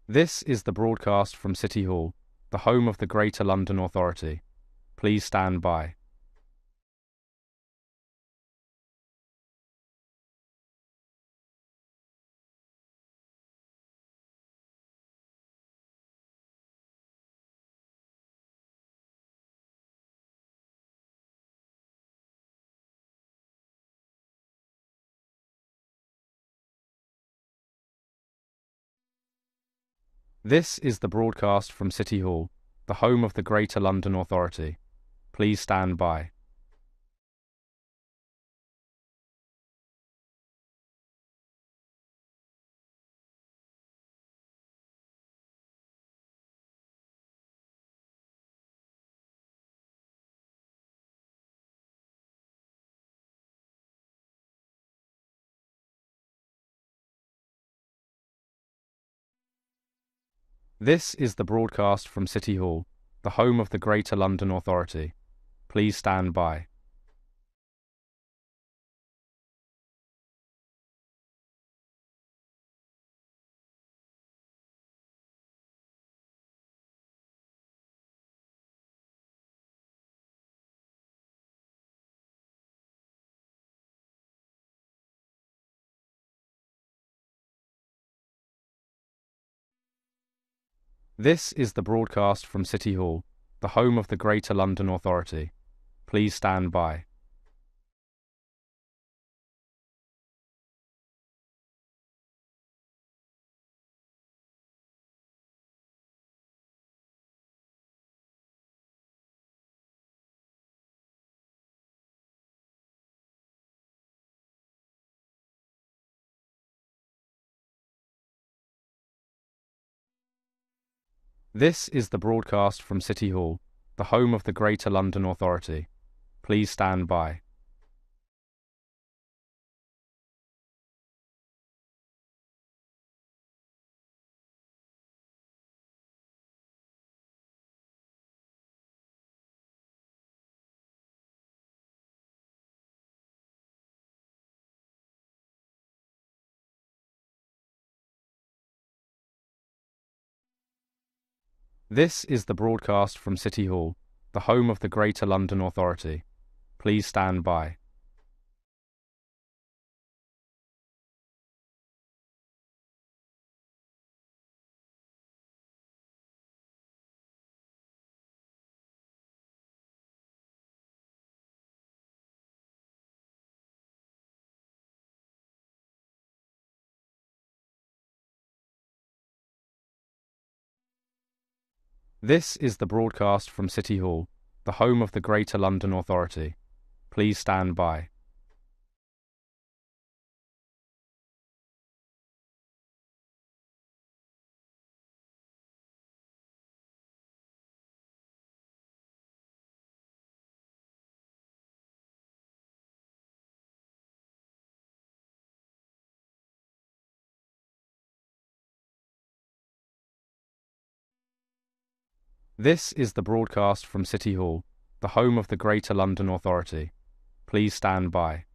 This is the broadcast from City Hall, the home of the Greater London Authority. Please stand by. This is the broadcast from City Hall, the home of the Greater London Authority. Please stand by. This is the broadcast from City Hall, the home of the Greater London Authority. Please stand by. This is the broadcast from City Hall, the home of the Greater London Authority. Please stand by. This is the broadcast from City Hall, the home of the Greater London Authority. Please stand by. This is the broadcast from City Hall, the home of the Greater London Authority. Please stand by. This is the broadcast from City Hall, the home of the Greater London Authority. Please stand by. This is the broadcast from City Hall, the home of the Greater London Authority. Please stand by.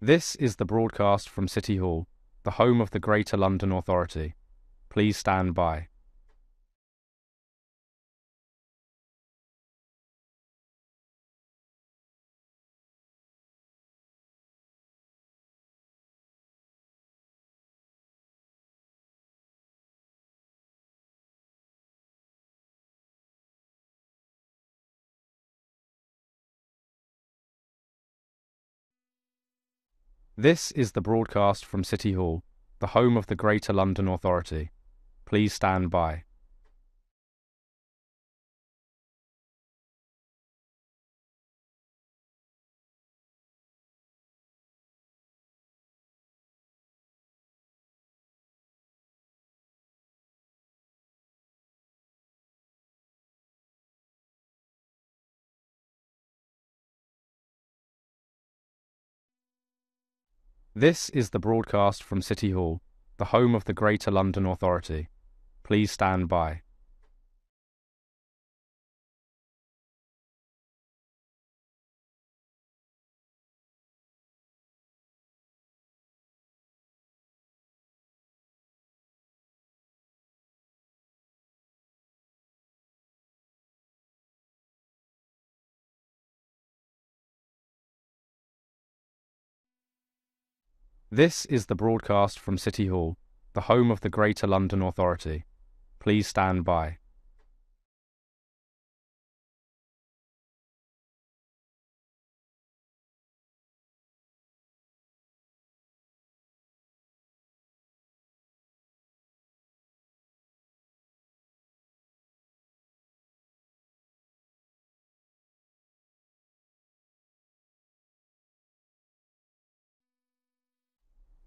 This is the broadcast from City Hall, the home of the Greater London Authority. Please stand by. This is the broadcast from City Hall, the home of the Greater London Authority. Please stand by. This is the broadcast from City Hall, the home of the Greater London Authority. Please stand by. This is the broadcast from City Hall, the home of the Greater London Authority. Please stand by.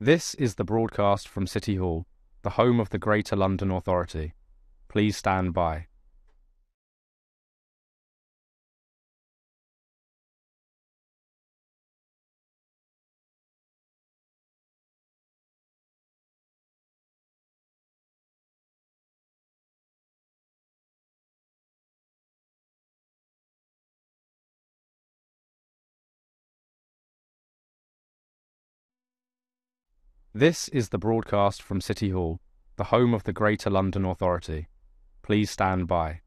This is the broadcast from City Hall, the home of the Greater London Authority. Please stand by. This is the broadcast from City Hall, the home of the Greater London Authority. Please stand by.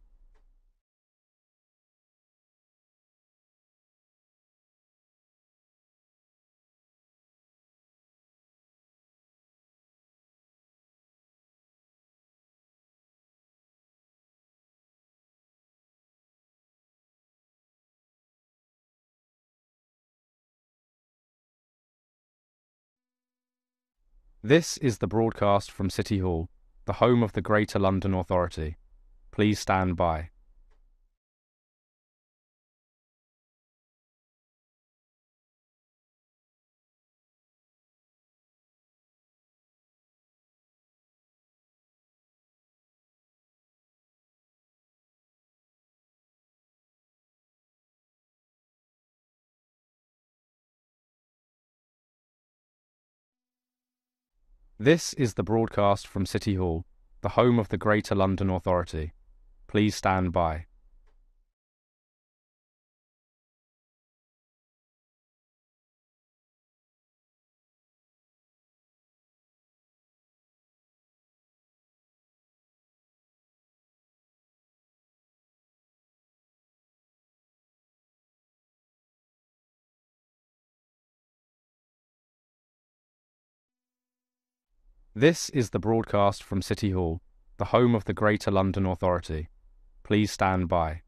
This is the broadcast from City Hall, the home of the Greater London Authority. Please stand by. This is the broadcast from City Hall, the home of the Greater London Authority. Please stand by. This is the broadcast from City Hall, the home of the Greater London Authority. Please stand by.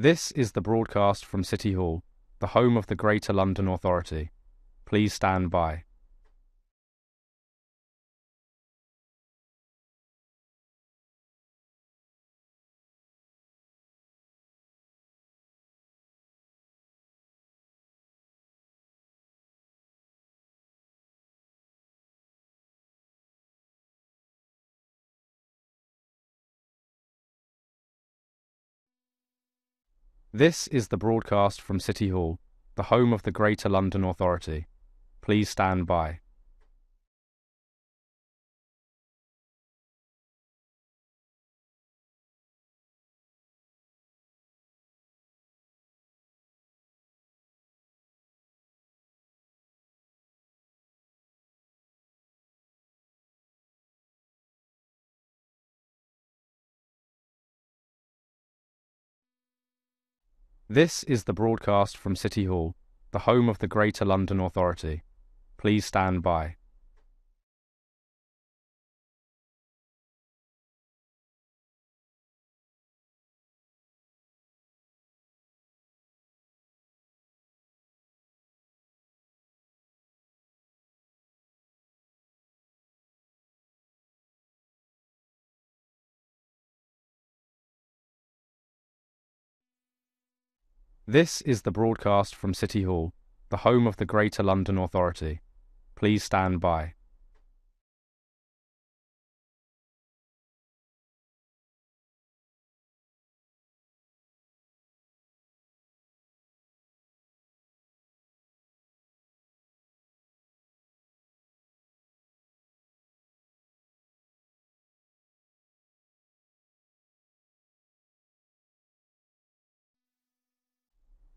This is the broadcast from City Hall, the home of the Greater London Authority. Please stand by. This is the broadcast from City Hall, the home of the Greater London Authority. Please stand by. This is the broadcast from City Hall, the home of the Greater London Authority. Please stand by. This is the broadcast from City Hall, the home of the Greater London Authority. Please stand by.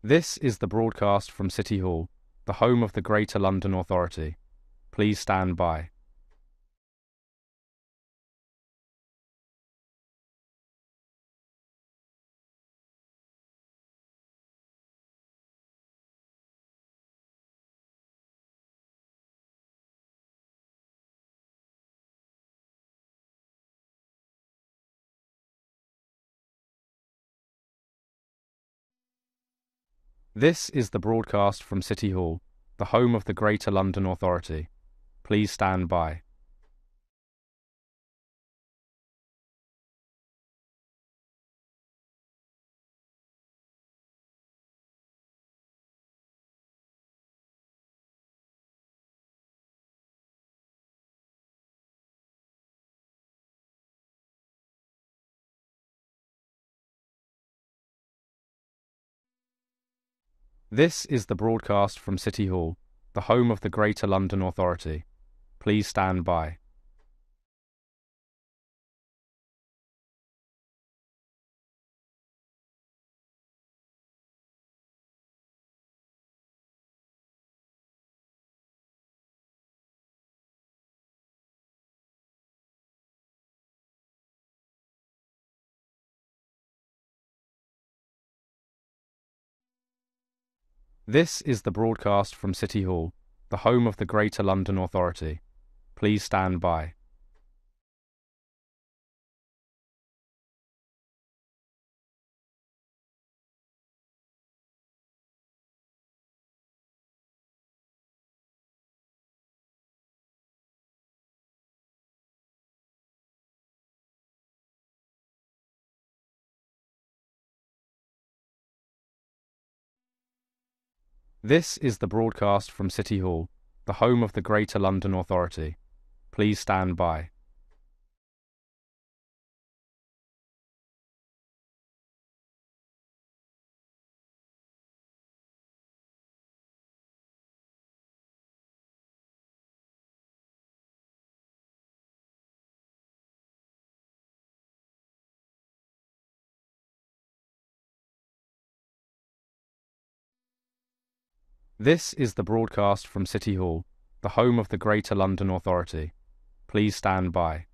This is the broadcast from City Hall, the home of the Greater London Authority. Please stand by. This is the broadcast from City Hall, the home of the Greater London Authority. Please stand by. This is the broadcast from City Hall, the home of the Greater London Authority. Please stand by. This is the broadcast from City Hall, the home of the Greater London Authority. Please stand by. This is the broadcast from City Hall, the home of the Greater London Authority. Please stand by. This is the broadcast from City Hall, the home of the Greater London Authority. Please stand by.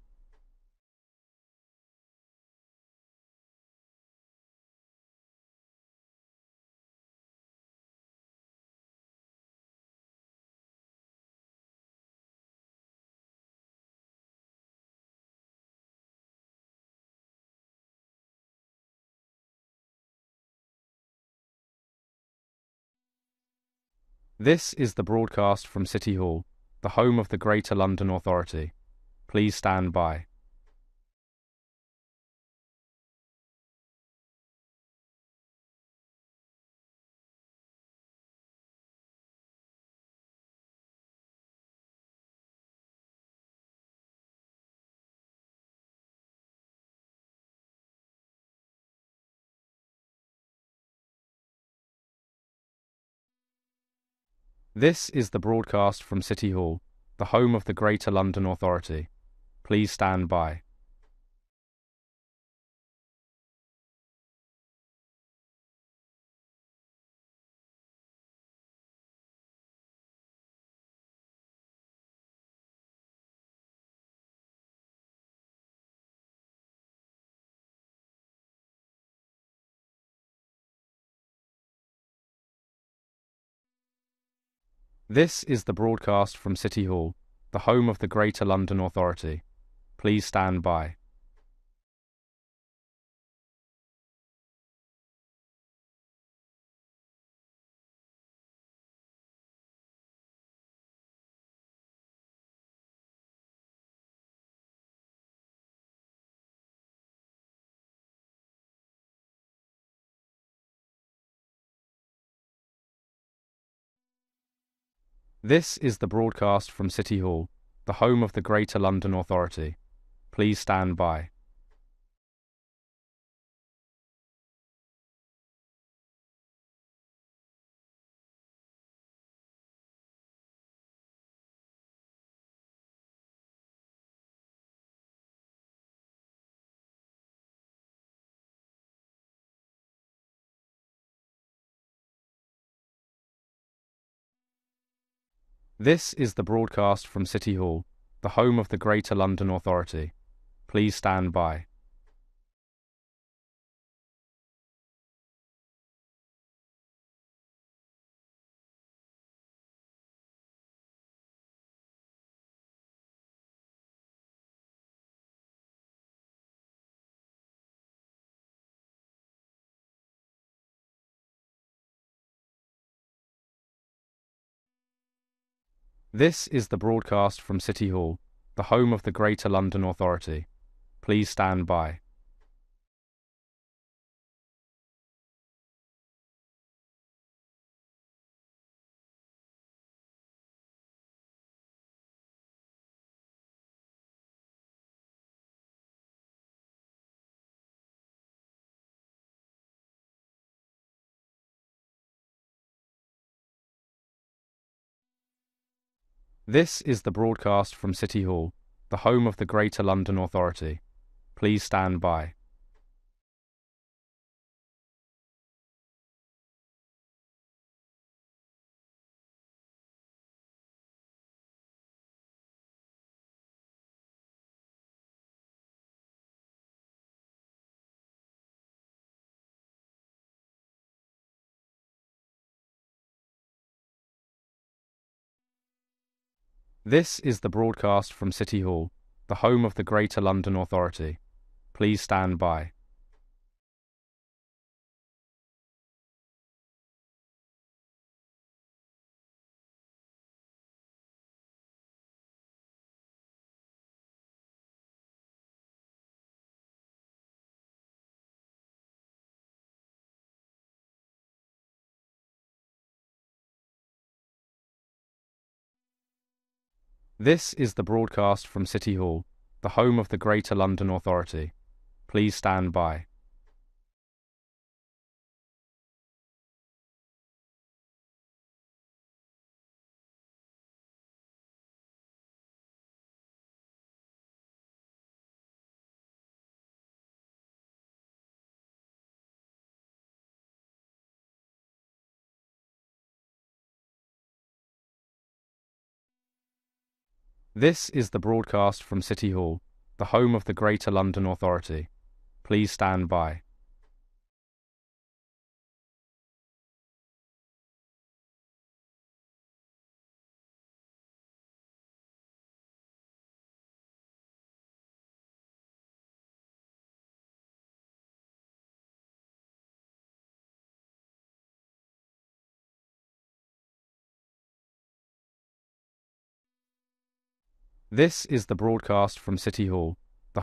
This is the broadcast from City Hall, the home of the Greater London Authority. Please stand by. This is the broadcast from City Hall, the home of the Greater London Authority. Please stand by. This is the broadcast from City Hall, the home of the Greater London Authority. Please stand by. This is the broadcast from City Hall, the home of the Greater London Authority. Please stand by. This is the broadcast from City Hall, the home of the Greater London Authority. Please stand by. This is the broadcast from City Hall, the home of the Greater London Authority. Please stand by. This is the broadcast from City Hall, the home of the Greater London Authority. Please stand by. This is the broadcast from City Hall, the home of the Greater London Authority. Please stand by. This is the broadcast from City Hall, the home of the Greater London Authority. Please stand by. This is the broadcast from City Hall, the home of the Greater London Authority. Please stand by. This is the broadcast from City Hall, the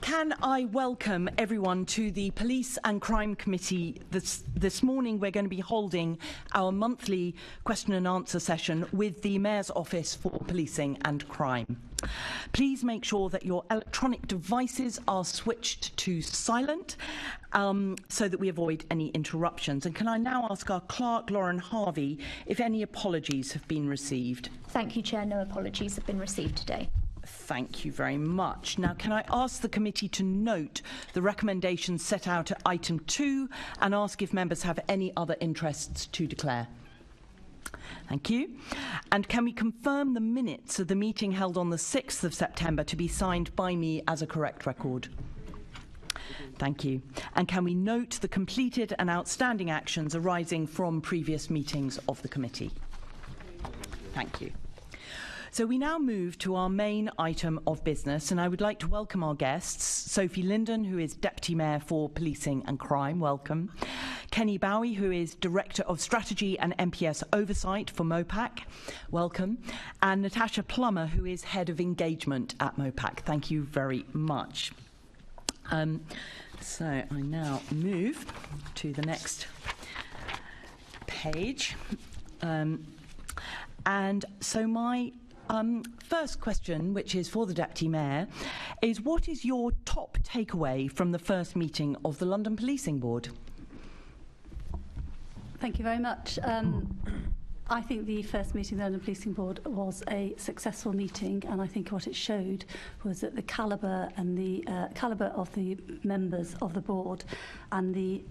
Can I welcome everyone to the Police and Crime Committee. This morning we're going to be holding our monthly question and answer session with the Mayor's Office for Policing and Crime. Please make sure that your electronic devices are switched to silent so that we avoid any interruptions. And can I now ask our clerk, Lauren Harvey, if any apologies have been received? Thank you, Chair. No apologies have been received today. Thank you very much. Now, can I ask the committee to note the recommendations set out at item 2 and ask if members have any other interests to declare? Thank you. And can we confirm the minutes of the meeting held on the 6th of September to be signed by me as a correct record? Thank you. And can we note the completed and outstanding actions arising from previous meetings of the committee? Thank you. So we now move to our main item of business, and I would like to welcome our guests. Sophie Linden, who is Deputy Mayor for Policing and Crime, welcome. Kenny Bowie, who is Director of Strategy and MPS Oversight for MOPAC, welcome. And Natasha Plummer, who is Head of Engagement at MOPAC. Thank you very much. So I now move to the next page. And so my first question, which is for the Deputy Mayor, is what is your top takeaway from the first meeting of the London Policing Board? Thank you very much. I think the first meeting of the London Policing Board was a successful meeting, and I think what it showed was that the calibre and the calibre of the members of the board and the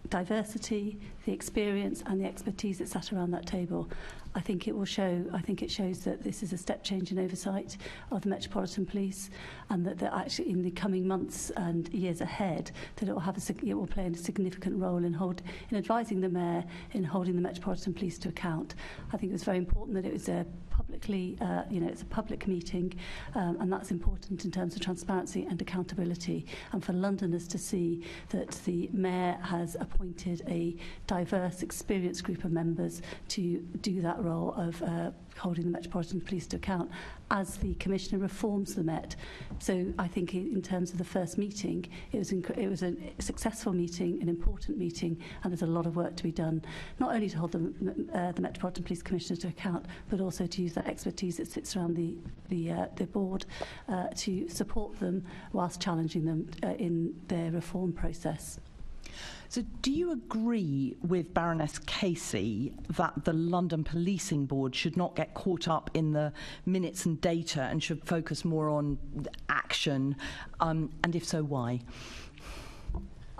diversity, the experience and the expertise that sat around that table. I think it shows that this is a step change in oversight of the Metropolitan Police, and that actually in the coming months and years ahead that it will play a significant role in advising the Mayor in holding the Metropolitan Police to account. I think it was very important that it was a it's a public meeting, and that's important in terms of transparency and accountability, and for Londoners to see that the Mayor has appointed a diverse, experienced group of members to do that role of holding the Metropolitan Police to account as the Commissioner reforms the Met. So I think in terms of the first meeting, it was a successful meeting, an important meeting, and there's a lot of work to be done, not only to hold the Metropolitan Police Commissioner to account, but also to use that expertise that sits around the board to support them whilst challenging them in their reform process. So do you agree with Baroness Casey that the London Policing Board should not get caught up in the minutes and data and should focus more on action? And if so, why?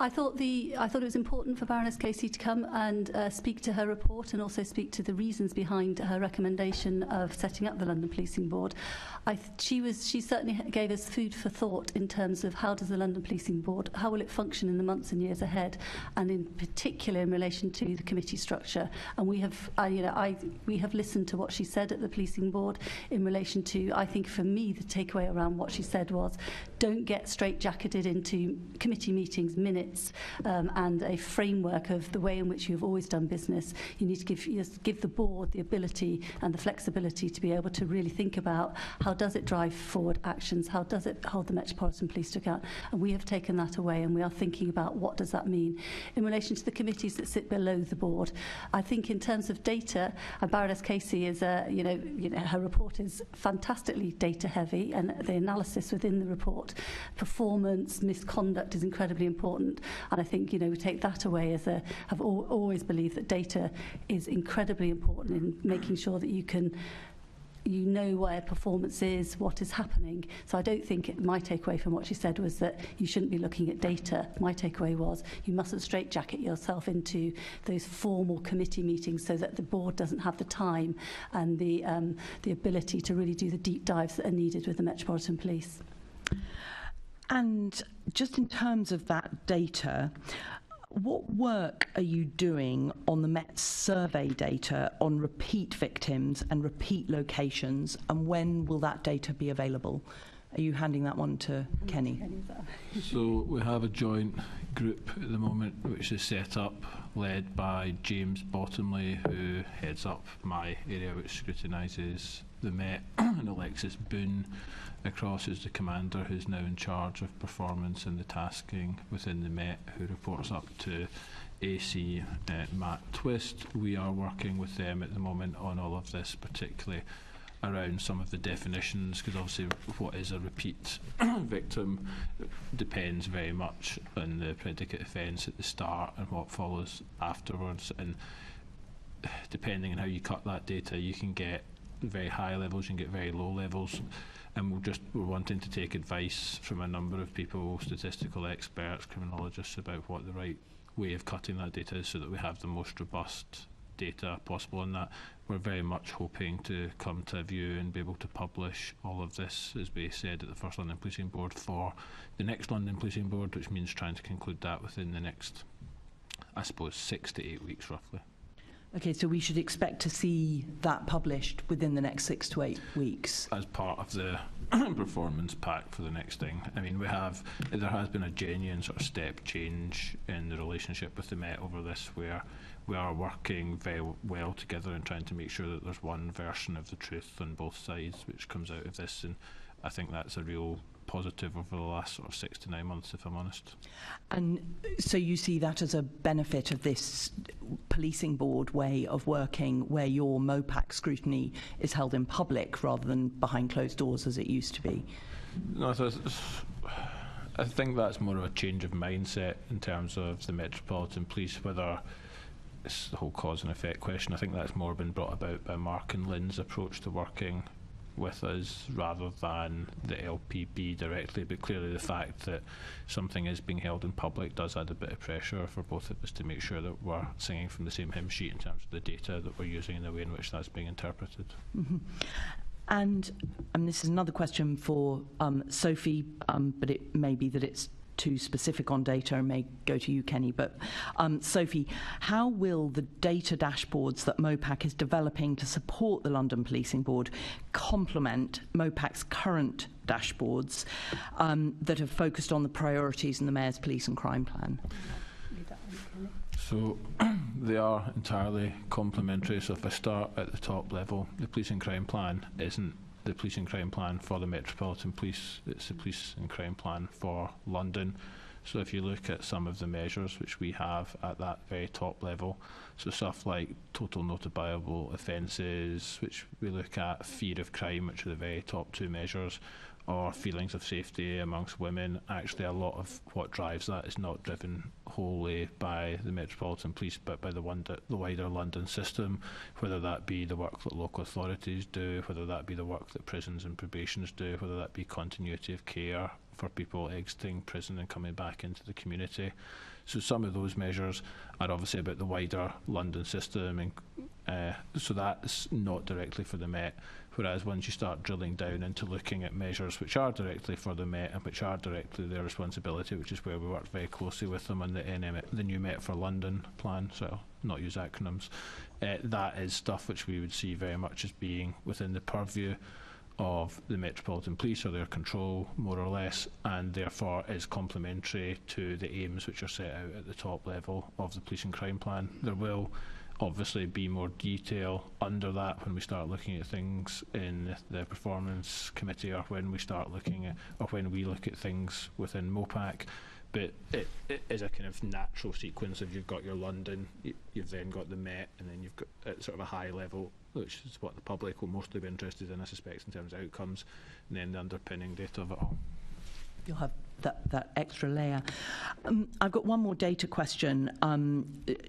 I thought it was important for Baroness Casey to come and speak to her report and also speak to the reasons behind her recommendation of setting up the London Policing Board. She certainly gave us food for thought in terms of how does the London Policing Board, how will it function in the months and years ahead, and in particular in relation to the committee structure. And we have listened to what she said at the Policing Board in relation to, I think for me, the takeaway around what she said was, don't get straitjacketed into committee meetings, minutes, and a framework of the way in which you've always done business. You need to give the board the ability and the flexibility to be able to really think about how does it drive forward actions, how does it hold the Metropolitan Police to account. And we have taken that away, and we are thinking about what does that mean in relation to the committees that sit below the board. I think in terms of data, and Baroness Casey is her report is fantastically data heavy, and the analysis within the report, performance, misconduct is incredibly important. And I think, we take that away as have always believed that data is incredibly important in making sure that you know where performance is, what is happening. So I don't think my takeaway from what she said was that you shouldn't be looking at data. My takeaway was you mustn't straitjacket yourself into those formal committee meetings so that the board doesn't have the time and the ability to really do the deep dives that are needed with the Metropolitan Police. And just in terms of that data, what work are you doing on the Met survey data on repeat victims and repeat locations, and when will that data be available? Are you handing that one to Kenny? So we have a joint group at the moment which is set up, led by James Bottomley, who heads up my area which scrutinises the Met, and Alexis Boone across as the commander, who's now in charge of performance and the tasking within the Met, who reports up to AC Matt Twist. We are working with them at the moment on all of this, particularly around some of the definitions, because obviously what is a repeat victim depends very much on the predicate offence at the start and what follows afterwards, and depending on how you cut that data, you can get very high levels, you can get very low levels, and we're wanting to take advice from a number of people, statistical experts, criminologists, about what the right way of cutting that data is so that we have the most robust data possible on that. We're very much hoping to come to a view and be able to publish all of this, as we said, at the first London Policing Board for the next London Policing Board, which means trying to conclude that within the next, I suppose, 6 to 8 weeks roughly. Okay, so we should expect to see that published within the next 6 to 8 weeks. As part of the performance pack for the next thing. I mean, there has been a genuine sort of step change in the relationship with the Met over this, where we are working very well together and trying to make sure that there's one version of the truth on both sides which comes out of this, and I think that's a real positive over the last sort of 6 to 9 months, if I'm honest. And so you see that as a benefit of this policing board way of working, where your MOPAC scrutiny is held in public rather than behind closed doors as it used to be? No, I think that's more of a change of mindset in terms of the Metropolitan Police, whether it's the whole cause and effect question. I think that's more been brought about by Mark and Lynn's approach to working with us rather than the LPB directly, but clearly the fact that something is being held in public does add a bit of pressure for both of us to make sure that we're singing from the same hymn sheet in terms of the data that we're using and the way in which that's being interpreted. Mm-hmm. And this is another question for Sophie, but it may be that it's too specific on data and may go to you, Kenny. But Sophie, how will the data dashboards that MOPAC is developing to support the London Policing Board complement MOPAC's current dashboards that have focused on the priorities in the Mayor's Police and Crime Plan? So they are entirely complementary. So if I start at the top level, the Police and Crime Plan isn't the Police and Crime Plan for the Metropolitan Police, it's the Police and Crime Plan for London. So if you look at some of the measures which we have at that very top level, so stuff like total notable offences, which we look at, fear of crime, which are the very top two measures, or feelings of safety amongst women. Actually, a lot of what drives that is not driven wholly by the Metropolitan Police, but by the wider London system, whether that be the work that local authorities do, whether that be the work that prisons and probations do, whether that be continuity of care for people exiting prison and coming back into the community. So some of those measures are obviously about the wider London system, and so that's not directly for the Met. Whereas once you start drilling down into looking at measures which are directly for the Met and which are directly their responsibility, which is where we work very closely with them on the new Met for London plan, so I'll not use acronyms, that is stuff which we would see very much as being within the purview of the Metropolitan Police or their control, more or less, and therefore is complementary to the aims which are set out at the top level of the Police and Crime Plan. There will obviously be more detail under that when we start looking at things in the Performance Committee, or when we start looking at, or when we look at things within MOPAC. But it is a kind of natural sequence of you've got your London, you've then got the Met, and then you've got at sort of a high level, which is what the public will mostly be interested in, I suspect, in terms of outcomes, and then the underpinning data of it all. You'll have that extra layer. I've got one more data question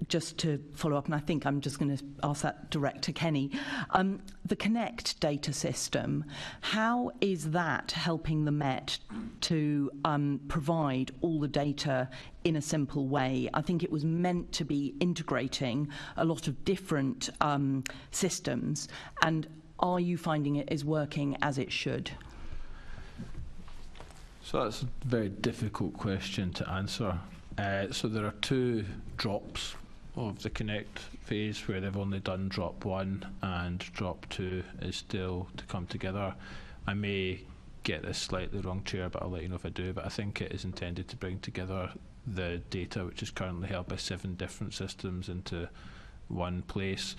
just to follow up, and I think I'm just going to ask that direct to Kenny. The Connect data system, how is that helping the Met to provide all the data in a simple way? I think it was meant to be integrating a lot of different systems, and are you finding it is working as it should? So that's a very difficult question to answer. So there are two drops of the Connect phase where they've only done drop 1 and drop 2 is still to come together. I may get this slightly wrong, Chair, but I'll let you know if I do, but I think it is intended to bring together the data which is currently held by 7 different systems into one place.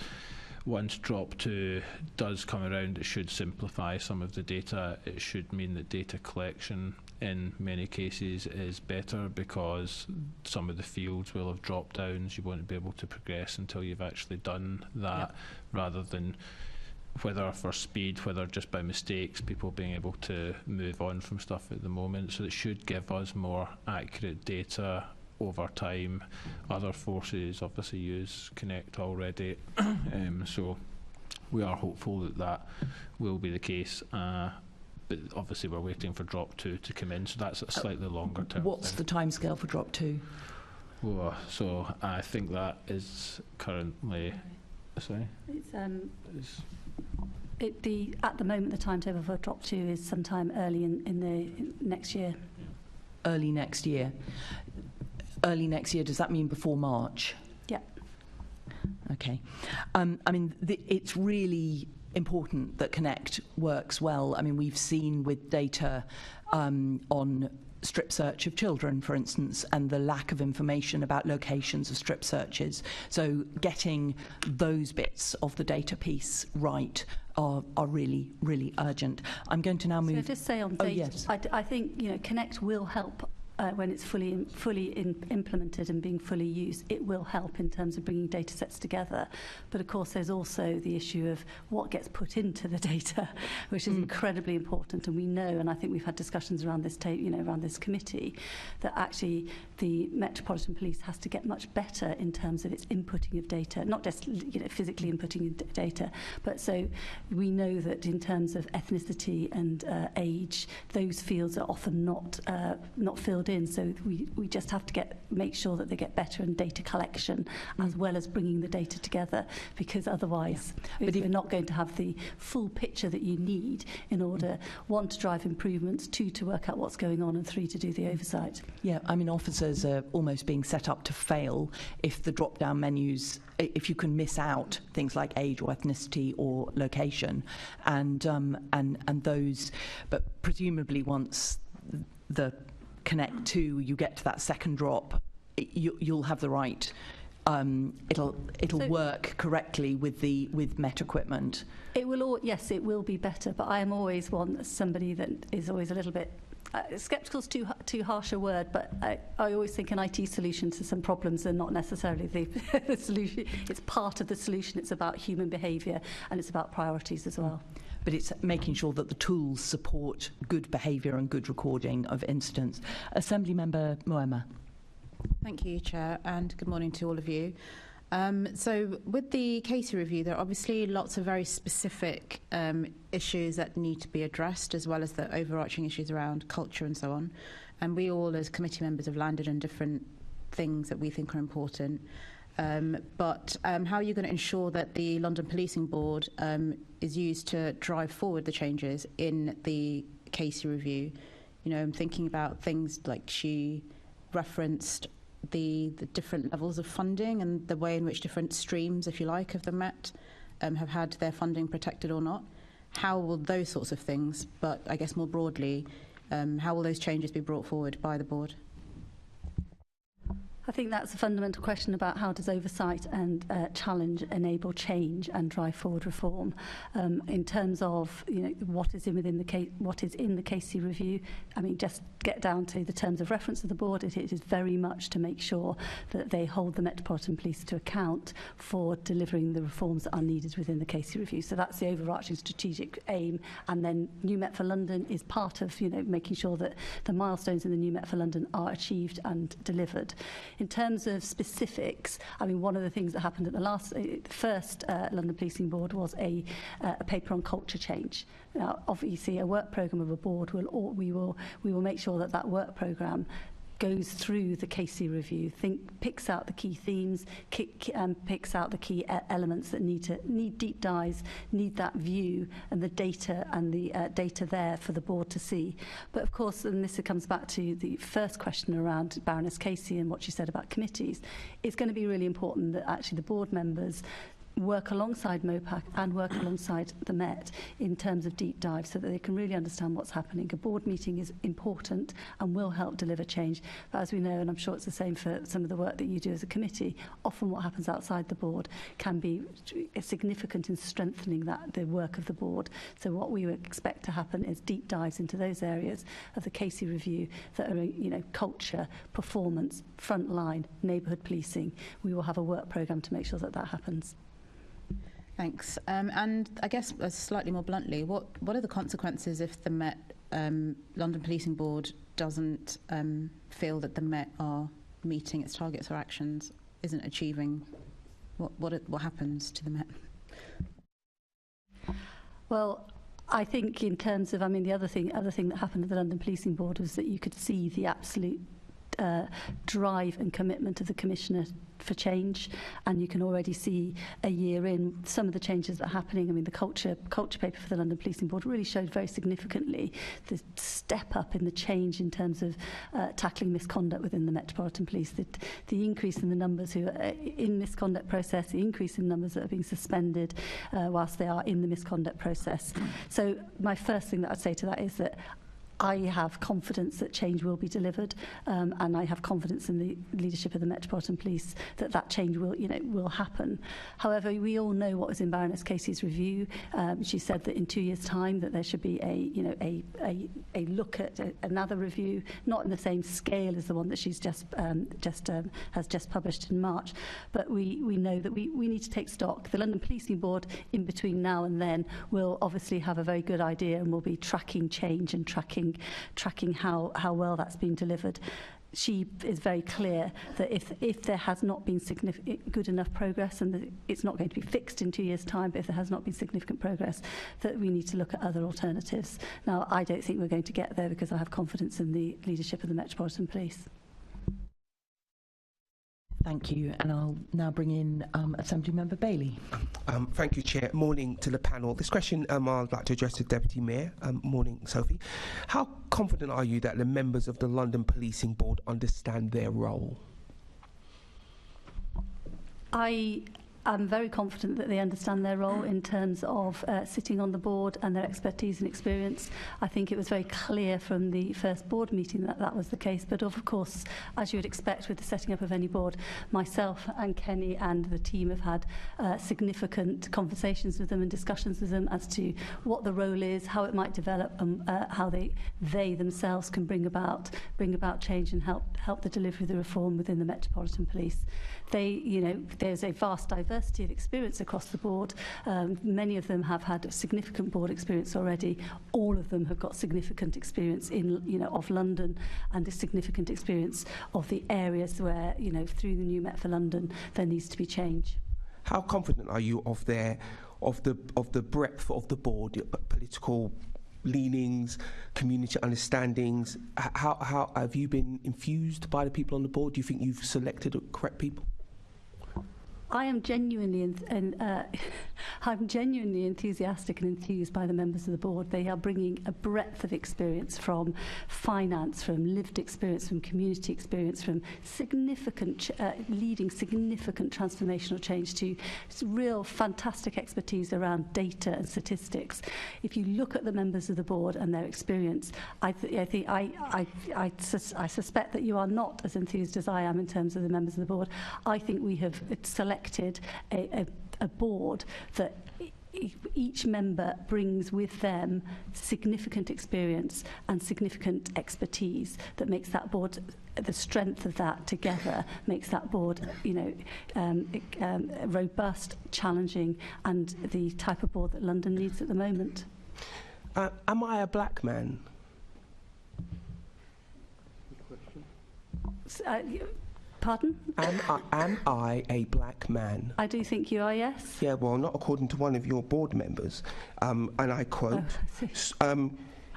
once Drop 2 does come around, it should simplify some of the data. It should mean that data collection in many cases is better, because some of the fields will have drop downs. You won't be able to progress until you've actually done that, rather than, whether for speed, whether just by mistakes, people being able to move on from stuff at the moment. So it should give us more accurate data over time. Other forces obviously use Connect already, so we are hopeful that that will be the case. But obviously we're waiting for Drop 2 to come in, so that's a slightly longer term. What's the timescale for Drop 2? Oh, so I think that is currently, sorry? At the moment, the timetable for Drop 2 is sometime early in the next year. Early next year. Early next year, does that mean before March? Yeah. Okay. I mean, it's really important that Connect works well. I mean, we've seen with data on strip search of children, for instance, and the lack of information about locations of strip searches. So getting those bits of the data piece right are really, really urgent. I'm going to now move... So just say on data, yes. I think, you know, Connect will help when it's fully implemented and being fully used. It will help in terms of bringing data sets together. But of course, there's also the issue of what gets put into the data, which is incredibly important. And we know, and I think we've had discussions around this, around this committee, that actually the Metropolitan Police has to get much better in terms of its inputting of data, not just physically inputting data, but so we know that in terms of ethnicity and age, those fields are often not filled in. So we just have to make sure that they get better in data collection as well as bringing the data together, because otherwise but we're not going to have the full picture that you need in order, one, to drive improvements, two, to work out what's going on, and three, to do the oversight. Yeah, I mean, officers are almost being set up to fail if the drop-down menus, if you can miss out things like age or ethnicity or location, and those, but presumably once the Connect 2, you get to that second drop, you'll have the right. It'll work correctly with Met equipment. It will, yes, it will be better. But I am always somebody that is always a little bit. Sceptical is too harsh a word, but I always think an IT solution to some problems are not necessarily the solution. It's part of the solution. It's about human behaviour, and it's about priorities as well. But it's making sure that the tools support good behaviour and good recording of incidents. Assembly Member Moema. Thank you, Chair, and good morning to all of you. So with the Casey review, there are obviously lots of very specific issues that need to be addressed, as well as the overarching issues around culture and so on. And we all, as committee members, have landed on different things that we think are important. But how are you going to ensure that the London Policing Board is used to drive forward the changes in the Casey review? You know, I'm thinking about things like she referenced the different levels of funding and the way in which different streams, if you like, of the Met have had their funding protected or not. How will those sorts of things, but I guess more broadly, how will those changes be brought forward by the board? I think that's a fundamental question about how does oversight and challenge enable change and drive forward reform. In terms of what is in the Casey review, I mean, just get down to the terms of reference of the board. It is very much to make sure that they hold the Metropolitan Police to account for delivering the reforms that are needed within the Casey review. So that's the overarching strategic aim. And then New Met for London is part of making sure that the milestones in the New Met for London are achieved and delivered. In terms of specifics, I mean, one of the things that happened at the first London Policing Board was a paper on culture change. Now, obviously, a work programme of a board we will make sure that work programme goes through the Casey review, picks out the key themes, picks out the key elements that need deep dives, need that view and the data data there for the board to see. But of course, and this comes back to the first question around Baroness Casey and what she said about committees, it's going to be really important that actually the board members work alongside MOPAC and work alongside the Met in terms of deep dive so that they can really understand what's happening. A board meeting is important and will help deliver change. But as we know, and I'm sure it's the same for some of the work that you do as a committee, often what happens outside the board can be significant in strengthening the work of the board. So what we would expect to happen is deep dives into those areas of the Casey review that are, culture, performance, frontline, neighbourhood policing. We will have a work programme to make sure that happens. Thanks. And I guess slightly more bluntly, what are the consequences if the Met London Policing Board doesn't feel that the Met are meeting its targets or actions, isn't achieving? What happens to the Met? Well, I think in terms of, the other thing that happened at the London Policing Board was that you could see the absolute drive and commitment of the Commissioner for change, and you can already see a year in some of the changes that are happening. The culture paper for the London Policing Board really showed very significantly the step up in the change in terms of tackling misconduct within the Metropolitan Police, the increase in the numbers who are in misconduct process, the increase in numbers that are being suspended whilst they are in the misconduct process. So my first thing that I'd say to that is that I have confidence that change will be delivered, and I have confidence in the leadership of the Metropolitan Police that change will happen. However, we all know what was in Baroness Casey's review. She said that in 2 years' time that there should be a look at another review, not in the same scale as the one that she's has just published in March. But we know that we need to take stock. The London Policing Board, in between now and then, will obviously have a very good idea and will be tracking change and tracking how well that's been delivered. She is very clear that if there has not been good enough progress, and that it's not going to be fixed in 2 years' time, but if there has not been significant progress, that we need to look at other alternatives. Now, I don't think we're going to get there because I have confidence in the leadership of the Metropolitan Police. Thank you. And I'll now bring in Assembly Member Bailey. Thank you, Chair. Morning to the panel. This question I'd like to address to Deputy Mayor. Morning, Sophie. How confident are you that the members of the London Policing Board understand their role? I'm very confident that they understand their role in terms of sitting on the board and their expertise and experience. I think it was very clear from the first board meeting that was the case. But of course, as you would expect with the setting up of any board, myself and Kenny and the team have had significant conversations with them and discussions with them as to what the role is, how it might develop, and how they themselves can bring about change and help the delivery of the reform within the Metropolitan Police. There's a vast diversity of experience across the board. Many of them have had significant board experience already. All of them have got significant experience of London and a significant experience of the areas where, through the new Met for London, there needs to be change. How confident are you of the breadth of the board, political leanings, community understandings? How have you been infused by the people on the board? Do you think you've selected the correct people? I am genuinely enthusiastic and enthused by the members of the board. They are bringing a breadth of experience from finance, from lived experience, from community experience, from leading significant transformational change to real fantastic expertise around data and statistics. If you look at the members of the board and their experience, I suspect that you are not as enthused as I am in terms of the members of the board. I think we have selected a board that each member brings with them significant experience and significant expertise that makes that board, the strength of that together makes that board, robust, challenging, and the type of board that London needs at the moment. Am I a black man? Pardon? Am I a black man? I do think you are, yes. Yeah, well, not according to one of your board members. And I quote,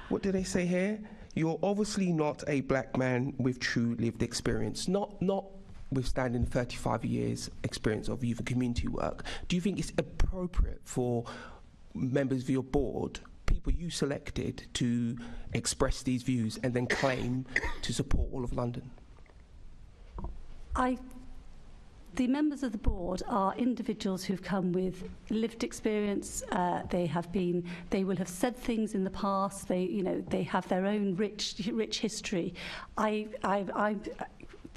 what do they say here? You're obviously not a black man with true lived experience, notwithstanding 35 years experience of youth and community work. Do you think it's appropriate for members of your board, people you selected, to express these views and then claim to support all of London? The members of the board are individuals who've come with lived experience. They will have said things in the past. They have their own rich history.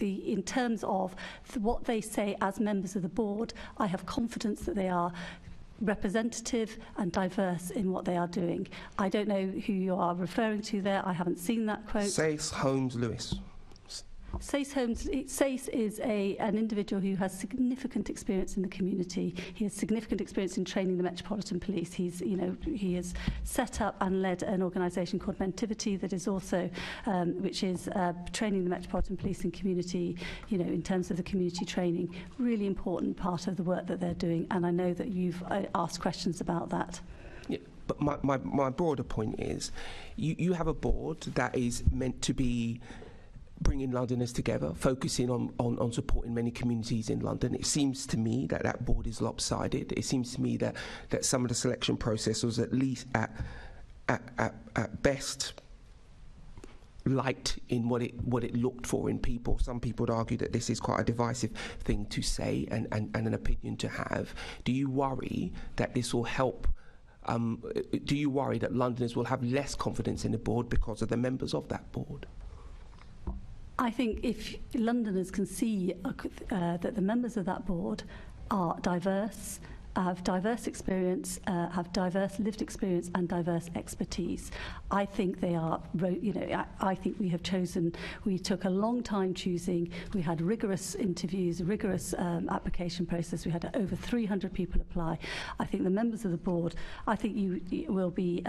In terms of what they say as members of the board, I have confidence that they are representative and diverse in what they are doing. I don't know who you are referring to there. I haven't seen that quote. Sace Holmes Lewis. Sace is an individual who has significant experience in the community. He has significant experience in training the Metropolitan Police. He has set up and led an organisation called Mentivity that is also, which is training the Metropolitan Police in community, in terms of the community training. Really important part of the work that they're doing, and I know that you've asked questions about that. Yeah, but my broader point is, you have a board that is meant to be bringing Londoners together, focusing on supporting many communities in London. It seems to me that board is lopsided. It seems to me that some of the selection process was at least at best light in what it looked for in people. Some people would argue that this is quite a divisive thing to say and an opinion to have. Do you worry that this will help? Do you worry that Londoners will have less confidence in the board because of the members of that board? I think if Londoners can see that the members of that board are diverse, have diverse experience, have diverse lived experience and diverse expertise, I think they are, I think we have chosen, we took a long time choosing, we had rigorous interviews, rigorous application process, we had over 300 people apply. I think the members of the board, I think you will be,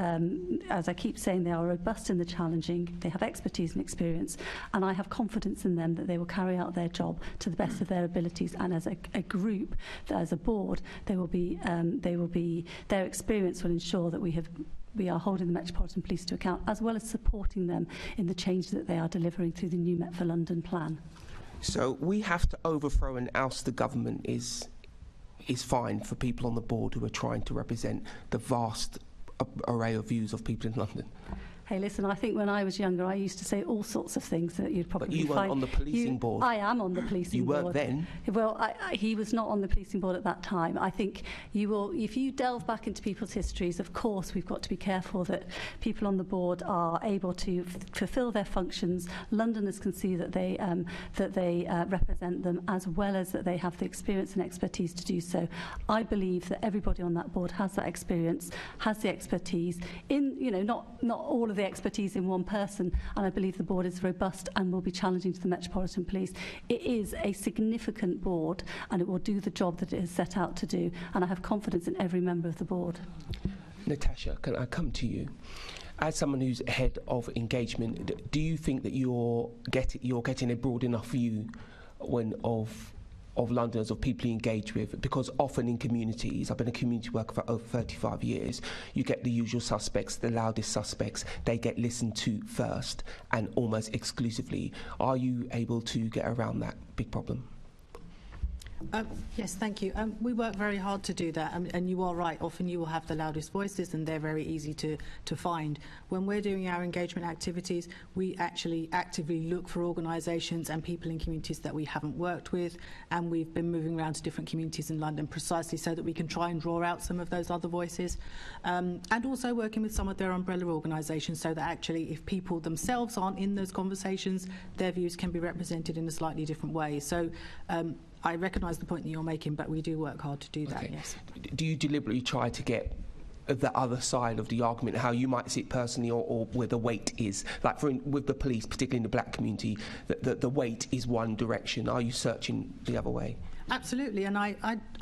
as I keep saying, they are robust in the challenging, they have expertise and experience, and I have confidence in them that they will carry out their job to the best of their abilities, and as a group, as a board, they will be, their experience will ensure that we are holding the Metropolitan Police to account, as well as supporting them in the change that they are delivering through the new Met for London plan. So we have to overthrow and oust the government is fine for people on the board who are trying to represent the vast array of views of people in London. Hey, listen, I think when I was younger, I used to say all sorts of things that you'd probably find. But you weren't on the policing board. I am on the policing board. You weren't then? Well, he was not on the policing board at that time. I think you will, if you delve back into people's histories, of course, we've got to be careful that people on the board are able to fulfil their functions. Londoners can see that they represent them, as well as that they have the experience and expertise to do so. I believe that everybody on that board has that experience, has the expertise in, not all of the expertise in one person, and I believe the board is robust and will be challenging to the Metropolitan Police. It is a significant board and it will do the job that it has set out to do, and I have confidence in every member of the board. Natasha, can I come to you? As someone who's head of engagement, do you think that you're getting a broad enough view of Londoners, of people you engage with? Because often in communities, I've been a community worker for over 35 years, you get the usual suspects, the loudest suspects, they get listened to first and almost exclusively. Are you able to get around that big problem? Yes, thank you. We work very hard to do that, and you are right. Often you will have the loudest voices, and they're very easy to find. When we're doing our engagement activities, we actually actively look for organisations and people in communities that we haven't worked with, and we've been moving around to different communities in London precisely so that we can try and draw out some of those other voices, and also working with some of their umbrella organisations so that actually if people themselves aren't in those conversations, their views can be represented in a slightly different way. So I recognise the point that you're making, but we do work hard to do that, yes. Do you deliberately try to get the other side of the argument, how you might see it personally, or where the weight is? Like with the police, particularly in the black community, the weight is one direction. Are you searching the other way? Absolutely, and I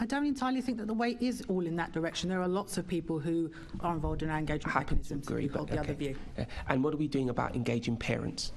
don't entirely think that the weight is all in that direction. There are lots of people who are involved in our engagement mechanisms who hold the other view. And what are we doing about engaging parents?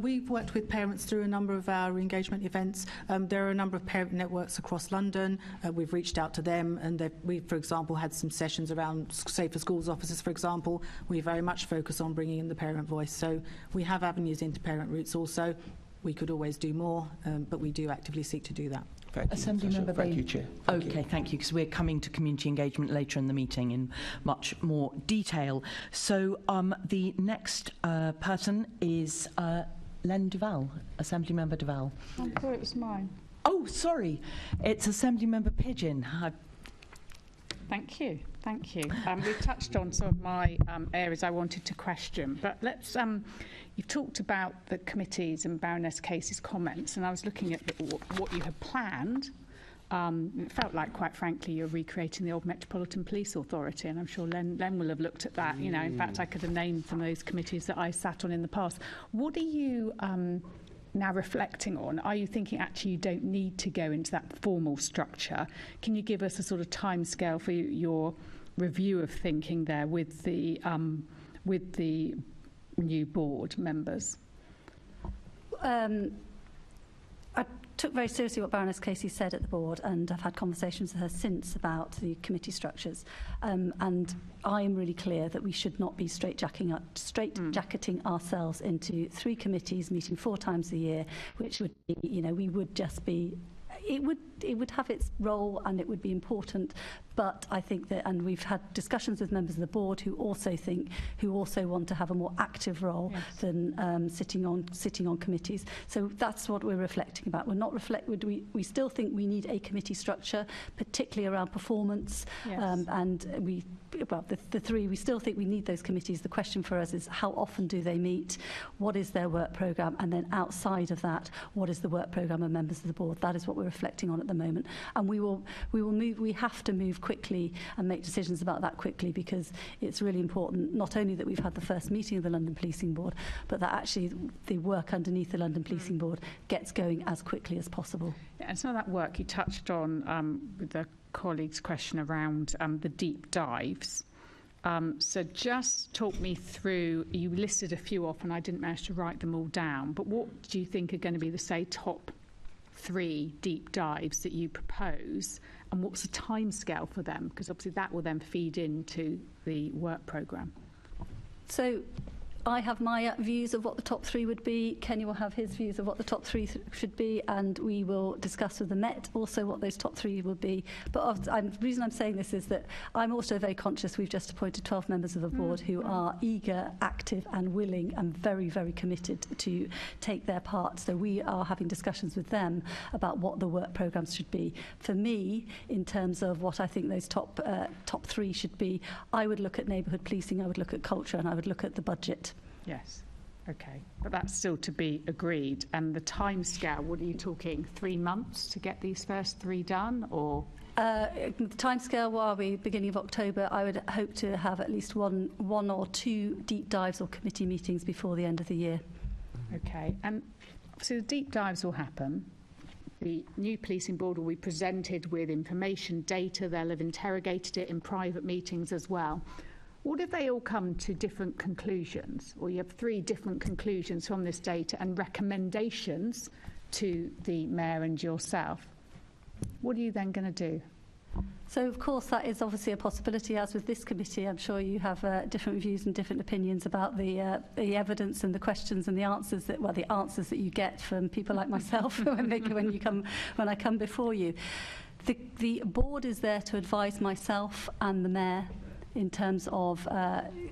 We've worked with parents through a number of our engagement events. There are a number of parent networks across London. We've reached out to them, and we, for example, had some sessions around Safer Schools officers, for example. We very much focus on bringing in the parent voice. So we have avenues into parent routes also. We could always do more, but we do actively seek to do that. Thank you. Assembly Member Bain. Thank you, Chair. Okay, thank you, because we're coming to community engagement later in the meeting in much more detail. So the next person is Len Duval, Assembly Member Duval. I thought it was mine. Oh, sorry, it's Assembly Member Pidgeon. Thank you. Thank you. We've touched on some of my areas I wanted to question, but let's. You've talked about the committees and Baroness Casey's comments, and I was looking at what you had planned. It felt like, quite frankly, you're recreating the old Metropolitan Police Authority, and I'm sure Len will have looked at that. You know, in fact, I could have named some of those committees that I sat on in the past. What are you now reflecting on? Are you thinking actually you don't need to go into that formal structure? Can you give us a sort of timescale for your review of thinking there with the new board members? I took very seriously what Baroness Casey said at the board, and I've had conversations with her since about the committee structures. And I am really clear that we should not be straight-jacketing ourselves into 3 committees meeting 4 times a year, which would be, you know, we would just be. It would have its role and it would be important, but I think that, and we've had discussions with members of the board who also want to have a more active role than sitting on committees. So that's what we're reflecting about. We're not we still think we need a committee structure, particularly around performance, and the 3 we still think we need those committees. The question for us is how often do they meet, what is their work programme, and then outside of that, what is the work programme of members of the board. That is what we're reflecting on at the moment, and we have to move quickly and make decisions about that quickly, because it's really important not only that we've had the first meeting of the London Policing Board, but that actually the work underneath the London Policing Board gets going as quickly as possible. Yeah, and some of that work you touched on with the colleague's question around the deep dives. So just talk me through, you listed a few off and I didn't manage to write them all down, but what do you think are going to be the, say, top 3 deep dives that you propose, and what's the timescale for them? Because obviously that will then feed into the work programme. So I have my views of what the top 3 would be. Kenny will have his views of what the top 3 should be, and we will discuss with the Met also what those top 3 will be. But the reason I'm saying this is that I'm also very conscious we've just appointed 12 members of the board who are eager, active and willing and very, very committed to take their part. So we are having discussions with them about what the work programmes should be. For me, in terms of what I think those top 3 should be, I would look at neighbourhood policing, I would look at culture, and I would look at the budget. Yes. Okay. But that's still to be agreed. And the timescale, what are you talking? 3 months to get these first 3 done, or? The timescale, what are we? Beginning of October. I would hope to have at least one or 2 deep dives or committee meetings before the end of the year. Okay. And so the deep dives will happen. The new policing board will be presented with information, data. They'll have interrogated it in private meetings as well. What if they all come to different conclusions, or you have 3 different conclusions from this data and recommendations to the Mayor and yourself? What are you then going to do? So, of course, that is obviously a possibility. As with this committee, I'm sure you have different views and different opinions about the evidence and the questions and the answers that you get from people like myself when I come before you. The board is there to advise myself and the Mayor in terms of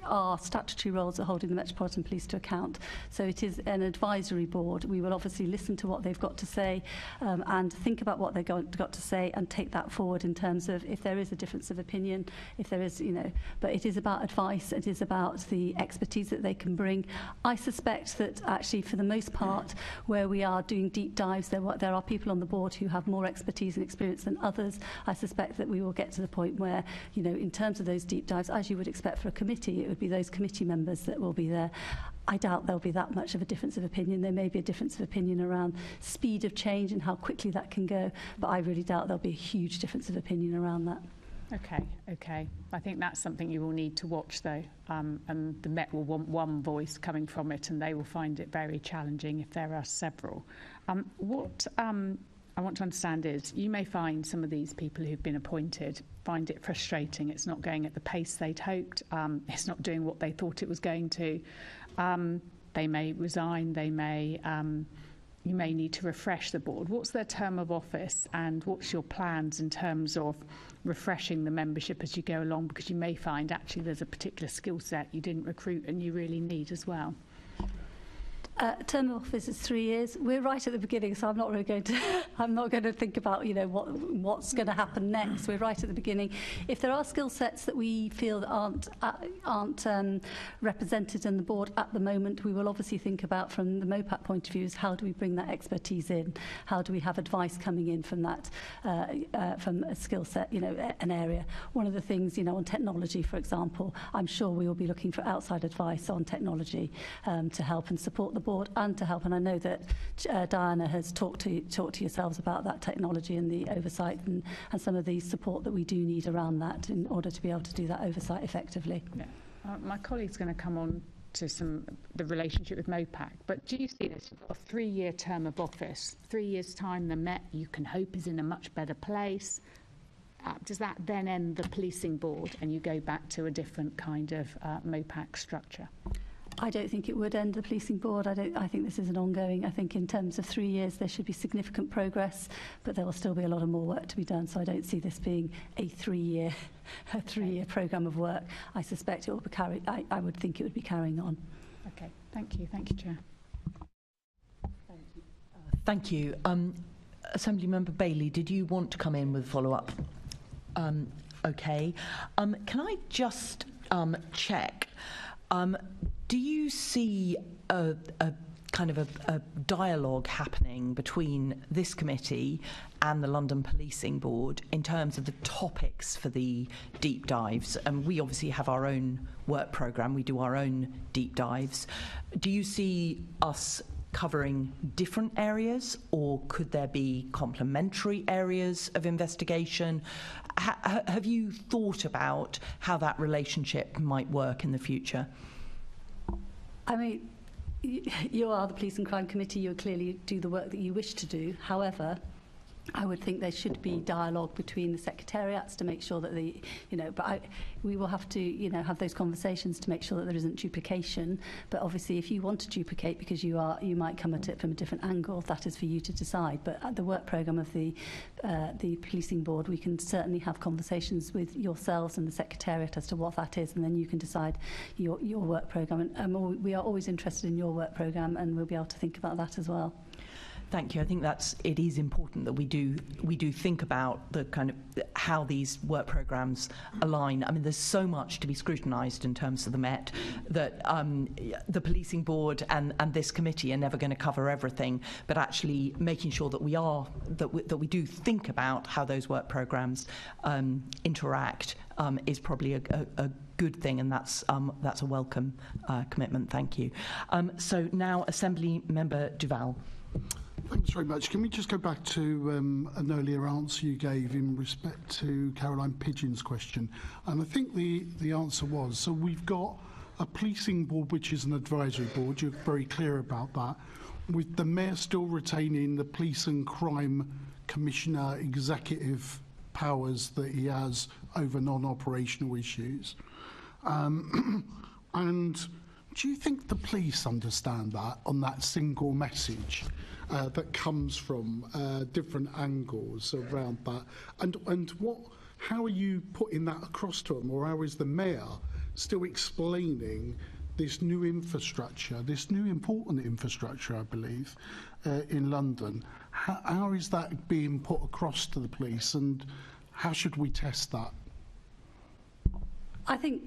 our statutory roles of holding the Metropolitan Police to account. So it is an advisory board. We will obviously listen to what they've got to say and think about what they've got to say and take that forward in terms of if there is a difference of opinion, if there is, but it is about advice, it is about the expertise that they can bring. I suspect that actually for the most part where we are doing deep dives, there are people on the board who have more expertise and experience than others. I suspect that we will get to the point where, in terms of those deep dives, as you would expect for a committee, it would be those committee members that will be there. I doubt there'll be that much of a difference of opinion. There may be a difference of opinion around speed of change and how quickly that can go, but I really doubt there'll be a huge difference of opinion around that. Okay. I think that's something you will need to watch, though, and the Met will want one voice coming from it, and they will find it very challenging if there are several. What I want to understand is you may find some of these people who've been appointed find it frustrating. It's not going at the pace they'd hoped. It's not doing what they thought it was going to. They may resign. You may need to refresh the board. What's their term of office, and what's your plans in terms of refreshing the membership as you go along? Because you may find actually there's a particular skill set you didn't recruit and you really need as well. Term of office is 3 years. We're right at the beginning, so I'm not really going to. I'm not going to think about what's going to happen next. We're right at the beginning. If there are skill sets that we feel that aren't represented in the board at the moment, we will obviously think about from the MOPAT point of view is how do we bring that expertise in? How do we have advice coming in from that from a skill set, an area? One of the things, on technology, for example, I'm sure we will be looking for outside advice on technology to help and support the board and to help. And I know that Diana has talked to yourselves about that technology and the oversight and some of the support that we do need around that in order to be able to do that oversight effectively. Yeah. My colleague's going to come on to the relationship with MOPAC, but do you see this? You've got a 3-year term of office. 3 years' time, the Met, you can hope, is in a much better place. Does that then end the policing board and you go back to a different kind of MOPAC structure? I don't think it would end the policing board. I think this is an ongoing. I think in terms of 3 years there should be significant progress, but there will still be a lot of more work to be done. So I don't see this being a 3-year programme of work. I suspect it will be I would think it would be carrying on. Okay, thank you, Chair. Thank you. Assembly Member Bailey, did you want to come in with a follow-up? Okay. Can I just check? Do you see a kind of a dialogue happening between this committee and the London Policing Board in terms of the topics for the deep dives? And we obviously have our own work programme. We do our own deep dives. Do you see us covering different areas, or could there be complementary areas of investigation? Have you thought about how that relationship might work in the future? I mean, you are the Police and Crime Committee. You clearly do the work that you wish to do. However, I would think there should be dialogue between the secretariats to make sure that we will have to, have those conversations to make sure that there isn't duplication. But obviously, if you want to duplicate because you might come at it from a different angle, that is for you to decide. But at the work programme of the policing board, we can certainly have conversations with yourselves and the secretariat as to what that is, and then you can decide your work programme. And we are always interested in your work programme, and we'll be able to think about that as well. Thank you. I think it is important that we do think about the kind of how these work programmes align. I mean, there's so much to be scrutinised in terms of the Met that the policing board and this committee are never going to cover everything. But actually making sure that we do think about how those work programmes interact is probably a good thing, and that's a welcome commitment. Thank you. So now, Assembly Member Duval. Thanks very much. Can we just go back to an earlier answer you gave in respect to Caroline Pidgeon's question? And I think the answer was, so we've got a policing board which is an advisory board, you're very clear about that, with the Mayor still retaining the Police and Crime Commissioner executive powers that he has over non-operational issues. And do you think the police understand that on that single message that comes from different angles around that? And how are you putting that across to them, or how is the Mayor still explaining this new infrastructure, this new important infrastructure, I believe, in London? How is that being put across to the police, and how should we test that? I think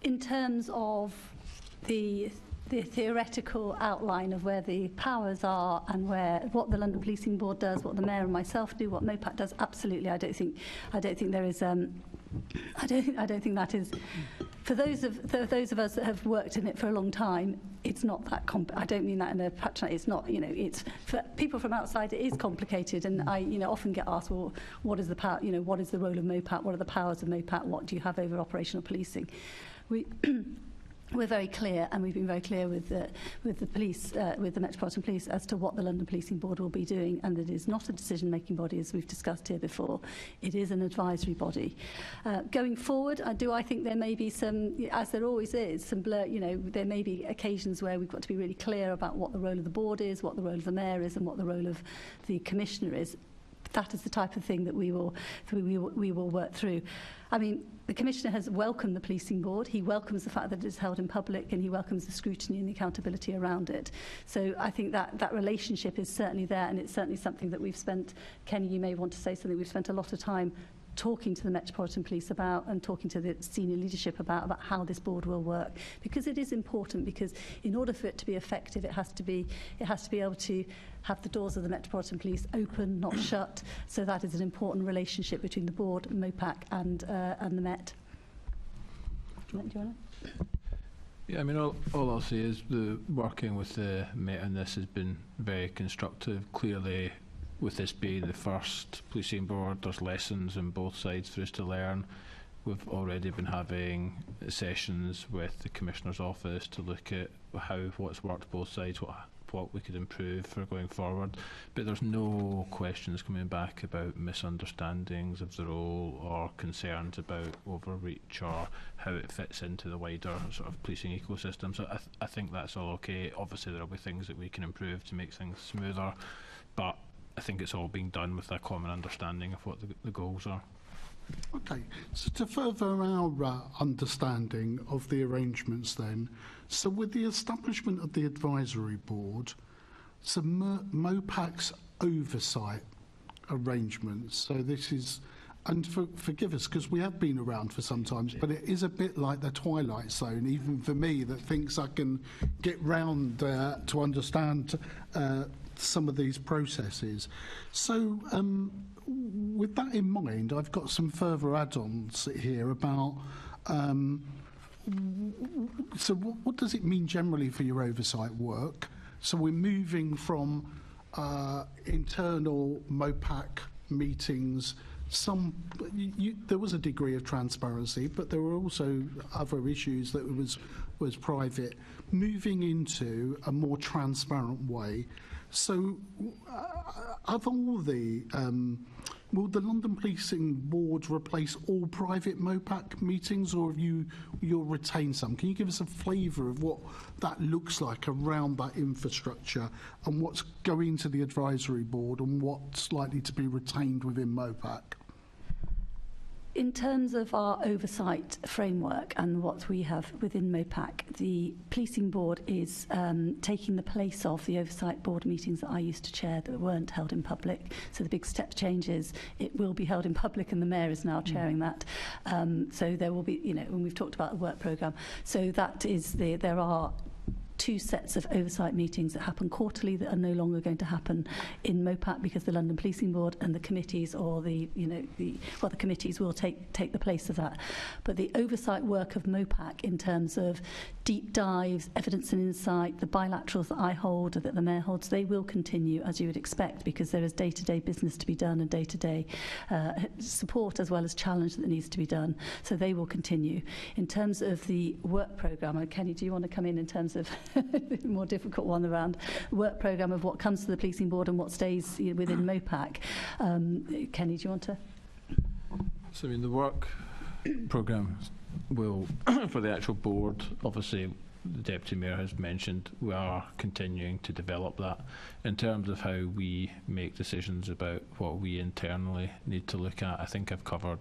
in terms of the theoretical outline of where the powers are and what the London Policing Board does, what the Mayor and myself do, what MOPAT does, absolutely. I don't think there is. I don't think that is. For those of us that have worked in it for a long time, it's not that I don't mean that in a patronizing. It's not. It's for people from outside. It is complicated, and I often get asked, well, what is the power? What is the role of MOPAT? What are the powers of MOPAT? What do you have over operational policing? We're very clear, and we've been very clear with the police, with the Metropolitan Police, as to what the London Policing Board will be doing, and it is not a decision-making body, as we've discussed here before. It is an advisory body. Going forward, I think there may be some, as there always is, some blur. There may be occasions where we've got to be really clear about what the role of the board is, what the role of the Mayor is, and what the role of the Commissioner is. that is the type of thing that we will work through. I mean, the Commissioner has welcomed the policing board. He welcomes the fact that it is held in public, and he welcomes the scrutiny and the accountability around it. So I think that relationship is certainly there, and it's certainly something that we've spent, Kenny, you may want to say something, we've spent a lot of time talking to the Metropolitan Police about, and talking to the senior leadership about how this board will work, because it is important, because in order for it to be effective, it has to be able to have the doors of the Metropolitan Police open, not shut. So that is an important relationship between the board, MOPAC and the Met. Do you want to? Yeah, I mean, all I'll say is the working with the Met on this has been very constructive. Clearly, with this being the first policing board, there's lessons on both sides for us to learn. We've already been having sessions with the Commissioner's office to look at what's worked both sides, what we could improve for going forward. But there's no questions coming back about misunderstandings of the role or concerns about overreach or how it fits into the wider sort of policing ecosystem. So I think that's all okay. Obviously there will be things that we can improve to make things smoother, but I think it's all being done with a common understanding of what the goals are. Okay, so to further our understanding of the arrangements then, so with the establishment of the advisory board, so MOPAC's oversight arrangements, so this is, and forgive us because we have been around for some time, but it is a bit like the Twilight Zone, even for me that thinks I can get round to understand some of these processes. So with that in mind, I've got some further add-ons here about so what does it mean generally for your oversight work? So we're moving from internal MOPAC meetings. There was a degree of transparency, but there were also other issues that was private, moving into a more transparent way. So, of all the, will the London Policing Board replace all private MOPAC meetings, or have you'll retain some? Can you give us a flavour of what that looks like around that infrastructure, and what's going to the advisory board, and what's likely to be retained within MOPAC? In terms of our oversight framework and what we have within MOPAC, the policing board is taking the place of the oversight board meetings that I used to chair that weren't held in public. So the big step change is it will be held in public, and the mayor is now chairing that. So there will be, when we've talked about the work programme, so that is there are two sets of oversight meetings that happen quarterly that are no longer going to happen in MOPAC, because the London Policing Board and the committees, or the committees will take the place of that. But the oversight work of MOPAC in terms of deep dives, evidence and insight, the bilaterals that I hold, that the mayor holds, they will continue as you would expect, because there is day-to-day business to be done and day-to-day support as well as challenge that needs to be done. So they will continue. In terms of the work programme, Kenny, do you want to come in terms of the more difficult one around work programme of what comes to the policing board and what stays within MOPAC? Kenny, do you want to? So, I mean, the work programme will, for the actual board, obviously the Deputy Mayor has mentioned, we are continuing to develop that. In terms of how we make decisions about what we internally need to look at, I think I've covered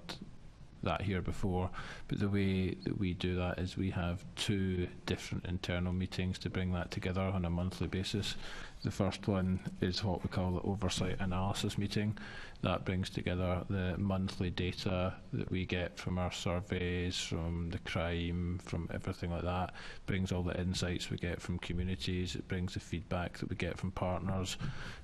that here before, but the way that we do that is we have two different internal meetings to bring that together on a monthly basis. The first one is what we call the oversight analysis meeting. That brings together the monthly data that we get from our surveys, from the crime, from everything like that. Brings all the insights we get from communities. It brings the feedback that we get from partners.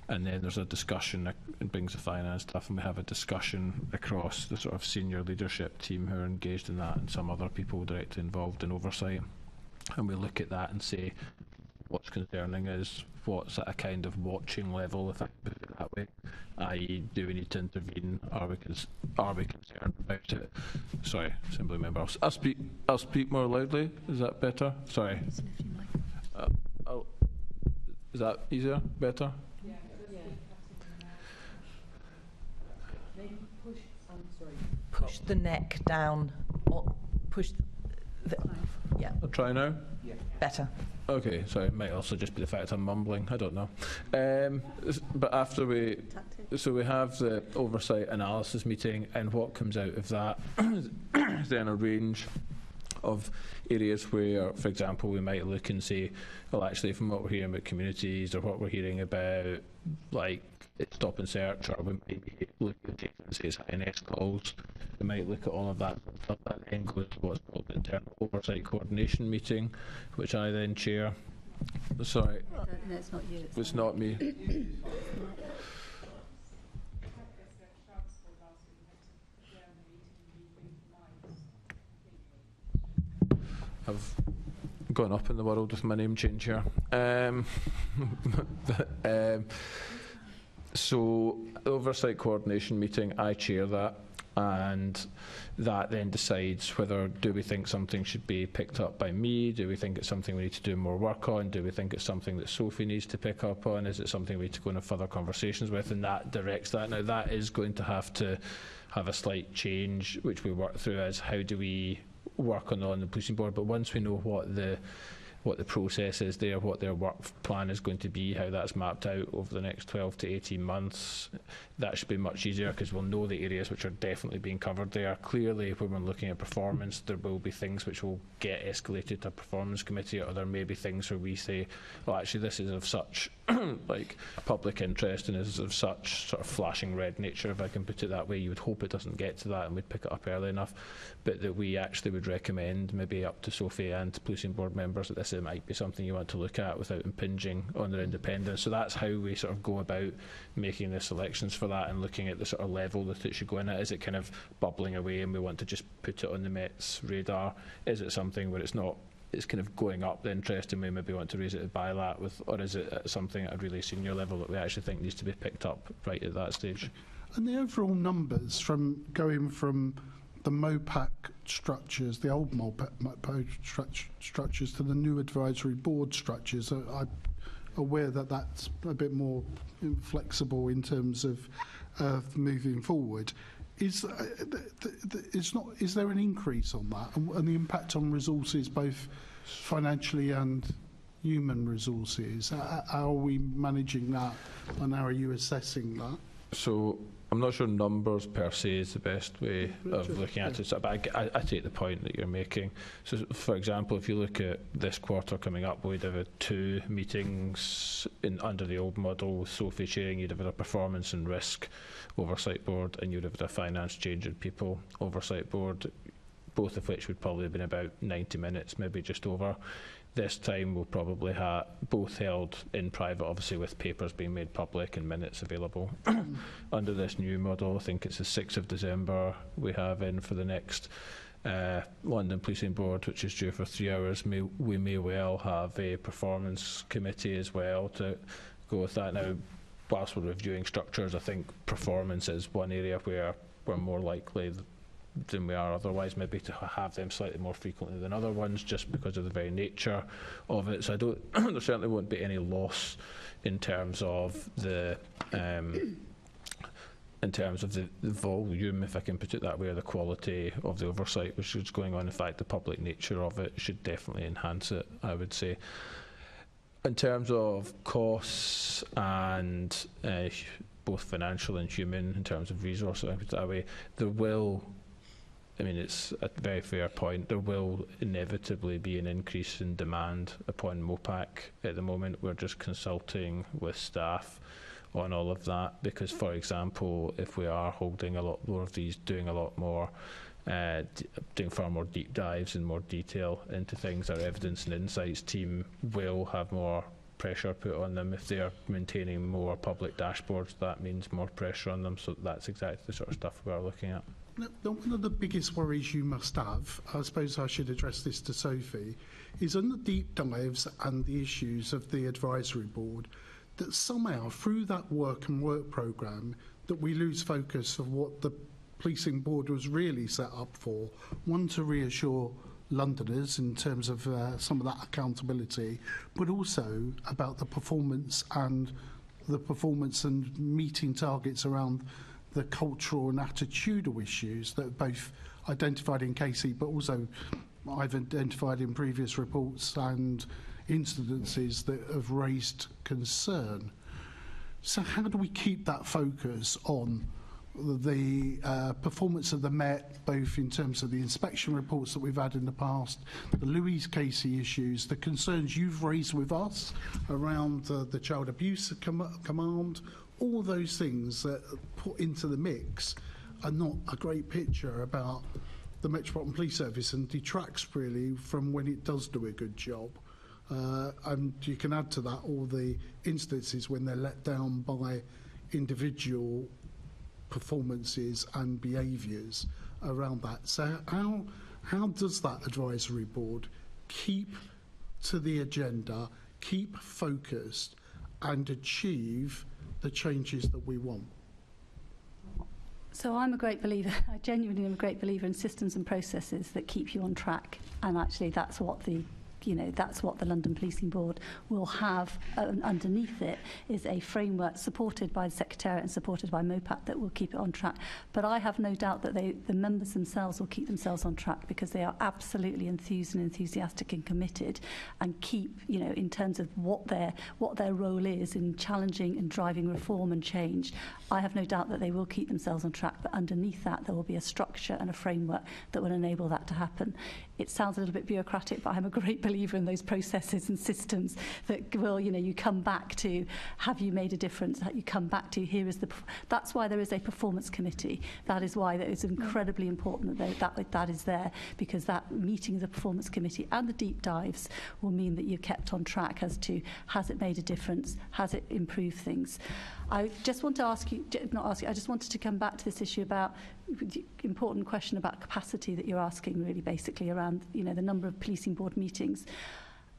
And then there's a discussion, it brings the finance stuff, and we have a discussion across the sort of senior leadership team who are engaged in that, and some other people directly involved in oversight. And we look at that and say, what's concerning is what's at a kind of watching level, if I put it that way, i.e. do we need to intervene, are we concerned about it? Sorry, Assembly Member, I'll speak more loudly, is that better? Sorry. Is that easier, better? Yeah. Push the neck down, or push Yeah. I'll try now. Better. Okay, sorry, it might also just be the fact I'm mumbling, I don't know. But after we have the oversight analysis meeting, and what comes out of that is then a range of areas where, for example, we might look and say, well, actually, from what we're hearing about communities or what we're hearing about, like, stop and search, or we might be looking at agencies, INS calls, we might look at all of that stuff. That then goes to what's called the internal oversight coordination meeting, which I then chair. Sorry. No, it's not you. It's not me. I've gone up in the world with my name change here. So, the oversight coordination meeting, I chair that, and that then decides whether do we think something should be picked up by me, do we think it's something we need to do more work on, do we think it's something that Sophie needs to pick up on, is it something we need to go into further conversations with, and that directs that. Now, that is going to have a slight change, which we work through as how do we work on the policing board, but once we know what the process is there, what their work plan is going to be, how that's mapped out over the next 12 to 18 months, that should be much easier because we'll know the areas which are definitely being covered there. Clearly, when we're looking at performance, there will be things which will get escalated to a performance committee, or there may be things where we say, well, actually, this is of such like public interest and is of such sort of flashing red nature, if I can put it that way. You would hope it doesn't get to that and we'd pick it up early enough, but that we actually would recommend, maybe up to Sophie and to policing board members, that this might be something you want to look at without impinging on their independence. So that's how we sort of go about making the selections for that and looking at the sort of level that it should go in at. Is it kind of bubbling away and we want to just put it on the Met's radar? Is it something where it's not, it's kind of going up the interest and we maybe want to raise it by that with, or is it at something at a really senior level that we actually think needs to be picked up right at that stage? And the overall numbers from going from the MOPAC structures, the old MOPAC structures, to the new advisory board structures, I'm aware that that's a bit more flexible in terms of moving forward. Is there an increase on that, and the impact on resources, both financially and human resources? How are we managing that, and how are you assessing that? So I'm not sure numbers per se is the best way of looking at it, but I take the point that you're making. So, for example, if you look at this quarter coming up, we'd have had 2 meetings under the old model with Sophie chairing. You'd have had a performance and risk oversight board, and you'd have had a finance, change and people oversight board, both of which would probably have been about 90 minutes, maybe just over. This time we'll probably have both held in private, obviously with papers being made public and minutes available. Under this new model, I think it's the 6th of December we have in for the next London Policing Board, which is due for 3 hours. We may well have a performance committee as well to go with that. Now, whilst we're reviewing structures, I think performance is one area where we're more likely than we are otherwise maybe to have them slightly more frequently than other ones, just because of the very nature of it. So I don't there certainly won't be any loss in terms of the volume, if I can put it that way, or the quality of the oversight which is going on. In fact, the public nature of it should definitely enhance it, I would say. In terms of costs and both financial and human, in terms of resources, I put it that way, there will, I mean, it's a very fair point, there will inevitably be an increase in demand upon MOPAC. At the moment, we're just consulting with staff on all of that, because, for example, if we are holding a lot more of these, doing a lot more, doing far more deep dives and more detail into things, our evidence and insights team will have more pressure put on them. If they are maintaining more public dashboards, that means more pressure on them. So that's exactly the sort of stuff we are looking at. Now, one of the biggest worries you must have, I suppose I should address this to Sophie, is on the deep dives and the issues of the advisory board, that somehow through that work programme that we lose focus of what the policing board was really set up for. One, to reassure Londoners in terms of some of that accountability, but also about the performance and meeting targets around the cultural and attitudinal issues that are both identified in Casey but also I've identified in previous reports and incidences that have raised concern. So how do we keep that focus on the performance of the Met, both in terms of the inspection reports that we've had in the past, the Louise Casey issues, the concerns you've raised with us around the Child Abuse Command, all those things that put into the mix are not a great picture about the Metropolitan Police Service and detracts really from when it does do a good job. And you can add to that all the instances when they're let down by individual performances and behaviours around that. So how does that advisory board keep to the agenda, keep focused and achieve the changes that we want? So I'm a great believer, I genuinely am a great believer in systems and processes that keep you on track, and actually that's what the London Policing Board will have underneath it, is a framework supported by the Secretariat and supported by MOPAT that will keep it on track. But I have no doubt that the members themselves will keep themselves on track, because they are absolutely enthused and enthusiastic and committed, and keep, in terms of what their role is in challenging and driving reform and change. I have no doubt that they will keep themselves on track, but underneath that there will be a structure and a framework that will enable that to happen. It sounds a little bit bureaucratic, but I'm a great believer in those processes and systems that will, you come back to, have you made a difference? You come back to, that's why there is a performance committee. That is why it's incredibly important that is there, because that meeting of the performance committee and the deep dives will mean that you're kept on track as to, has it made a difference? Has it improved things? I just want to I just wanted to come back to this issue about the important question about capacity that you're asking, really basically around, the number of policing board meetings.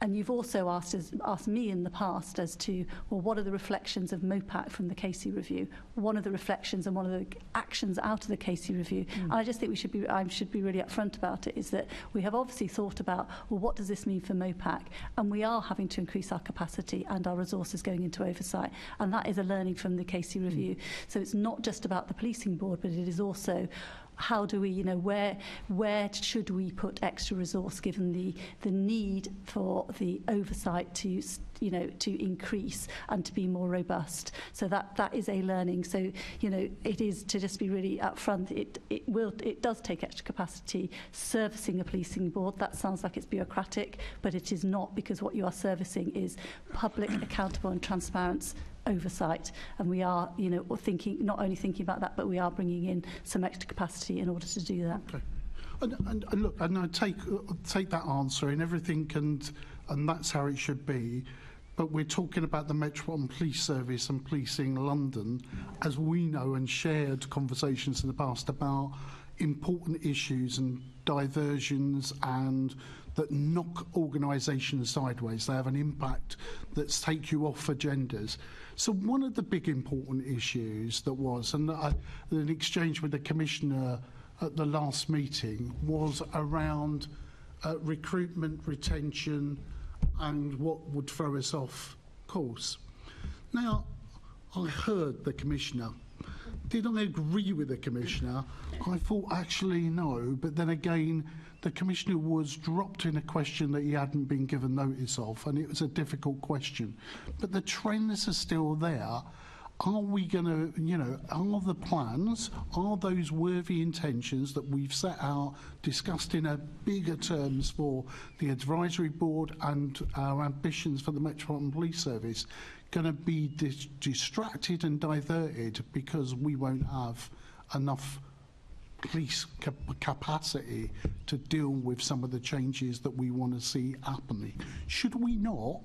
And you've also asked me in the past as to, well, what are the reflections of MOPAT from the Casey review? One of the reflections and one of the actions out of the Casey review, and I just think I should be really upfront about it, is that we have obviously thought about, well, what does this mean for MOPAC? And we are having to increase our capacity and our resources going into oversight. And that is a learning from the Casey review. So it's not just about the policing board, but it is also, how do we, where should we put extra resource given the need for the oversight to increase and to be more robust? So that is a learning. So, it is, to just be really upfront, it does take extra capacity servicing a policing board. That sounds like it's bureaucratic, but it is not, because what you are servicing is public, accountable and transparent oversight, and we are, not only thinking about that, but we are bringing in some extra capacity in order to do that. Okay. And look, and I take that answer and everything, and that's how it should be. But we're talking about the Metropolitan Police Service and policing London, as we know, and shared conversations in the past about important issues and diversions and that knock organisations sideways. They have an impact that take you off agendas. So one of the big important issues that was, and an exchange with the Commissioner at the last meeting, was around recruitment, retention and what would throw us off course. Now, I heard the Commissioner. Did I agree with the Commissioner? I thought, actually, no. But then again, the Commissioner was dropped in a question that he hadn't been given notice of, and it was a difficult question. But the trends are still there. Are we going to, are the plans, are those worthy intentions that we've set out, discussed in a bigger terms for the advisory board and our ambitions for the Metropolitan Police Service, going to be distracted and diverted because we won't have enough police capacity to deal with some of the changes that we want to see happening? Should we not?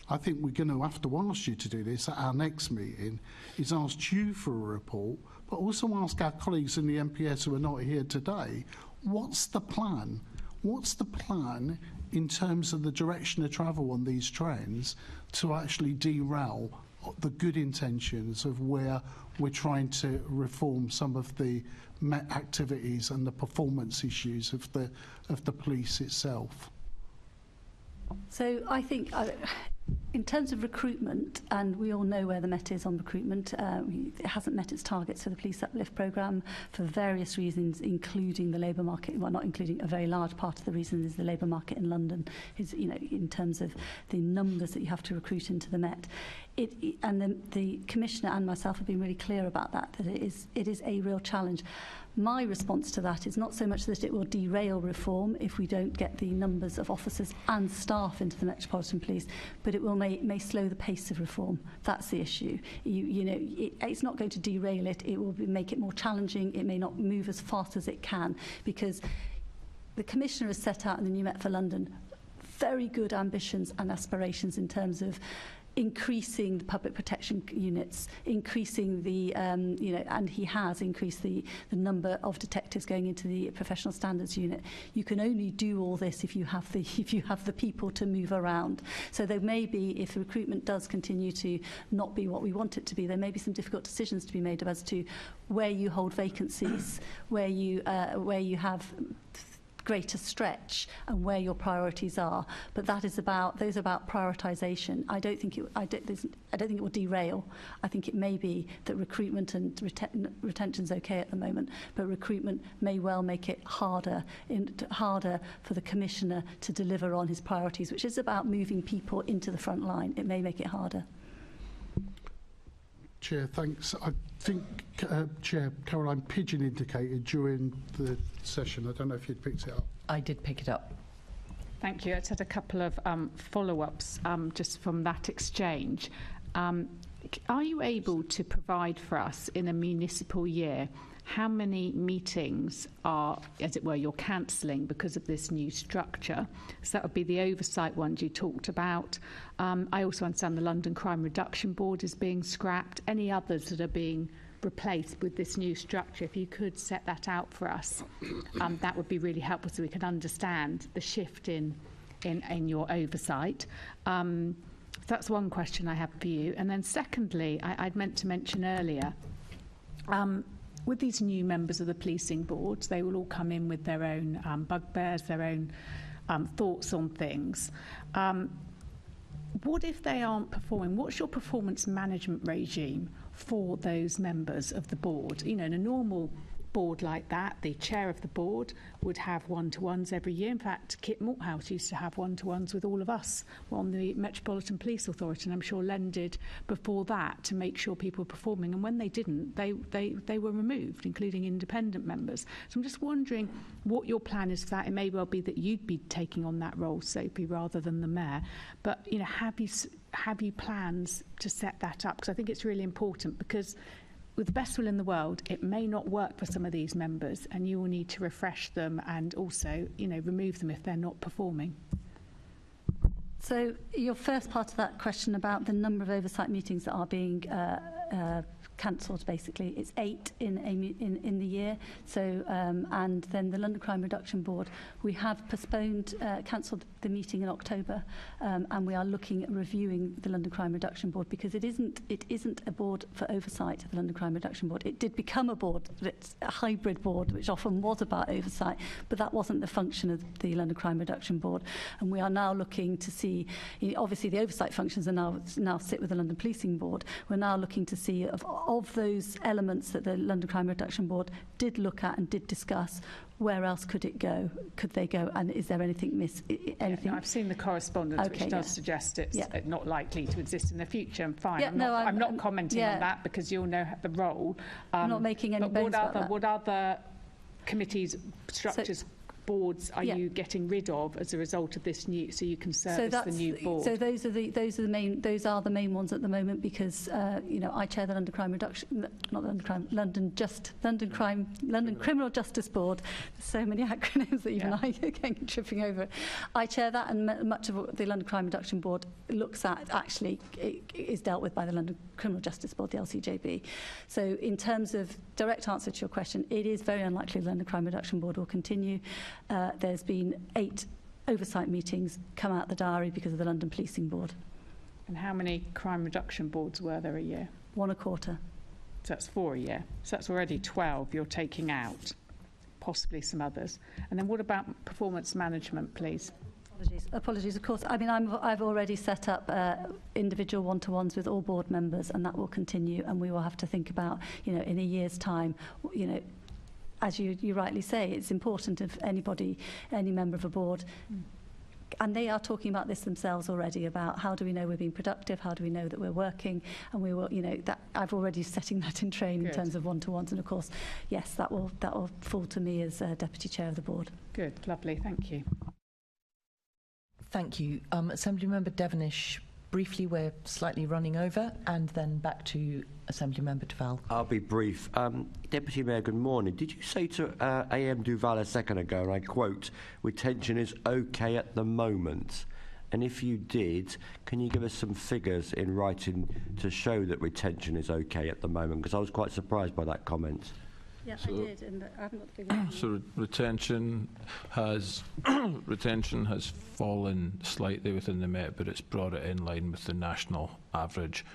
I think we're going to have to ask you to do this at our next meeting, is ask you for a report, but also ask our colleagues in the MPS who are not here today, what's the plan? What's the plan in terms of the direction of travel on these trends to actually derail the good intentions of where we're trying to reform some of the activities and the performance issues of the police itself? So I think In terms of recruitment, and we all know where the Met is on recruitment, it hasn't met its targets for the Police Uplift programme for various reasons, including the labour market. Well, not including, a very large part of the reason is the labour market in London, is, you know, in terms of the numbers that you have to recruit into the Met. The Commissioner and myself have been really clear about that it is a real challenge. My response to that is not so much that it will derail reform if we don't get the numbers of officers and staff into the Metropolitan Police, but it will may slow the pace of reform. That's the issue. It's not going to derail it. It will make it more challenging. It may not move as fast as it can, because the Commissioner has set out in the new Met for London very good ambitions and aspirations in terms of increasing the public protection units, increasing the, and he has increased the number of detectives going into the professional standards unit. You can only do all this if you have the people to move around. So there may be, if the recruitment does continue to not be what we want it to be, there may be some difficult decisions to be made as to where you hold vacancies, where you have greater stretch, and where your priorities are. But those are about prioritisation. I don't think it will derail. I think it may be that recruitment and retention's okay at the moment, but recruitment may well make it harder for the Commissioner to deliver on his priorities, which is about moving people into the front line. It may make it harder. Chair, thanks. I think Chair Caroline Pidgeon indicated during the session. I don't know if you'd picked it up. I did pick it up. Thank you. I just had a couple of follow-ups just from that exchange. Are you able to provide for us in a municipal year how many meetings are, as it were, you're cancelling because of this new structure? So that would be the oversight ones you talked about. I also understand the London Crime Reduction Board is being scrapped. Any others that are being replaced with this new structure? If you could set that out for us, that would be really helpful so we can understand the shift in your oversight. That's one question I have for you. And then secondly, I'd meant to mention earlier, with these new members of the policing boards, they will all come in with their own bugbears, their own thoughts on things. What if they aren't performing? What's your performance management regime for those members of the board? You know, in a normal board like that, the chair of the board would have one-to-ones every year. In fact, Kit Malthouse used to have one-to-ones with all of us on the Metropolitan Police Authority, and I'm sure Len did before that, to make sure people were performing. And when they didn't, they were removed, including independent members. So I'm just wondering what your plan is for that. It may well be that you'd be taking on that role, Sophie, rather than the mayor. But you know, have you plans to set that up? Because I think it's really important, because with the best will in the world, it may not work for some of these members, and you will need to refresh them and also, you know, remove them if they're not performing. So your first part of that question about the number of oversight meetings that are being cancelled, basically, it's 8 in the year. So and then the London Crime Reduction Board, we have postponed, cancelled the meeting in October, and we are looking at reviewing the London Crime Reduction Board, because it isn't a board for oversight of the London Crime Reduction Board. It did become a board, it's a hybrid board, which often was about oversight, but that wasn't the function of the London Crime Reduction Board. And we are now looking to see, obviously the oversight functions are now sit with the London Policing Board. We're now looking to see of those elements that the London Crime Reduction Board did look at and did discuss, where else could it go? Could they go? And is there anything anything? Yeah, no, I've seen the correspondence, which does suggest it's not likely to exist in the future. I'm fine. Yeah, I'm not commenting on that, because you'll know the role. I'm not making any bones about that. What other committees, structures, boards are you getting rid of as a result of this new, so you can service the new board? So those are the main ones at the moment, because I chair the London Crime Reduction, not London Crime, London Criminal Justice Board. There's so many acronyms that even I are getting tripping over. I chair that, and much of what the London Crime Reduction Board looks at actually is dealt with by the London Criminal Justice Board, the LCJB. So in terms of direct answer to your question, it is very unlikely the London Crime Reduction Board will continue. There's been 8 oversight meetings come out the diary because of the London Policing Board. And how many crime reduction boards were there a year? 1 a quarter. So that's 4 a year. So that's already 12 you're taking out, possibly some others. And then what about performance management, please? Apologies. Of course, I mean, I've already set up individual one-to-ones with all board members, and that will continue. And we will have to think about, you know, in a year's time, you know, as you rightly say, it's important if any member of a board. And they are talking about this themselves already, about how do we know we're being productive, how do we know that we're working, and we will, you know, that I've already setting that in train in terms of one-to-ones, and of course, yes, that will fall to me as Deputy Chair of the Board. Good, lovely, thank you. Thank you. Assemblymember Devenish, briefly, we're slightly running over, and then back to Assemblymember Duval. I'll be brief. Deputy Mayor, good morning. Did you say to AM Duval a second ago, and I quote, retention is okay at the moment? And if you did, can you give us some figures in writing to show that retention is okay at the moment? Because I was quite surprised by that comment. Yeah, I did, and I haven't got the figures. So retention has fallen slightly within the Met, but it's brought it in line with the national average.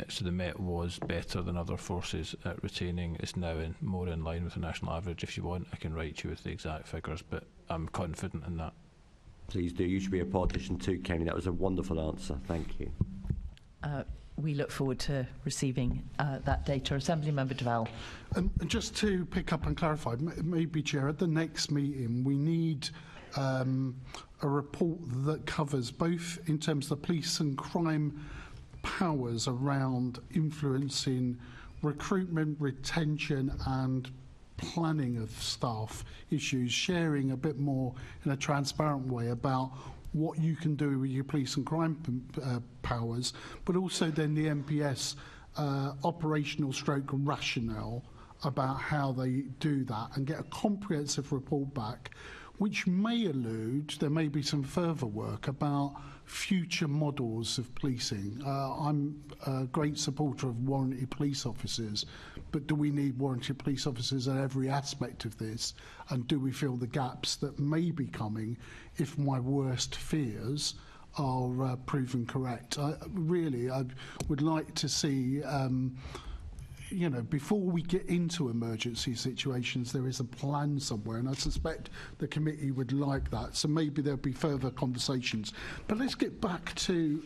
So the Met was better than other forces at retaining. It's now more in line with the national average. If you want, I can write you with the exact figures, but I'm confident in that. Please do. You should be a politician too, Kenny. That was a wonderful answer. Thank you. We look forward to receiving that data. Assemblymember Duval. And just to pick up and clarify, maybe, Chair, at the next meeting we need a report that covers both in terms of the police and crime powers around influencing recruitment, retention and planning of staff issues, sharing a bit more in a transparent way about what you can do with your police and crime powers, but also then the MPS operational stroke rationale about how they do that, and get a comprehensive report back, which may allude, there may be some further work about future models of policing. I'm a great supporter of warranted police officers, but do we need warranted police officers at every aspect of this? And do we feel the gaps that may be coming if my worst fears are proven correct? I would like to see you know, before we get into emergency situations, there is a plan somewhere, and I suspect the committee would like that. So maybe there'll be further conversations. But let's get back to,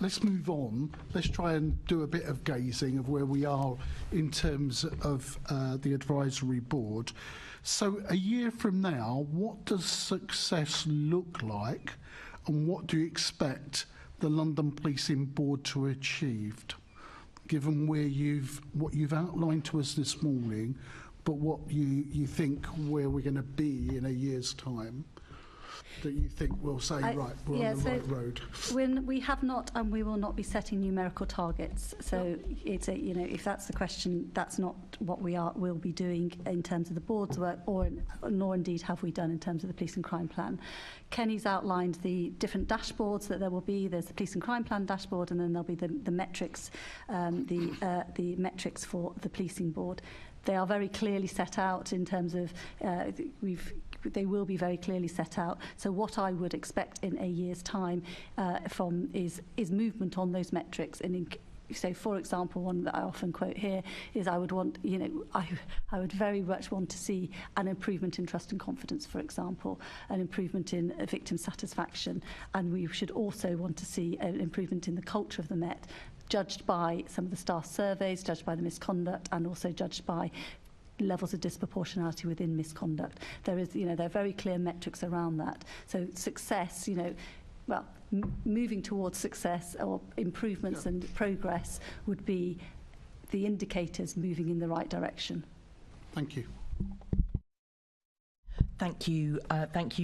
let's move on. Let's try and do a bit of gazing of where we are in terms of the advisory board. So a year from now, what does success look like, and what do you expect the London Policing Board to achieve? Given what you've outlined to us this morning, but what you think where we're going to be in a year's time, that you think we'll say, right, we're on the right road? When we have not, and we will not be setting numerical targets. So it's a, you know, if that's the question, that's not what we'll be doing in terms of the board's work, nor indeed have we done in terms of the police and crime plan. Kenny's outlined the different dashboards that there will be. There's the police and crime plan dashboard, and then there'll be the metrics, the metrics for the policing board. They are very clearly set out in terms of they will be very clearly set out. So what I would expect in a year's time is movement on those metrics. And so, for example, one that I often quote here is I would want, you know, I would very much want to see an improvement in trust and confidence, for example, an improvement in victim satisfaction, and we should also want to see an improvement in the culture of the Met, judged by some of the staff surveys, judged by the misconduct, and also judged by levels of disproportionality within misconduct. There are very clear metrics around that. So success, you know, well, moving towards success or improvements and progress would be the indicators moving in the right direction. Thank you. Thank you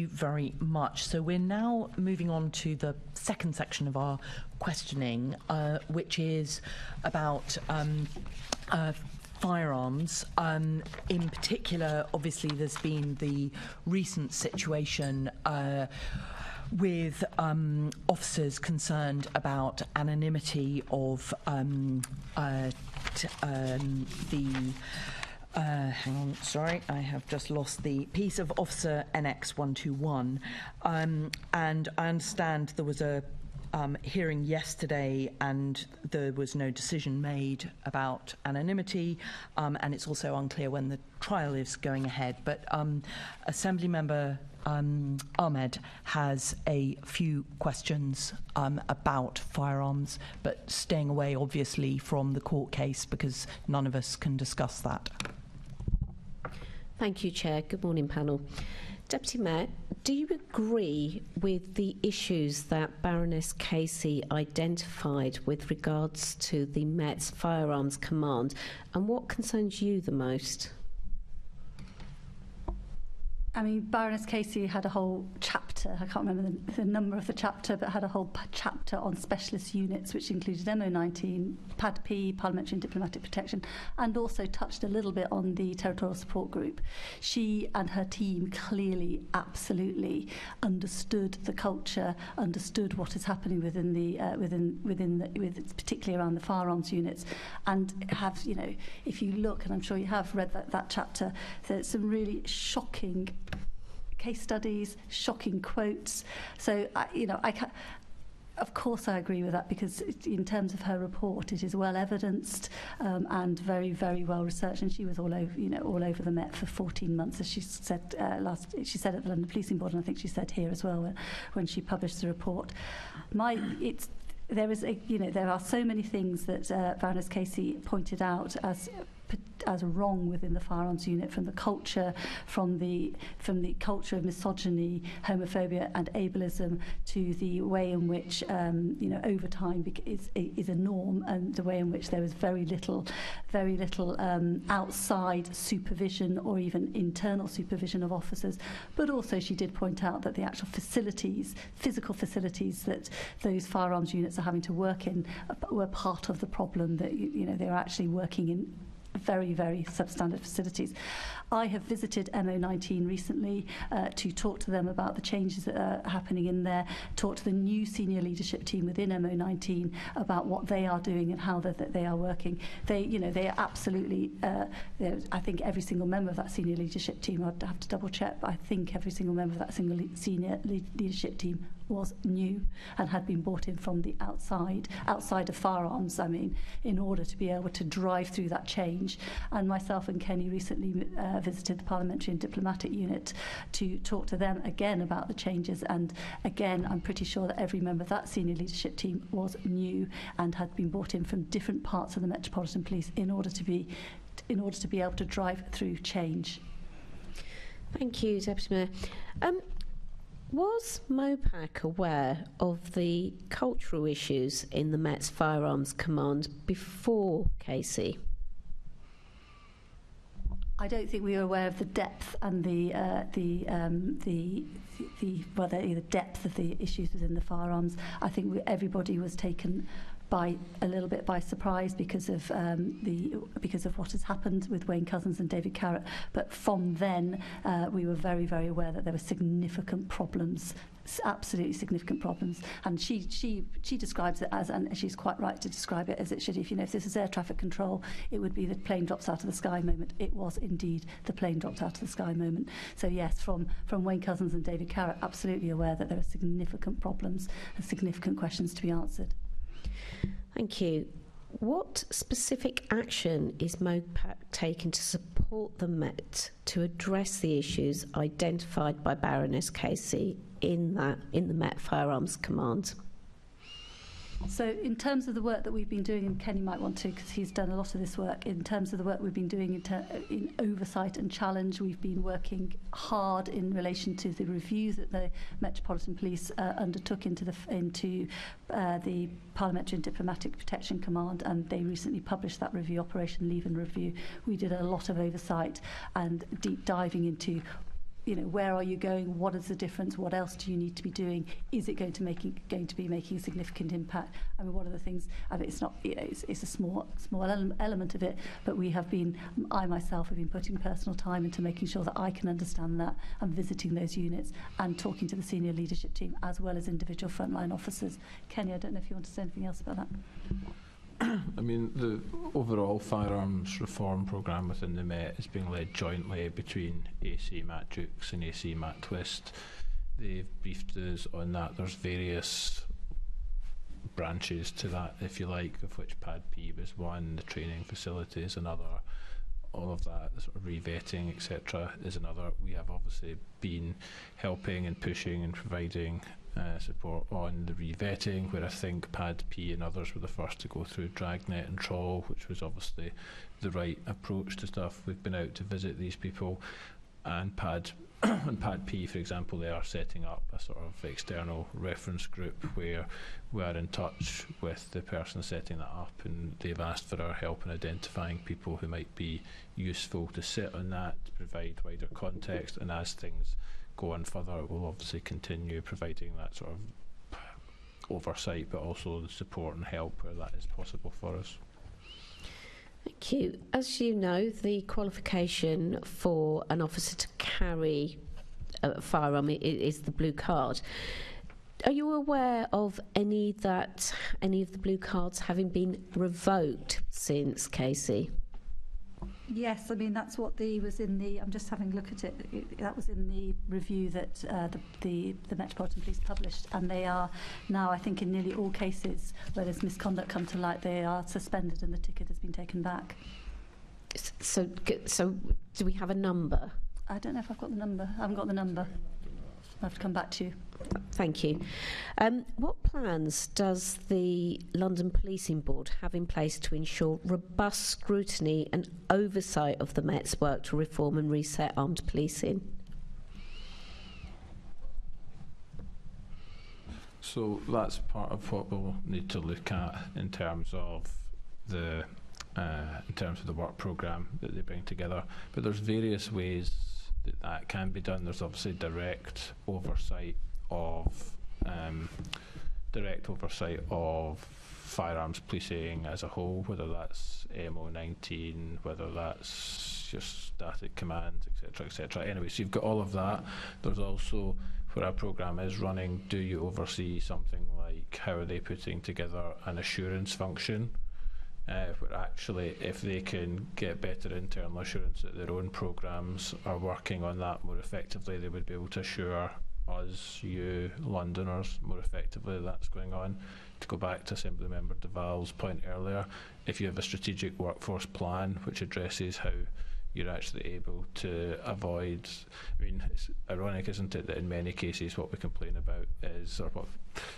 very much. So we're now moving on to the second section of our questioning, which is about firearms. In particular, obviously, there's been the recent situation with officers concerned about anonymity of hang on, sorry, I have just lost the piece of Officer NX121. And I understand there was a hearing yesterday and there was no decision made about anonymity, and it's also unclear when the trial is going ahead. But Assemblymember Ahmed has a few questions about firearms, but staying away, obviously, from the court case because none of us can discuss that. Thank you, Chair. Good morning, panel. Deputy Mayor, do you agree with the issues that Baroness Casey identified with regards to the Met's Firearms Command, and what concerns you the most? I mean, Baroness Casey had a whole chapter, I can't remember the number of the chapter, but had a whole chapter on specialist units, which included MO19, PADP, Parliamentary and Diplomatic Protection, and also touched a little bit on the Territorial Support Group. She and her team clearly, absolutely understood the culture, understood what is happening within the, particularly around the firearms units, and have, you know, if you look, and I'm sure you have read that chapter, there's some really shocking case studies, shocking quotes. So, of course I agree with that, because in terms of her report, it is well evidenced and very, very well researched. And she was all over the Met for 14 months, as she said she said at the London Policing Board, and I think she said here as well when she published the report. There are so many things that Baroness Casey pointed out as wrong within the firearms unit, from the culture, from the culture of misogyny, homophobia and ableism, to the way in which overtime is a norm, and the way in which there was very little outside supervision or even internal supervision of officers. But also she did point out that the actual physical facilities that those firearms units are having to work in were part of the problem, that they were actually working in very, very substandard facilities. I have visited MO19 recently to talk to them about the changes that are happening in there, talk to the new senior leadership team within MO19 about what they are doing and how they are working. They are absolutely, I think every single member of that senior leadership team, I'd have to double check, but I think every single member of that senior leadership team was new and had been brought in from the outside of firearms, in order to be able to drive through that change. And myself and Kenny recently visited the Parliamentary and Diplomatic Unit to talk to them again about the changes. And again, I'm pretty sure that every member of that senior leadership team was new and had been brought in from different parts of the Metropolitan Police in order to be able to drive through change. Thank you, Deputy Mayor. Was MOPAC aware of the cultural issues in the Met's Firearms Command before Casey? I don't think we were aware of the depth and the depth of the issues within the firearms. I think everybody was taken a little bit by surprise because of what has happened with Wayne Couzens and David Carrott. But from then, we were very, very aware that there were significant problems, absolutely significant problems. And she describes it as, and she's quite right to describe it as it should. If this is air traffic control, it would be the plane drops out of the sky moment. It was indeed the plane dropped out of the sky moment. So yes, from Wayne Couzens and David Carrott, absolutely aware that there are significant problems and significant questions to be answered. Thank you. What specific action is MOPAC taking to support the Met to address the issues identified by Baroness Casey in the Met Firearms Command? So in terms of the work that we've been doing, and Kenny might want to because he's done a lot of this work, in terms of the work we've been doing in oversight and challenge, we've been working hard in relation to the review that the Metropolitan Police undertook into the Parliamentary and Diplomatic Protection Command, and they recently published that review, Operation Leave and Review. We did a lot of oversight and deep diving into where are you going? What is the difference? What else do you need to be doing? Is it going to be making a significant impact? One of the things, it's not, it's a small element of it, but I myself have been putting personal time into making sure that I can understand that and visiting those units and talking to the senior leadership team as well as individual frontline officers. Kenny, I don't know if you want to say anything else about that. The overall firearms reform programme within the Met is being led jointly between AC Matt Dukes and AC Matt Twist. They've briefed us on that. There's various branches to that, if you like, of which PADP was one, the training facilities another. all of that, the sort of re-vetting, etc., is another. We have obviously been helping and pushing and providing support on the re-vetting, where I think Pad P and others were the first to go through Dragnet and Trawl, which was obviously the right approach to stuff. We've been out to visit these people, and Pad and Pad P, for example, they are setting up a sort of external reference group where we are in touch with the person setting that up, and they've asked for our help in identifying people who might be useful to sit on that, to provide wider context, and as things go on further, we'll obviously continue providing that sort of oversight, but also the support and help where that is possible for us. Thank you. As you know, the qualification for an officer to carry a firearm is the blue card. Are you aware of any of the blue cards having been revoked since, Casey? Yes, I mean that's what was in the. I'm just having a look at it. That was in the review that the Metropolitan Police published, and they are now, I think, in nearly all cases where there's misconduct come to light, they are suspended and the ticket has been taken back. So do we have a number? I don't know if I've got the number. I haven't got the number. I'll have to come back to you. Thank you. What plans does the London Policing Board have in place to ensure robust scrutiny and oversight of the Met's work to reform and reset armed policing? So that's part of what we'll need to look at in terms of the work programme that they bring together. But there's various ways that can be done. There's obviously direct oversight of firearms policing as a whole, whether that's MO19, whether that's just static commands, etc. Anyway, so you've got all of that. There's also, where our programme is running, do you oversee something like how are they putting together an assurance function? Where actually, if they can get better internal assurance that their own programmes are working on that more effectively, they would be able to assure us, you, Londoners, more effectively that's going on. To go back to Assemblymember Duval's point earlier, if you have a strategic workforce plan which addresses how you're actually able to avoid, I mean, it's ironic, isn't it, that in many cases what we complain about is, or what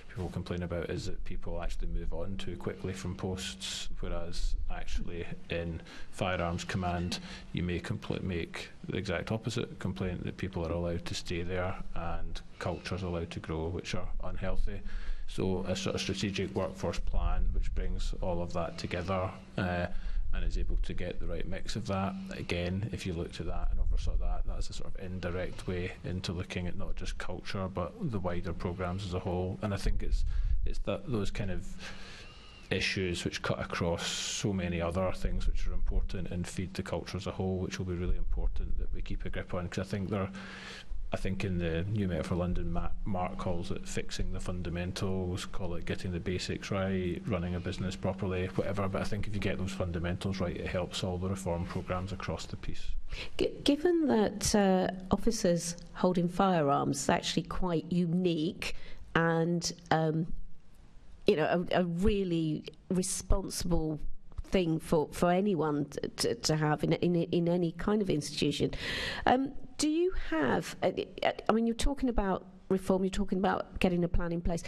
people complain about is that people actually move on too quickly from posts, whereas actually in Firearms Command you may make the exact opposite complaint, that people are allowed to stay there and cultures are allowed to grow which are unhealthy. So a sort of strategic workforce plan which brings all of that together and is able to get the right mix of that. Again, if you looked at that and oversaw that, that's a sort of indirect way into looking at not just culture but the wider programmes as a whole. And I think it's those kind of issues which cut across so many other things which are important and feed the culture as a whole, which will be really important that we keep a grip on, because I think in the New Met for London, Mark calls it fixing the fundamentals, call it getting the basics right, running a business properly, whatever. But I think if you get those fundamentals right, it helps all the reform programmes across the piece. Given that officers holding firearms is actually quite unique and a really responsible thing for anyone to have in any kind of institution. Do you have, I mean, you're talking about reform, you're talking about getting a plan in place.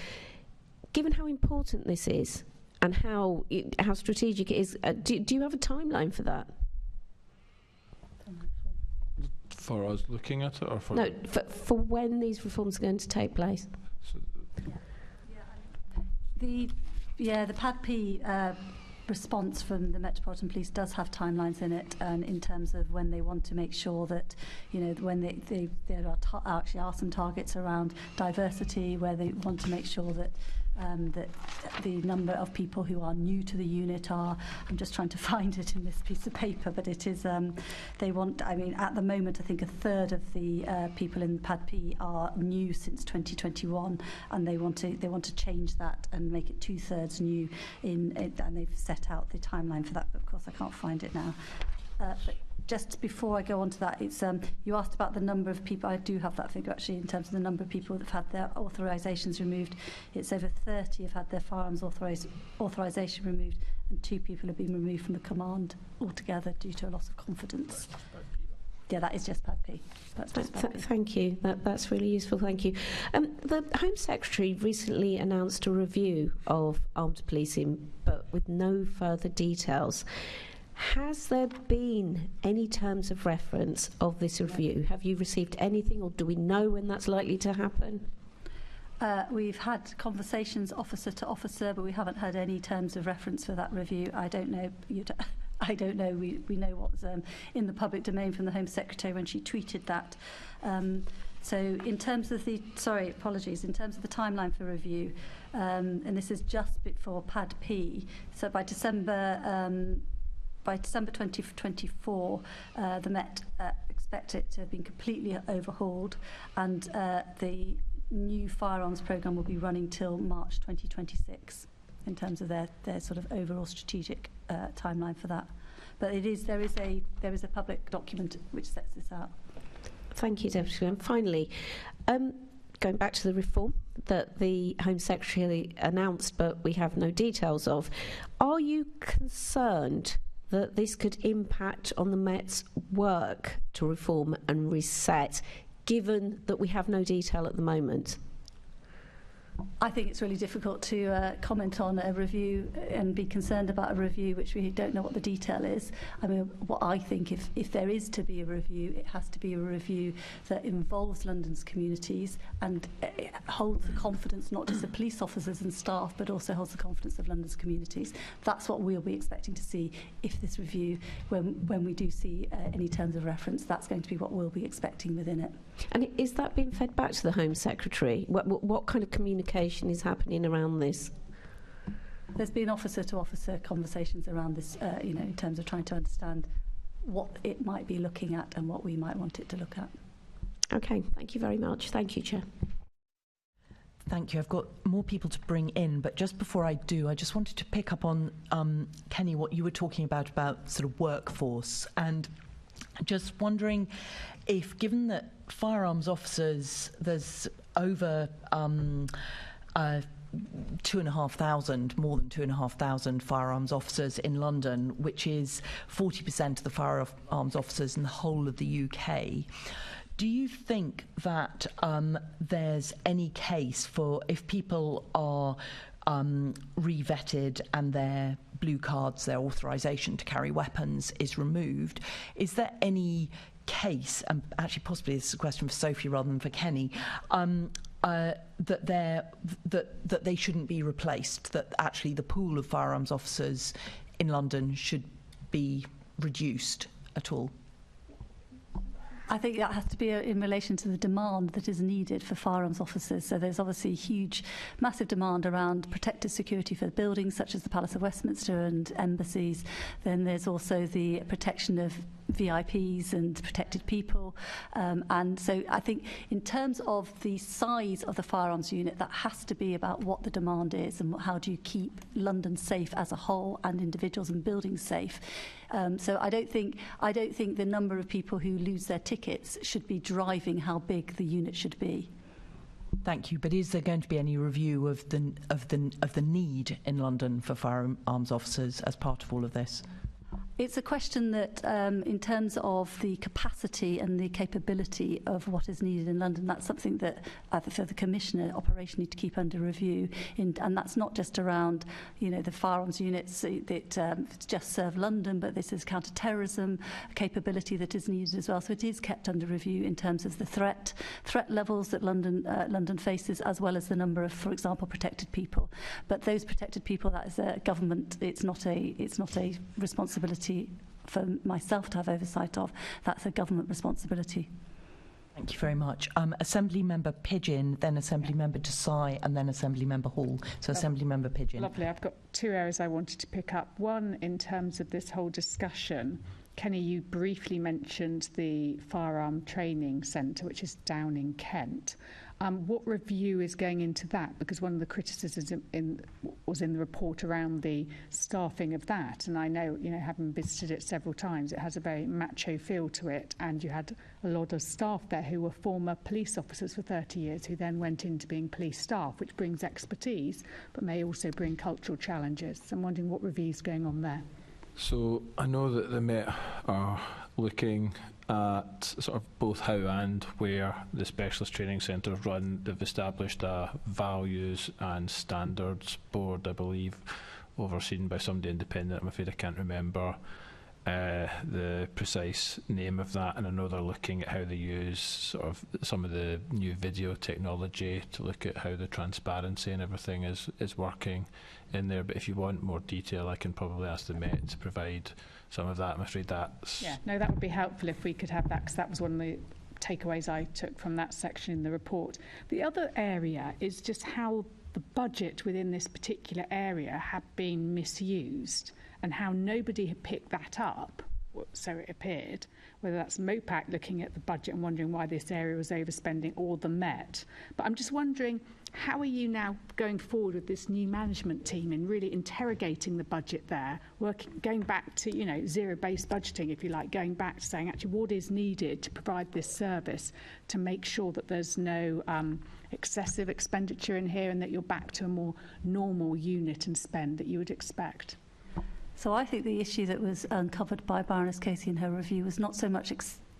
Given how important this is and how strategic it is, do you have a timeline for that? For us looking at it, or for... No, for when these reforms are going to take place? So the Pad P response from the Metropolitan Police does have timelines in it, in terms of when they want to make sure that, when there actually are some targets around diversity, where they want to make sure that that the number of people who are new to the unit are, I'm just trying to find it in this piece of paper, but it is, they want, I mean, at the moment, I think a third of the people in Pad P are new since 2021, and they want to change that and make it 2/3 new and they've set out the timeline for that, but of course I can't find it now. But just before I go on to that, it's you asked about the number of people. I do have that figure actually in terms of the number of people that have had their authorisations removed. It's over 30 have had their firearms authorisation removed, and 2 people have been removed from the command altogether due to a loss of confidence. Yeah, that is just Pad P. That's just Pad P. Thank you. That's really useful. Thank you. The Home Secretary recently announced a review of armed policing, but with no further details. Has there been any terms of reference of this review? Have you received anything, or do we know when that's likely to happen? We've had conversations officer to officer, but we haven't had any terms of reference for that review. I don't know. I don't know. We know what was in the public domain from the Home Secretary when she tweeted that. So in terms of the, in terms of the timeline for review, and this is just before Pad P, so by December 2024, the Met expect it to have been completely overhauled, and the new firearms programme will be running till March 2026 in terms of their sort of overall strategic timeline for that. But there is a public document which sets this out. Thank you, Deputy. And finally, going back to the reform that the Home Secretary announced, but we have no details of, are you concerned that this could impact on the Met's work to reform and reset, given that we have no detail at the moment? I think it's really difficult to comment on a review and be concerned about a review which we don't know what the detail is. I mean, what I think, if there is to be a review, it has to be a review that involves London's communities and holds the confidence not just of police officers and staff, but also holds the confidence of London's communities. That's what we'll be expecting to see if this review, when we do see any terms of reference, that's going to be what we'll be expecting within it. And is that being fed back to the Home Secretary? What kind of communication is happening around this? There's been officer-to-officer conversations around this, in terms of trying to understand what it might be looking at and what we might want it to look at. OK, thank you very much. Thank you, Chair. Thank you. I've got more people to bring in, but just before I do, I just wanted to pick up on, Kenny, what you were talking about sort of workforce, and just wondering if, given that firearms officers, there's over 2,500, more than 2,500 firearms officers in London, which is 40% of the firearms officers in the whole of the UK. Do you think that there's any case for, if people are re-vetted and their blue cards, their authorisation to carry weapons is removed, is there any case, and actually possibly this is a question for Sophie rather than for Kenny, that they shouldn't be replaced, that actually the pool of firearms officers in London should be reduced at all? I think that has to be in relation to the demand that is needed for firearms officers. So there's obviously huge, massive demand around protected security for buildings such as the Palace of Westminster and embassies. Then there's also the protection of VIPs and protected people. And so I think in terms of the size of the firearms unit, that has to be about what the demand is and how do you keep London safe as a whole and individuals and buildings safe. So I don't think the number of people who lose their tickets should be driving how big the unit should be. Thank you. But is there going to be any review of the need in London for firearms officers as part of all of this? It's a question that, in terms of the capacity and the capability of what is needed in London, that's something that for the Commissioner operation need to keep under review. And that's not just around, the firearms units that just serve London, but this is counter-terrorism capability that is needed as well. So it is kept under review in terms of the threat levels that London faces, as well as the number of, for example, protected people. But those protected people, that is a government. It's not a responsibility for myself to have oversight of. That's a government responsibility. Thank you very much. Assembly Member Pidgeon, then Assembly Member Desai, and then Assembly Member Hall. So Assembly Member Pidgeon. Lovely. I've got two areas I wanted to pick up. One, in terms of this whole discussion, Kenny, you briefly mentioned the Firearm Training Centre, which is down in Kent. What review is going into that? Because one of the criticisms was in the report around the staffing of that. And I know, having visited it several times, it has a very macho feel to it. And you had a lot of staff there who were former police officers for 30 years who then went into being police staff, which brings expertise, but may also bring cultural challenges. So I'm wondering what review is going on there. So I know that the Met are looking at sort of both how and where the specialist training centres run. They've established a values and standards board, I believe, overseen by somebody independent. I'm afraid I can't remember the precise name of that, and I know they're looking at how they use sort of some of the new video technology to look at how the transparency and everything is working in there. But if you want more detail, I can probably ask the Met to provide some of that. I'm afraid that's... Yeah, no, that would be helpful if we could have that, because that was one of the takeaways I took from that section in the report. The other area is just how the budget within this particular area had been misused and how nobody had picked that up, so it appeared, whether that's MOPAC looking at the budget and wondering why this area was overspending, or the Met. But I'm just wondering, how are you now going forward with this new management team in really interrogating the budget there, going back to, zero-based budgeting, if you like, going back to saying actually what is needed to provide this service to make sure that there's no excessive expenditure in here and that you're back to a more normal unit and spend that you would expect? So I think the issue that was uncovered by Baroness Casey in her review was not so much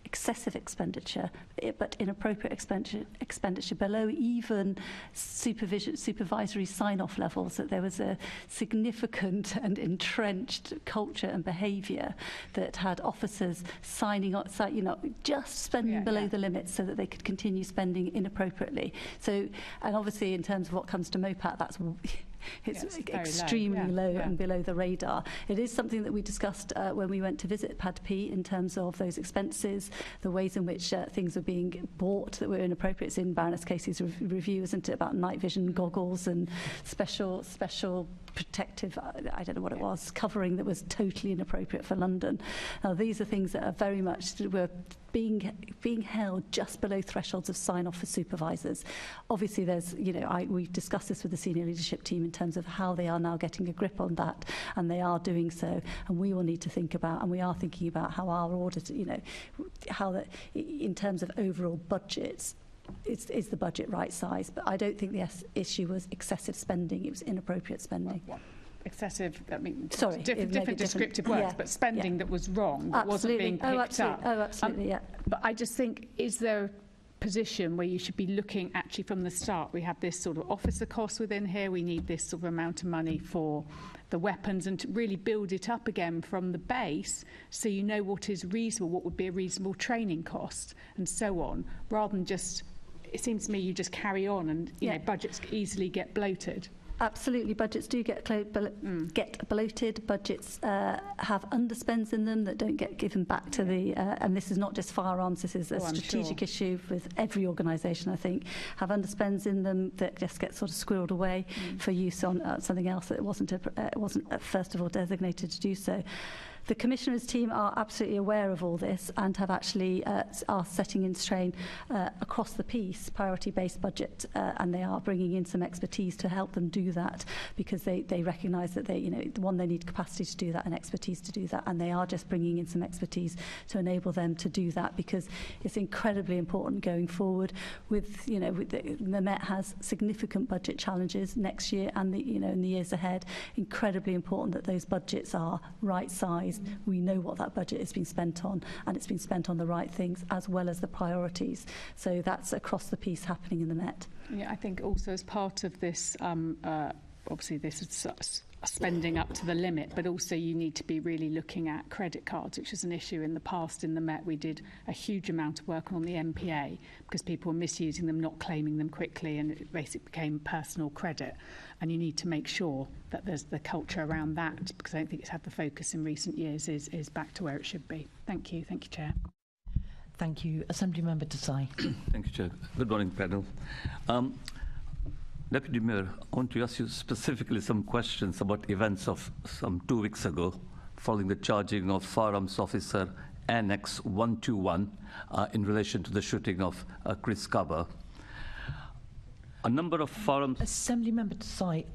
excessive expenditure, but inappropriate expenditure below even supervisory sign-off levels, that there was a significant and entrenched culture and behaviour that had officers signing up, just spending below the limits so that they could continue spending inappropriately. So, and obviously in terms of what comes to MOPAT, that's... It's extremely low and below the radar. It is something that we discussed when we went to visit PADP in terms of those expenses, the ways in which things were being bought that were inappropriate. It's in Baroness Casey's review, isn't it, about night vision goggles and special protective, I don't know what it was, covering that was totally inappropriate for London. Now, these are things that are very much were being held just below thresholds of sign-off for supervisors. Obviously, there's, we've discussed this with the senior leadership team in terms of how they are now getting a grip on that, and they are doing so. And we will need to think about, and we are thinking about how our audit, how that, in terms of overall budgets, is the budget right size? But I don't think the issue was excessive spending; it was inappropriate spending. Excessive, sorry, different descriptive words, but spending that was wrong, that wasn't being picked up. Oh, absolutely, yeah. But I just think, is there a position where you should be looking actually from the start? We have this sort of officer cost within here, we need this sort of amount of money for the weapons, and to really build it up again from the base so you know what is reasonable, what would be a reasonable training cost, and so on, rather than just, it seems to me, you just carry on and budgets easily get bloated. Absolutely, budgets do get bloated. Budgets have underspends in them that don't get given back to the. And this is not just firearms. This is a strategic issue with every organisation. I think have underspends in them that just get sort of squirreled away for use on something else that wasn't first of all designated to do so. The Commissioner's team are absolutely aware of all this and have actually are setting in strain across the piece, priority-based budget, and they are bringing in some expertise to help them do that, because they recognise that they need capacity to do that and expertise to do that, and they are just bringing in some expertise to enable them to do that, because it's incredibly important going forward. With the Met has significant budget challenges next year and in the years ahead. Incredibly important that those budgets are right sized. We know what that budget has been spent on, and it's been spent on the right things as well as the priorities. So that's across the piece happening in the Met. Yeah, I think also as part of this, obviously this is spending up to the limit, but also you need to be really looking at credit cards, which is an issue in the past. In the Met, we did a huge amount of work on the MPA because people were misusing them, not claiming them quickly, and it basically became personal credit. And you need to make sure that there's the culture around that, because I don't think it's had the focus in recent years, is back to where it should be. Thank you, Chair. Thank you. Assembly Member Desai. Thank you, Chair. Good morning, panel. Deputy Mayor, I want to ask you specifically some questions about events of some 2 weeks ago following the charging of firearms officer Annex 121 in relation to the shooting of Chris Kaba. A number of firearms... Assembly Member Desai,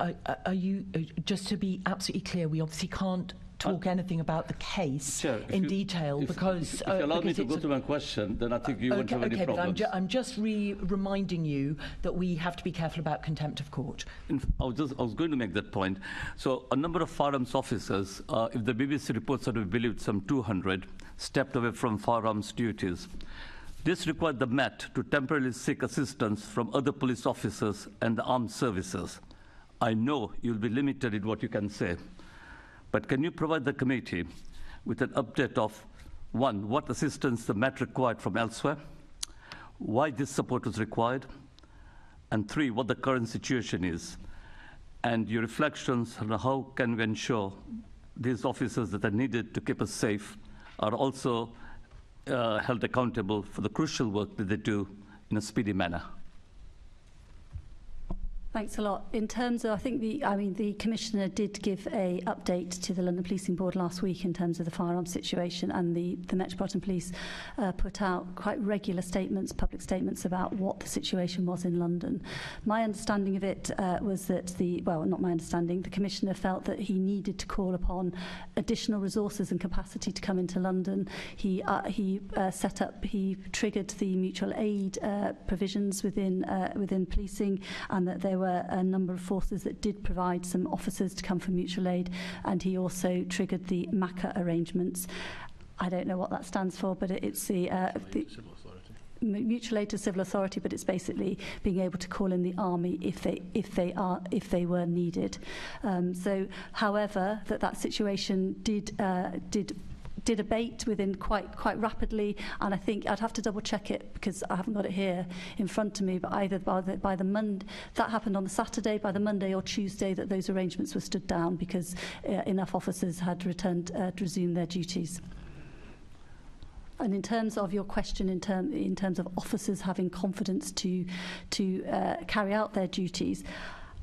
are you, just to be absolutely clear, we obviously can't talk anything about the case in detail because... If you allow me to go to my question, then I think you won't have any problems. But I'm just reminding you that we have to be careful about contempt of court. I was going to make that point. So a number of firearms officers, if the BBC reports are to be believed, some 200, stepped away from firearms duties. This required the Met to temporarily seek assistance from other police officers and the armed services. I know you'll be limited in what you can say, but can you provide the committee with an update of, one, what assistance the Met required from elsewhere, why this support was required, and three, what the current situation is, and your reflections on how can we ensure these officers that are needed to keep us safe are also held accountable for the crucial work that they do in a speedy manner. Thanks a lot. In terms of, I think the Commissioner did give an update to the London Policing Board last week in terms of the firearms situation, and the Metropolitan Police put out quite regular statements, public statements about what the situation was in London. My understanding of it was that not my understanding, the Commissioner felt that he needed to call upon additional resources and capacity to come into London. He triggered the mutual aid provisions within policing, and that there were a number of forces that did provide some officers to come from mutual aid, and he also triggered the MACA arrangements. I don't know what that stands for, but it's the mutual aid to civil authority, but it's basically being able to call in the army if they were needed. However, that situation did abate within quite rapidly, and I think I'd have to double check it because I haven't got it here in front of me, but either by the Monday, that happened on the Saturday, by the Monday or Tuesday that those arrangements were stood down because enough officers had returned to resume their duties. And in terms of your question, in terms of officers having confidence to carry out their duties,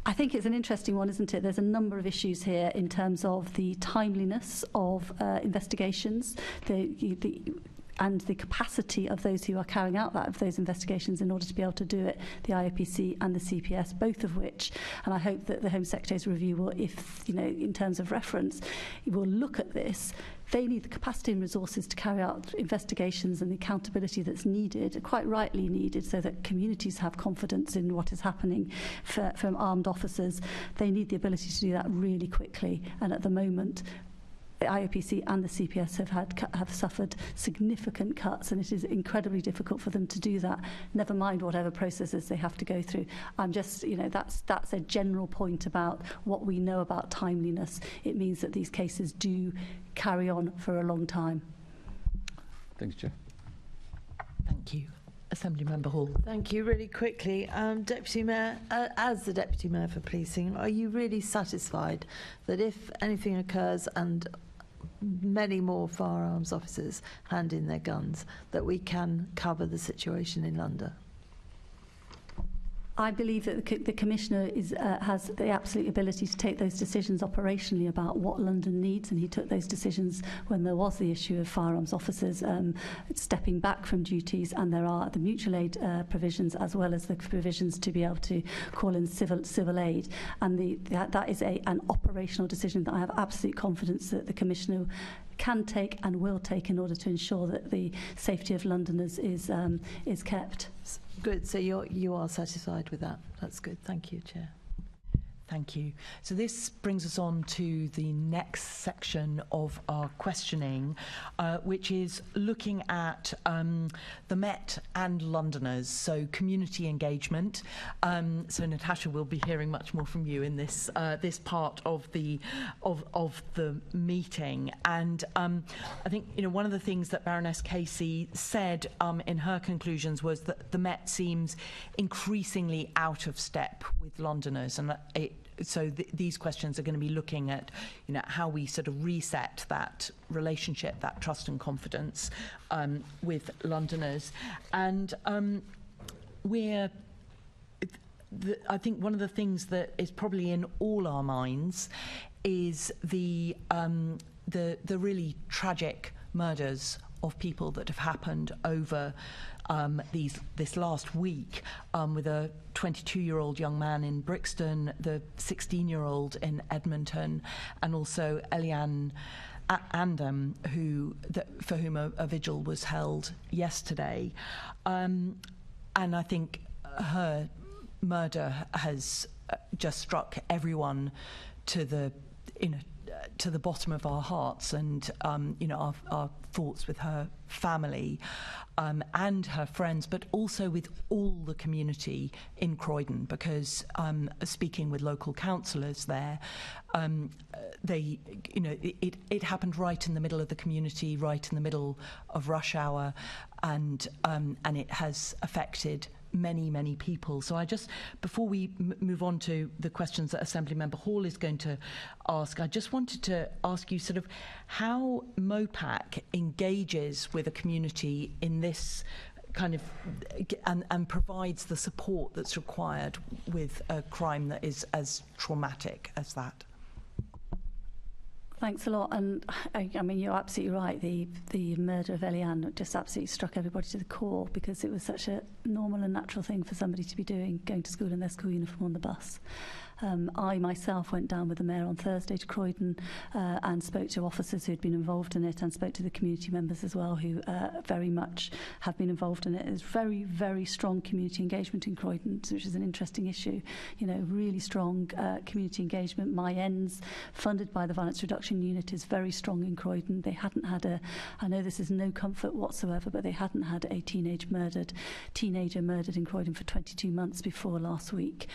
I think it's an interesting one, isn't it? There's a number of issues here in terms of the timeliness of investigations, and the capacity of those who are carrying out those investigations in order to be able to do it, the IOPC and the CPS, both of which, and I hope that the Home Secretary's review will, in terms of reference, will look at this. They need the capacity and resources to carry out investigations and the accountability that's needed, quite rightly needed, so that communities have confidence in what is happening from armed officers. They need the ability to do that really quickly, and at the moment, the IOPC and the CPS have suffered significant cuts, and it is incredibly difficult for them to do that, never mind whatever processes they have to go through. I'm just, that's a general point about what we know about timeliness. It means that these cases do carry on for a long time. Thanks, Chair. Thank you. Assembly Member Hall. Thank you. Really quickly, Deputy Mayor, as the Deputy Mayor for Policing, are you really satisfied that if anything occurs and many more firearms officers hand in their guns, that we can cover the situation in London? I believe that the Commissioner has the absolute ability to take those decisions operationally about what London needs, and he took those decisions when there was the issue of firearms officers stepping back from duties, and there are the mutual aid provisions as well as the provisions to be able to call in civil aid, and that is an operational decision that I have absolute confidence that the Commissioner can take and will take in order to ensure that the safety of Londoners is kept. Good. So you are satisfied with that. That's good. Thank you, Chair. Thank you. So this brings us on to the next section of our questioning, which is looking at the Met and Londoners, so community engagement. So Natasha, will be hearing much more from you in this part of the meeting. And I think one of the things that Baroness Casey said in her conclusions was that the Met seems increasingly out of step with Londoners, and so these questions are going to be looking at, how we sort of reset that relationship, that trust and confidence with Londoners. And I think one of the things that is probably in all our minds is the really tragic murders of people that have happened over this last week, with a 22-year-old young man in Brixton, the 16-year-old in Edmonton, and also Eliane Andam, for whom a vigil was held yesterday. And I think her murder has just struck everyone to the bottom of our hearts, and our thoughts with her family and her friends, but also with all the community in Croydon, because speaking with local councillors there, it happened right in the middle of the community, right in the middle of rush hour, and it has affected many people. So before we move on to the questions that Assemblymember Hall is going to ask, I just wanted to ask you sort of how MOPAC engages with a community in this kind of and provides the support that's required with a crime that is as traumatic as that. Thanks a lot. And I mean, you're absolutely right. The murder of Eliane just absolutely struck everybody to the core, because it was such a normal and natural thing for somebody to be doing, going to school in their school uniform on the bus. I myself went down with the Mayor on Thursday to Croydon and spoke to officers who had been involved in it, and spoke to the community members as well, who very much have been involved in it. There's very, very strong community engagement in Croydon, which is an interesting issue. Really strong community engagement. My Ends, funded by the Violence Reduction Unit, is very strong in Croydon. They hadn't had I know this is no comfort whatsoever, but they hadn't had a teenager murdered in Croydon for 22 months before last week.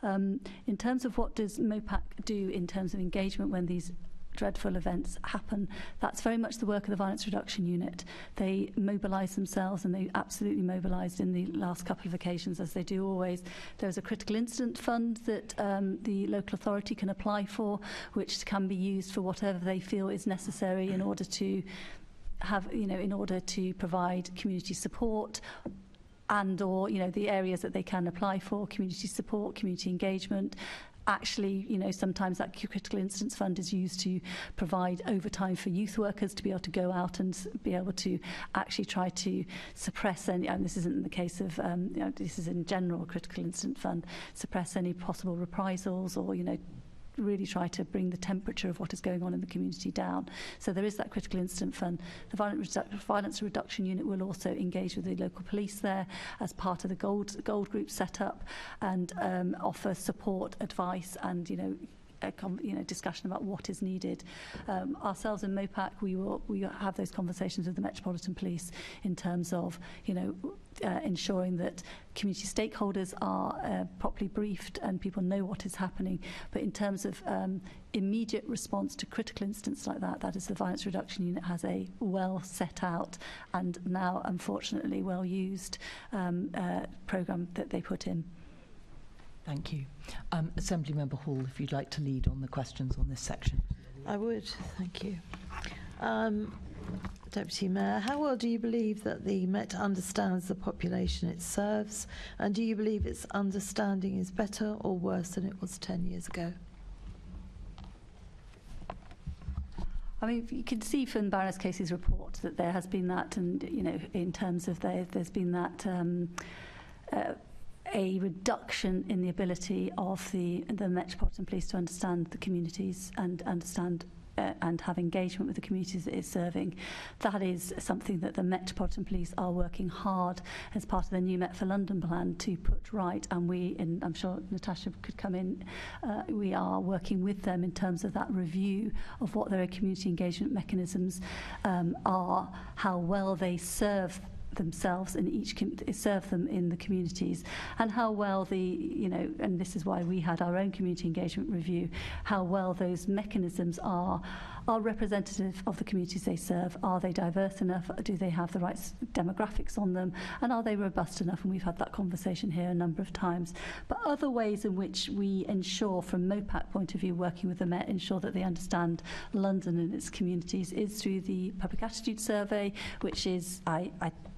In terms of what does MOPAC do in terms of engagement when these dreadful events happen, that's very much the work of the Violence Reduction Unit. They mobilise themselves, and they absolutely mobilised in the last couple of occasions, as they do always. There's a critical incident fund that the local authority can apply for, which can be used for whatever they feel is necessary in order to provide community support, and or the areas that they can apply for community support, community engagement. Actually, sometimes that critical incidents fund is used to provide overtime for youth workers to be able to go out and be able to actually try to suppress any, and this isn't the case of, this is in general critical incident fund, suppress any possible reprisals, or, really try to bring the temperature of what is going on in the community down. So there is that critical incident fund. The Violence Reduction Unit will also engage with the local police there as part of the Gold Group setup, and offer support, advice, and discussion about what is needed. Ourselves in MOPAC, we have those conversations with the Metropolitan Police in terms of ensuring that community stakeholders are properly briefed and people know what is happening. But in terms of immediate response to critical incidents like that, that is the Violence Reduction Unit has a well set out and now unfortunately well used programme that they put in. Thank you. Assemblymember Hall, if you'd like to lead on the questions on this section. I would, thank you. Deputy Mayor, how well do you believe that the Met understands the population it serves, and do you believe its understanding is better or worse than it was 10 years ago? I mean, you can see from Baroness Casey's report that there has been that, and in terms of there's been that a reduction in the ability of the Metropolitan Police to understand the communities and understand and have engagement with the communities that it's serving. That is something that the Metropolitan Police are working hard as part of the new Met for London plan to put right, and I'm sure Natasha could come in, we are working with them in terms of that review of what their community engagement mechanisms are, how well they serve themselves in serve them in the communities, and how well and this is why we had our own community engagement review, how well those mechanisms are representative of the communities they serve. Are they diverse enough? Do they have the right demographics on them? And are they robust enough? And we've had that conversation here a number of times. But other ways in which we ensure, from MOPAC point of view, working with the Met, ensure that they understand London and its communities is through the Public Attitude Survey, which is, I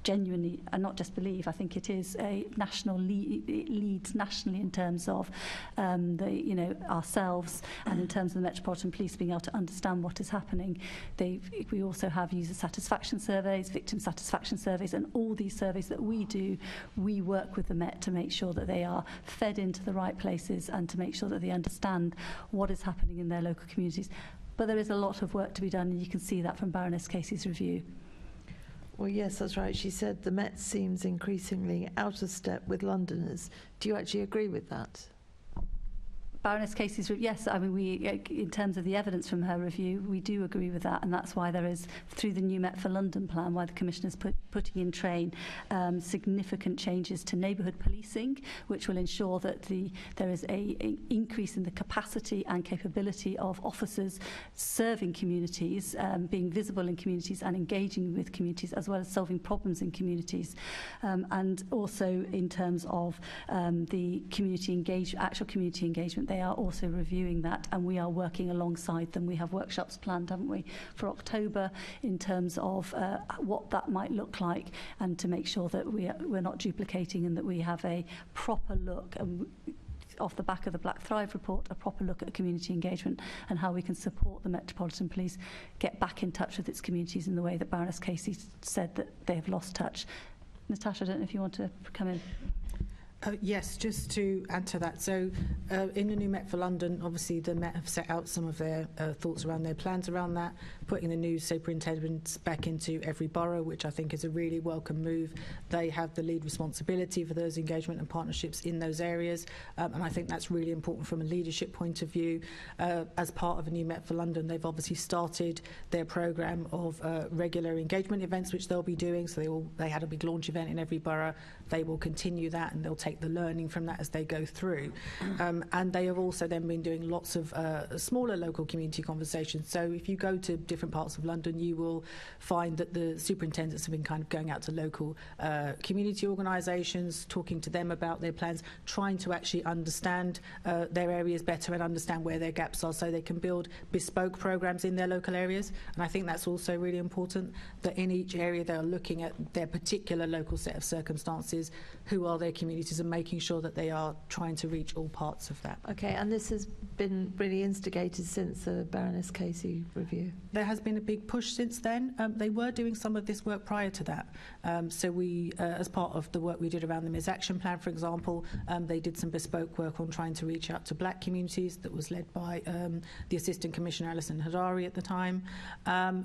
genuinely, and not just believe, I think it is a national it leads nationally in terms of ourselves, and in terms of the Metropolitan Police being able to understand what what is happening. We also have user satisfaction surveys, victim satisfaction surveys, and all these surveys that we do, we work with the Met to make sure that they are fed into the right places and to make sure that they understand what is happening in their local communities. But there is a lot of work to be done, and you can see that from Baroness Casey's review. Well, yes, that's right. She said the Met seems increasingly out of step with Londoners. Do you actually agree with that? Baroness Casey's, yes, I mean, in terms of the evidence from her review, we do agree with that, and that's why there is, through the new Met for London plan, why the Commissioner's putting in train significant changes to neighbourhood policing, which will ensure that there is an increase in the capacity and capability of officers serving communities, being visible in communities and engaging with communities, as well as solving problems in communities. And also in terms of the actual community engagement, they are also reviewing that, and we are working alongside them. We have workshops planned, haven't we, for October in terms of what that might look like, and to make sure that we're not duplicating and that we have a proper look off the back of the Black Thrive report, a proper look at community engagement and how we can support the Metropolitan Police get back in touch with its communities in the way that Baroness Casey said that they have lost touch. Natasha, I don't know if you want to come in. Yes, just to add to that. So in the new Met for London, obviously the Met have set out some of their thoughts around their plans around that, putting the new superintendents back into every borough, which I think is a really welcome move. They have the lead responsibility for those engagement and partnerships in those areas, and I think that's really important from a leadership point of view. As part of a new Met for London, they've obviously started their programme of regular engagement events, which they'll be doing. So they had a big launch event in every borough. They will continue that, and they'll take the learning from that as they go through. And they have also then been doing lots of smaller local community conversations. So if you go to different parts of London, you will find that the superintendents have been kind of going out to local community organisations, talking to them about their plans, trying to actually understand their areas better and understand where their gaps are so they can build bespoke programmes in their local areas. And I think that's also really important, that in each area they are looking at their particular local set of circumstances, who are their communities, and making sure that they are trying to reach all parts of that. Okay, and this has been really instigated since the Baroness Casey review? There has been a big push since then. They were doing some of this work prior to that. So we, as part of the work we did around the Ms Action Plan, for example, they did some bespoke work on trying to reach out to black communities that was led by the Assistant Commissioner Alison Hadari at the time.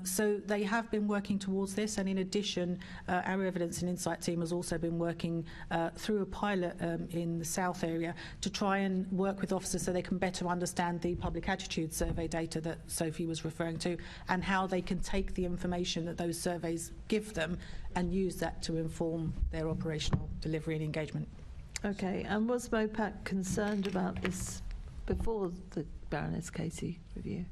So they have been working towards this, and in addition, our Evidence and Insight team has also been working through a pilot in the South area to try and work with officers so they can better understand the public attitude survey data that Sophie was referring to, and how they can take the information that those surveys give them and use that to inform their operational delivery and engagement. Okay, and was MOPAC concerned about this before the Baroness Casey review?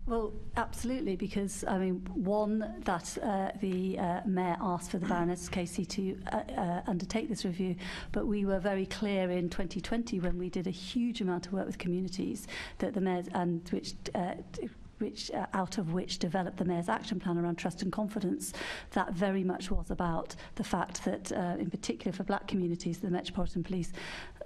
Well, absolutely, because, I mean, one, that the Mayor asked for the Baroness Casey to undertake this review, but we were very clear in 2020 when we did a huge amount of work with communities that the Mayor's, and which out of which developed the Mayor's Action Plan around trust and confidence, that very much was about the fact that, in particular for black communities, the Metropolitan Police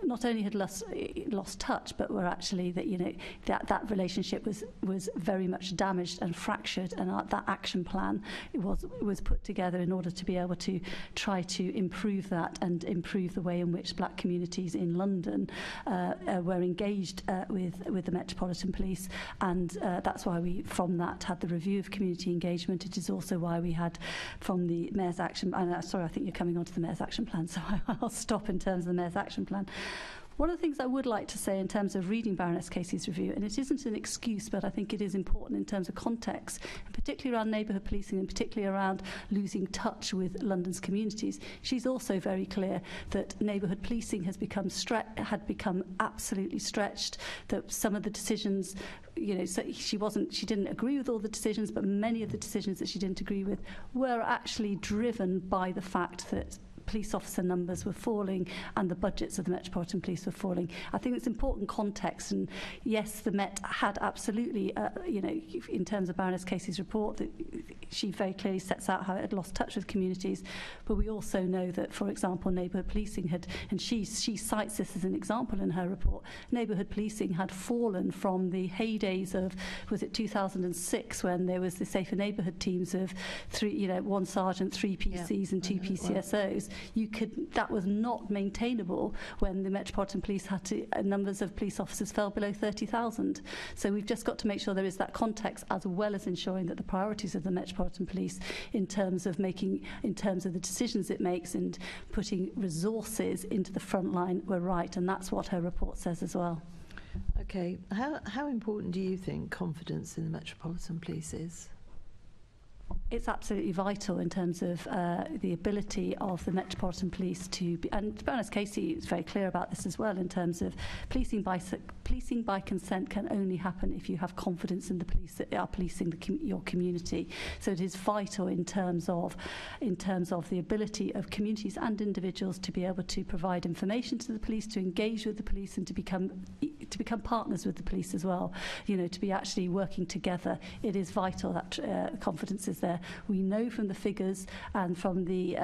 not only had lost touch, but were actually that relationship was very much damaged and fractured, and that action plan was put together in order to be able to try to improve that and improve the way in which black communities in London were engaged with the Metropolitan Police, and that's why we from that had the review of community engagement. It is also why we had from the Mayor's Action, and sorry, I think you're coming on to the Mayor's Action Plan, so I'll stop in terms of the Mayor's Action Plan. One of the things I would like to say in terms of reading Baroness Casey's review, and it isn't an excuse, but I think it is important in terms of context, and particularly around neighbourhood policing and particularly around losing touch with London's communities. She's also very clear that neighbourhood policing had become absolutely stretched, that some of the decisions, so she didn't agree with all the decisions, but many of the decisions that she didn't agree with were actually driven by the fact that police officer numbers were falling and the budgets of the Metropolitan Police were falling. I think it's important context, and yes, the Met had absolutely, in terms of Baroness Casey's report, that she very clearly sets out how it had lost touch with communities, but we also know that, for example, neighbourhood policing had, and she cites this as an example in her report, neighbourhood policing had fallen from the heydays of, was it 2006, when there was the Safer Neighbourhood teams of one sergeant, 3 PCs and 2 PCSOs. That was not maintainable when the Metropolitan Police had to, numbers of police officers fell below 30,000. So we've just got to make sure there is that context, as well as ensuring that the priorities of the Metropolitan Police in terms of the decisions it makes and putting resources into the front line were right, and that's what her report says as well. Okay, how important do you think confidence in the Metropolitan Police is? It's absolutely vital in terms of the ability of the Metropolitan Police to be, and Baroness Casey is very clear about this as well, in terms of policing by consent can only happen if you have confidence in the police that are policing your community. So it is vital in terms of the ability of communities and individuals to be able to provide information to the police, to engage with the police, and to become partners with the police as well. To be actually working together. It is vital that confidence is there. We know from the figures and from the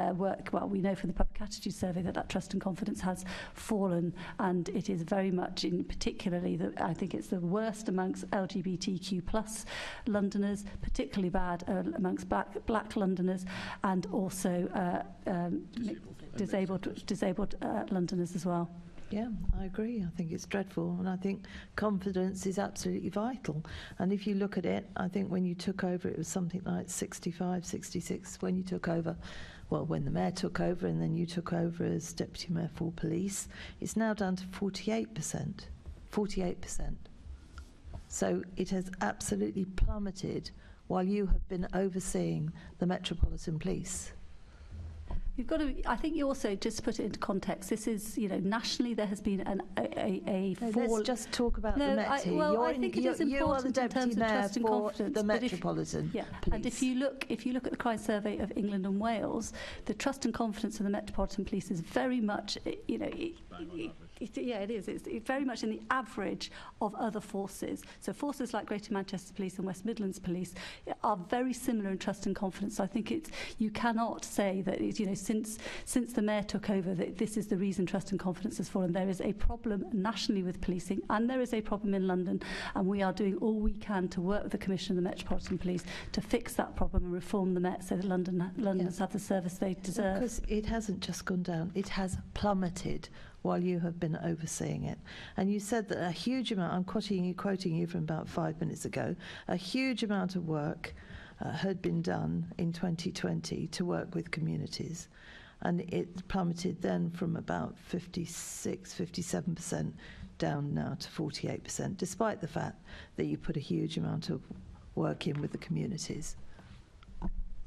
we know from the public attitude survey that trust and confidence has fallen, and it is very much, in particularly, I think it's the worst amongst LGBTQ plus Londoners, particularly bad amongst black Londoners, and also disabled Londoners as well. Yeah, I agree. I think it's dreadful, and I think confidence is absolutely vital. And if you look at it, I think when you took over, it was something like 65, 66 when you took over. Well, when the Mayor took over and then you took over as Deputy Mayor for Police, it's now down to 48%. 48%. So it has absolutely plummeted while you have been overseeing the Metropolitan Police. You've got to. I think you also, just to put it into context, this is, nationally there has been a fall. Let's just talk about the Met here. I think it is important in terms of trust and confidence. The Metropolitan Police. And if you look at the crime survey of England and Wales, the trust and confidence of the Metropolitan Police is very much, it is. It's very much in the average of other forces. So forces like Greater Manchester Police and West Midlands Police are very similar in trust and confidence. So I think you cannot say that since the Mayor took over that this is the reason trust and confidence has fallen. There is a problem nationally with policing, and there is a problem in London, and we are doing all we can to work with the Commission and the Metropolitan Police to fix that problem and reform the Met so that Londoners have the service they deserve. Because it hasn't just gone down; it has plummeted while you have been overseeing it. And you said that a huge amount, I'm quoting you from about 5 minutes ago, a huge amount of work had been done in 2020 to work with communities. And it plummeted then from about 56, 57% down now to 48%, despite the fact that you put a huge amount of work in with the communities.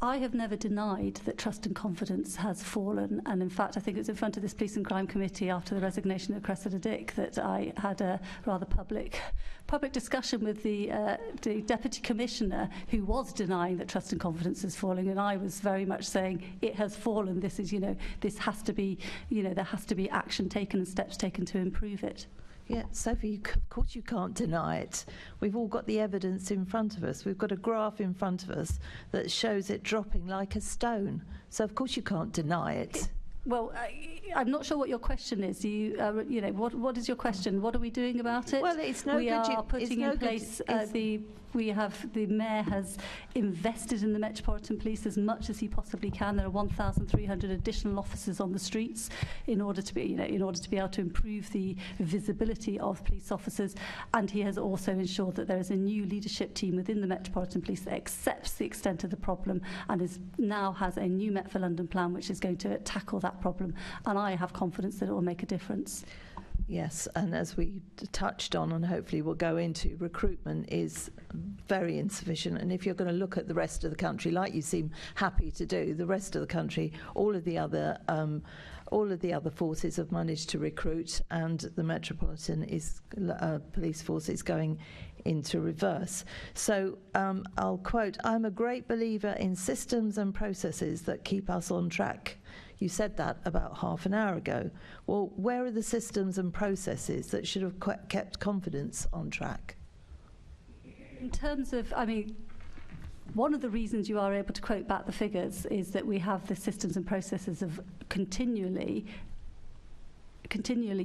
I have never denied that trust and confidence has fallen, and in fact I think it was in front of this Police and Crime Committee after the resignation of Cressida Dick that I had a rather public discussion with the Deputy Commissioner, who was denying that trust and confidence is falling, and I was very much saying it has fallen. This is, this has to be, there has to be action taken and steps taken to improve it. Yeah, Sophie, of course you can't deny it. We've all got the evidence in front of us. We've got a graph in front of us that shows it dropping like a stone. So of course you can't deny it. Well, I'm not sure what your question is. What is your question? What are we doing about it? Well, it's no good. We are putting in place the Mayor has invested in the Metropolitan Police as much as he possibly can. There are 1,300 additional officers on the streets in order to be able to improve the visibility of police officers. And he has also ensured that there is a new leadership team within the Metropolitan Police that accepts the extent of the problem and now has a new Met for London plan which is going to tackle that problem. And I have confidence that it will make a difference. Yes, and as we touched on, and hopefully we'll go into, recruitment is very insufficient. And if you're going to look at the rest of the country, like you seem happy to do, the rest of the country, all of the other forces have managed to recruit, and the Metropolitan Police Force is going into reverse. So I'll quote, "I'm a great believer in systems and processes that keep us on track." You said that about half an hour ago. Well, where are the systems and processes that should have kept confidence on track? In terms of, I mean, one of the reasons you are able to quote back the figures is that we have the systems and processes of continually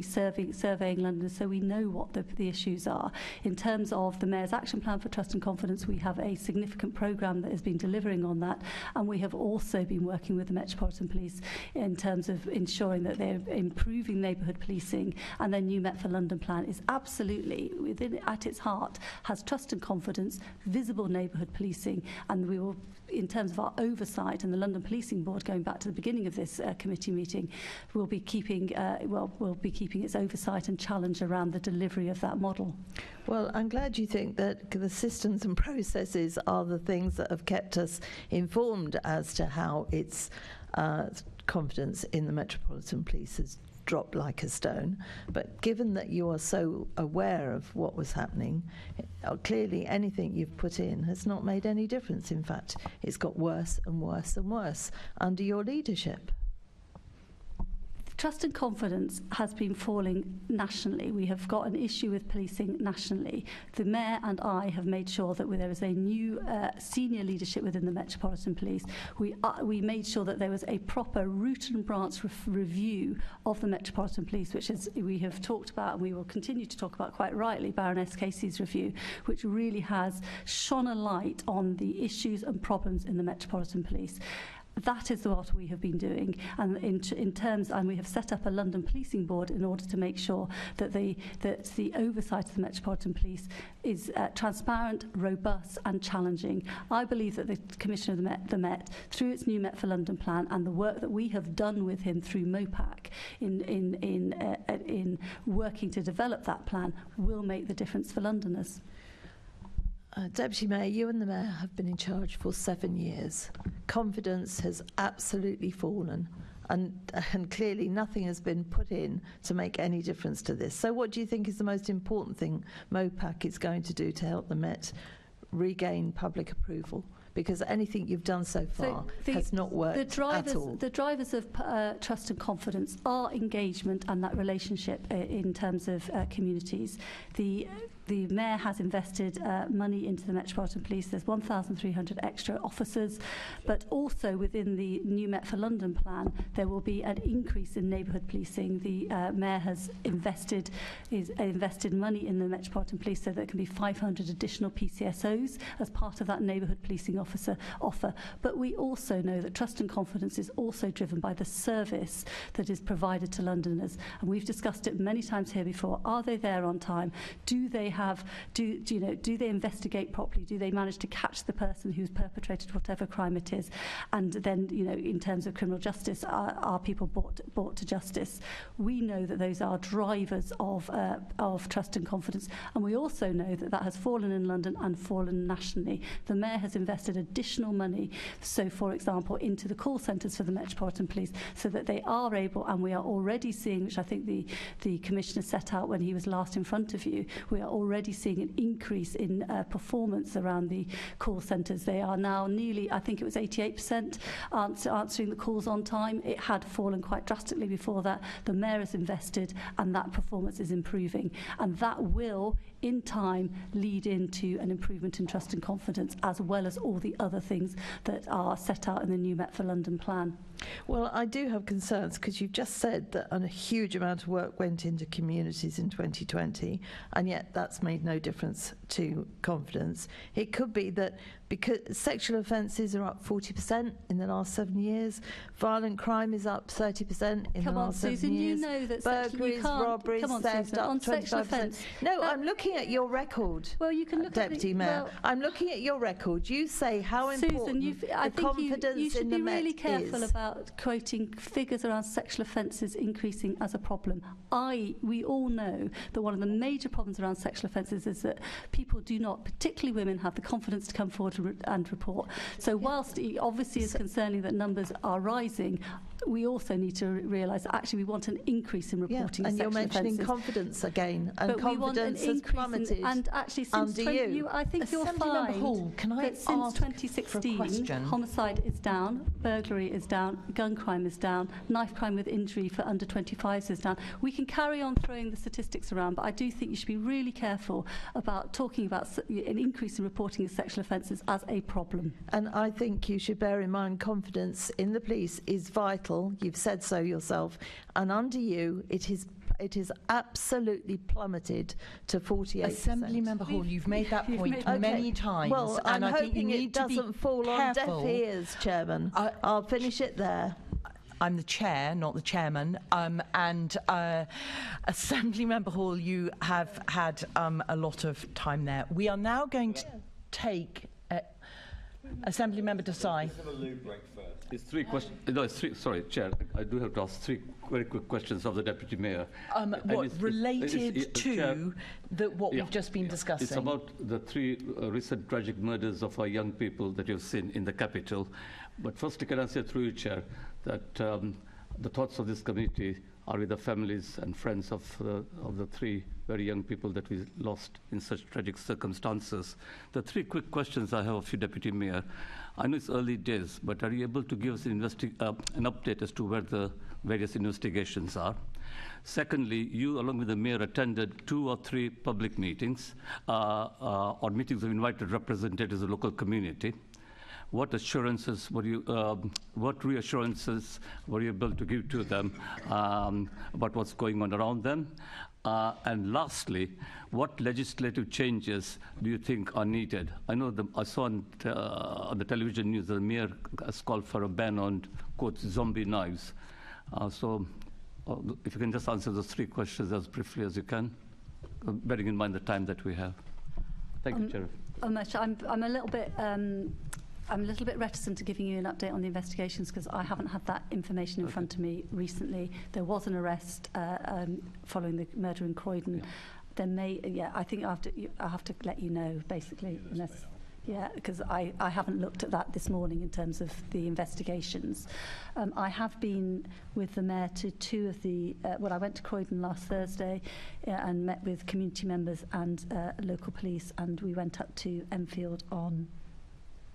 surveying London, so we know what the issues are. In terms of the Mayor's Action Plan for Trust and Confidence, we have a significant programme that has been delivering on that, and we have also been working with the Metropolitan Police in terms of ensuring that they're improving neighbourhood policing, and their new Met for London plan is absolutely, at its heart, has trust and confidence, visible neighbourhood policing, and we will, in terms of our oversight and the London Policing Board, going back to the beginning of this committee meeting, will be keeping its oversight and challenge around the delivery of that model. Well, I'm glad you think that the systems and processes are the things that have kept us informed as to how its confidence in the Metropolitan Police has dropped like a stone. But given that you are so aware of what was happening, clearly anything you've put in has not made any difference. In fact, it's got worse and worse and worse under your leadership. Trust and confidence has been falling nationally. We have got an issue with policing nationally. The Mayor and I have made sure that there is a new senior leadership within the Metropolitan Police. We made sure that there was a proper root and branch review of the Metropolitan Police, which is, we have talked about and we will continue to talk about, quite rightly, Baroness Casey's review, which really has shone a light on the issues and problems in the Metropolitan Police. That is what we have been doing, and and we have set up a London Policing Board in order to make sure that the oversight of the Metropolitan Police is transparent, robust and challenging. I believe that the Commissioner of the Met, through its new Met for London plan and the work that we have done with him through MOPAC in working to develop that plan, will make the difference for Londoners. Deputy Mayor, you and the Mayor have been in charge for 7 years. Confidence has absolutely fallen, and clearly nothing has been put in to make any difference to this. So what do you think is the most important thing MOPAC is going to do to help the Met regain public approval? Because anything you've done so far has not worked at all. The drivers of trust and confidence are engagement and that relationship in terms of communities. The Mayor has invested money into the Metropolitan Police. There's 1,300 extra officers, but also within the new Met for London plan, there will be an increase in neighbourhood policing. The Mayor has invested money in the Metropolitan Police so there can be 500 additional PCSOs as part of that neighbourhood policing offer. But we also know that trust and confidence is also driven by the service that is provided to Londoners, and we've discussed it many times here before. Are they there on time? Do they investigate properly? Do they manage to catch the person who's perpetrated whatever crime it is? And then, in terms of criminal justice, are people brought to justice? We know that those are drivers of trust and confidence, and we also know that has fallen in London and fallen nationally. The Mayor has invested additional money, so for example, into the call centres for the Metropolitan Police, so that they are able, and we are already seeing, which I think the Commissioner set out when he was last in front of you, we are already seeing an increase in performance around the call centres. They are now nearly, I think it was 88% answering the calls on time. It had fallen quite drastically before that. The Mayor has invested and that performance is improving, and that will in time lead into an improvement in trust and confidence, as well as all the other things that are set out in the new Met for London plan. Well, I do have concerns because you've just said that a huge amount of work went into communities in 2020, and yet that's made no difference to confidence. It could be that because sexual offences are up 40% in the last 7 years, violent crime is up 30% in the last 7 years. Susan, you know that burglaries, robberies, theft up 25%. No, I'm looking at your record. Well, you can look Deputy Mayor. Well, I'm looking at your record. You say how important I the think confidence you should in the be really Met careful is. about quoting figures around sexual offences increasing as a problem. We all know that one of the major problems around sexual offences is that people do not, particularly women, have the confidence to come forward and report. So whilst it obviously is concerning that numbers are rising, we also need to realise that actually we want an increase in reporting of and you're sexual mentioning offences. confidence again, and but confidence has plummeted and actually since under you. I think you'll Assemblymember find Hall, can I that since ask 2016, homicide is down, burglary is down, gun crime is down, knife crime with injury for under 25s is down. We can carry on throwing the statistics around, but I do think you should be really careful about talking about an increase in reporting of sexual offences as a problem. And I think you should bear in mind confidence in the police is vital. You've said so yourself. And under you, it is absolutely plummeted to 48%. Assemblymember Hall, you've made that point many times. Well, and I'm I think you hoping need it to be doesn't fall on deaf careful. ears, Chairman. I'll finish it there. I'm the chair, not the chairman. Assemblymember Hall, you have had a lot of time there. We are now going to take Assemblymember Desai. It's three questions. No, it's three. Sorry, Chair. I do have to ask three very quick questions of the Deputy Mayor. Related to Chair, what we've just been discussing? It's about the three recent tragic murders of our young people that you've seen in the capital. But first, can I say through you, Chair, that the thoughts of this committee are with the families and friends of the three very young people that we lost in such tragic circumstances. The three quick questions I have of you, Deputy Mayor. I know it's early days, but are you able to give us an update as to where the various investigations are? Secondly, you, along with the Mayor, attended 2 or 3 public meetings or meetings of invited representatives of the local community. What assurances were you, what reassurances were you able to give to them about what's going on around them? And lastly, what legislative changes do you think are needed? I know I saw on the television news that the Mayor has called for a ban on, quote, zombie knives. So if you can just answer those 3 questions as briefly as you can, bearing in mind the time that we have. Thank you, Chair. I'm a little bit reticent to giving you an update on the investigations because I haven't had that information in front of me recently. There was an arrest following the murder in Croydon. Yeah. I think I have to let you know, basically, unless. Yeah, because I haven't looked at that this morning in terms of the investigations. I have been with the Mayor to 2 of the... I went to Croydon last Thursday and met with community members and local police, and we went up to Enfield on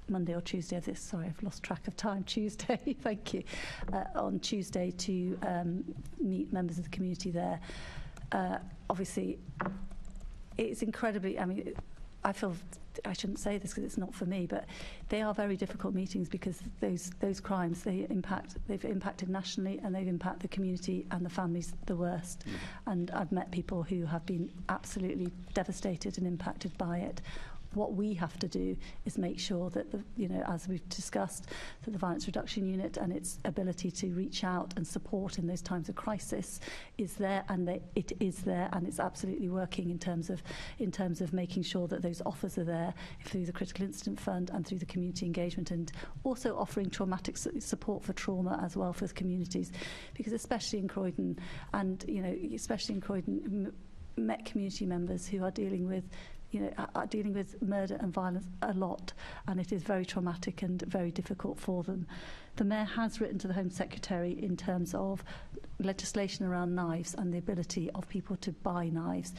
Monday or Tuesday of this. Sorry, I've lost track of time. Tuesday, thank you. On Tuesday to meet members of the community there. Obviously, it's incredibly... I feel I shouldn't say this because it's not for me, but they are very difficult meetings because those crimes they've impacted nationally and they've impacted the community and the families the worst. And I've met people who have been absolutely devastated and impacted by it. What we have to do is make sure that, as we've discussed, that the Violence Reduction Unit and its ability to reach out and support in those times of crisis is there, and it is there, and it's absolutely working in terms of making sure that those offers are there through the Critical Incident Fund and through the community engagement, and also offering traumatic support for trauma as well for the communities, because especially in Croydon, met community members who are dealing with murder and violence a lot, and it is very traumatic and very difficult for them. The Mayor has written to the Home Secretary in terms of legislation around knives and the ability of people to buy knives.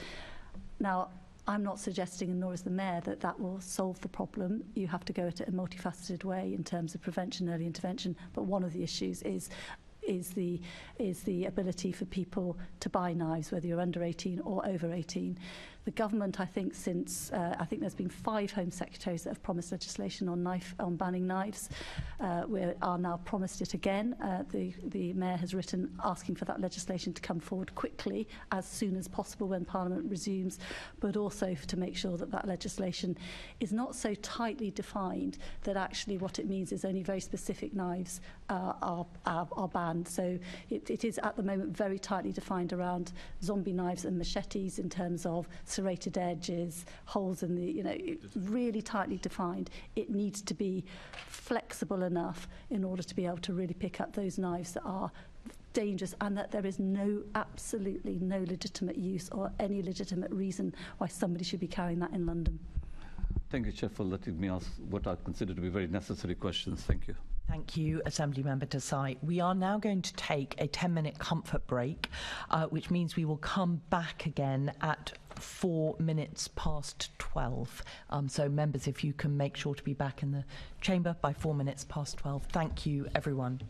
Now, I'm not suggesting, and nor is the Mayor, that will solve the problem. You have to go at it in a multifaceted way in terms of prevention, early intervention, but one of the issues is the ability for people to buy knives, whether you're under 18 or over 18. The government, I think, I think there's been 5 Home Secretaries that have promised legislation on banning knives. We are now promised it again. The Mayor has written asking for that legislation to come forward quickly, as soon as possible when Parliament resumes, but also to make sure that legislation is not so tightly defined that actually what it means is only very specific knives are banned. So it is at the moment very tightly defined around zombie knives and machetes in terms of serrated edges, holes in it's really tightly defined. It needs to be flexible enough in order to be able to really pick up those knives that are dangerous, and that there is absolutely no legitimate use or any legitimate reason why somebody should be carrying that in London. Thank you, Chair, for letting me ask what I consider to be very necessary questions. Thank you. Thank you, Assembly Member Desai. We are now going to take a 10-minute comfort break, which means we will come back again at 4 minutes past 12. So members, if you can make sure to be back in the chamber by 4 minutes past 12. Thank you, everyone.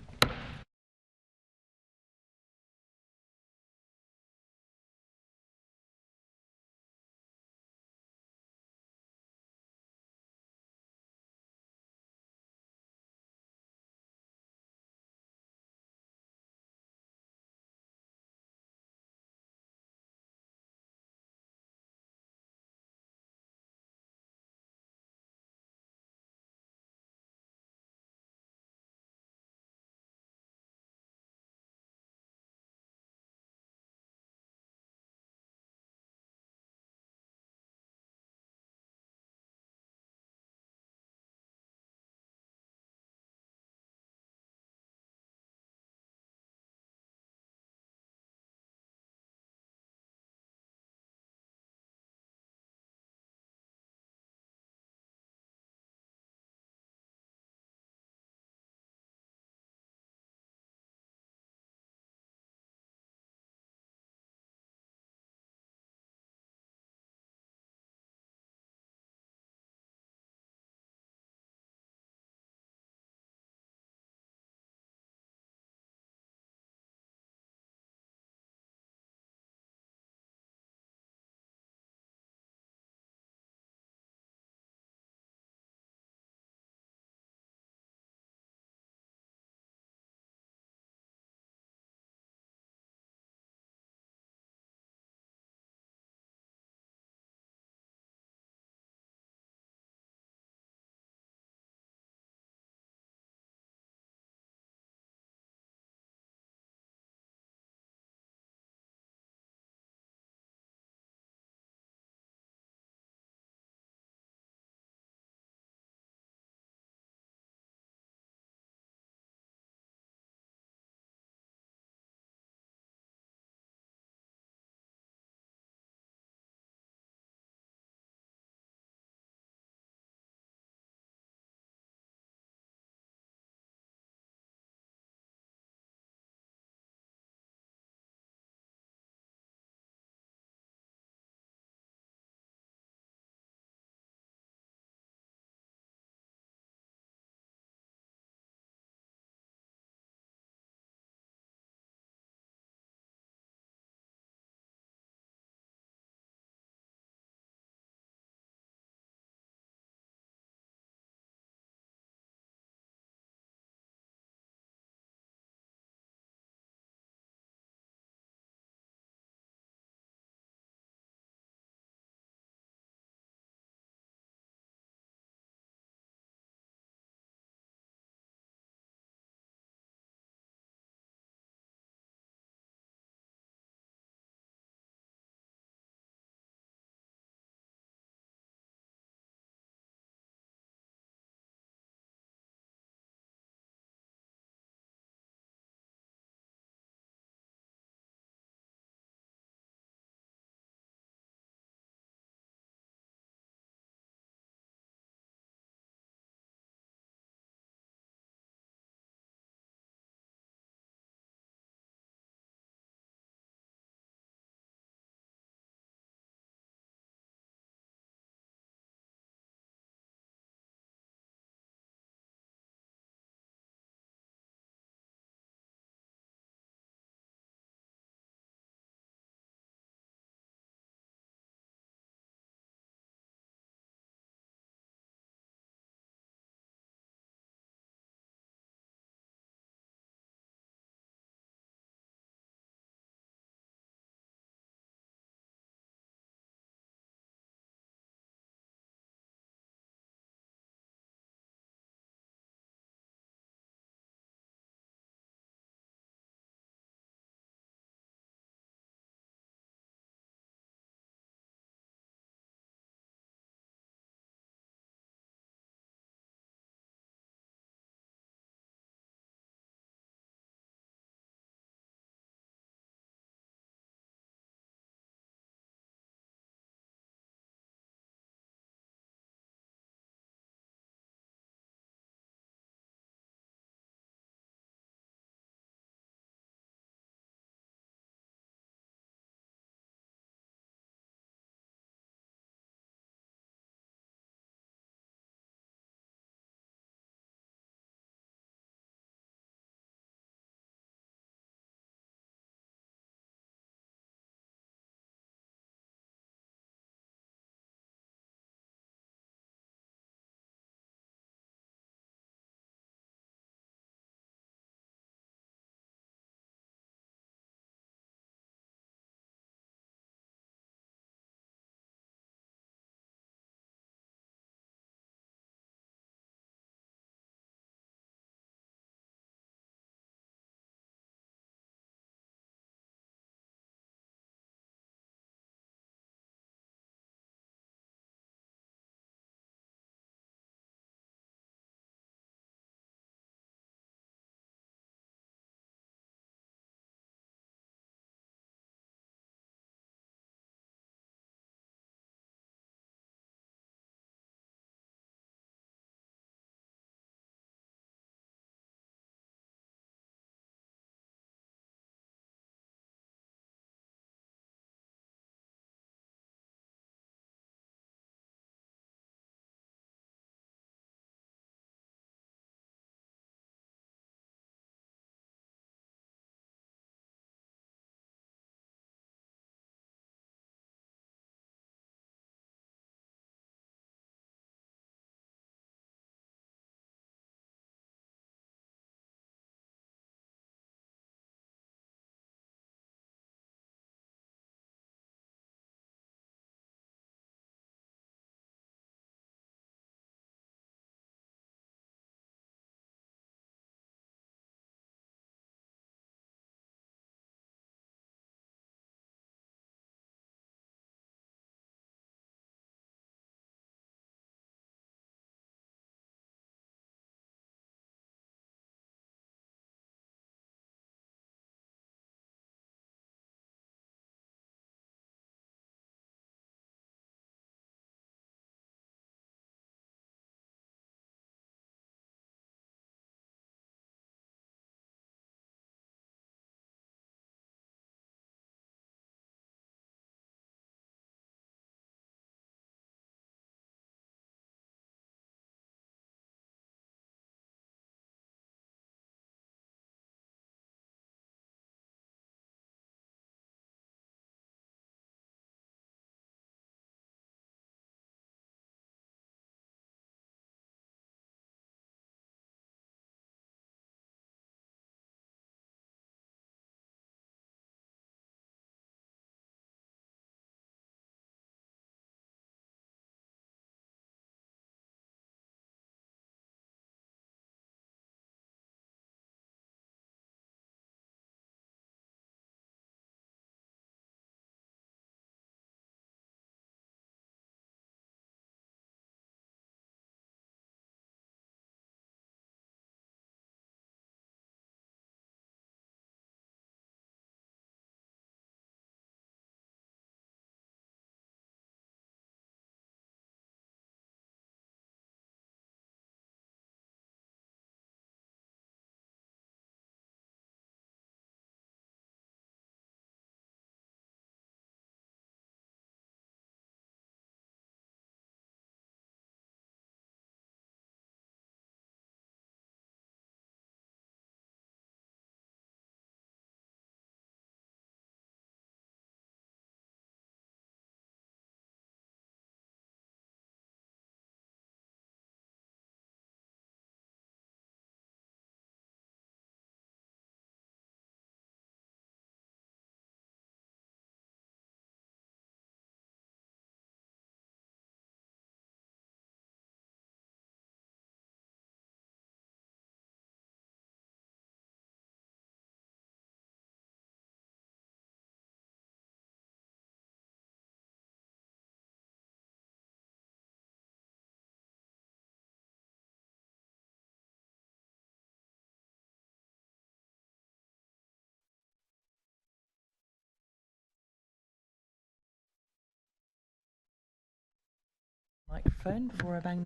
Microphone before I bang.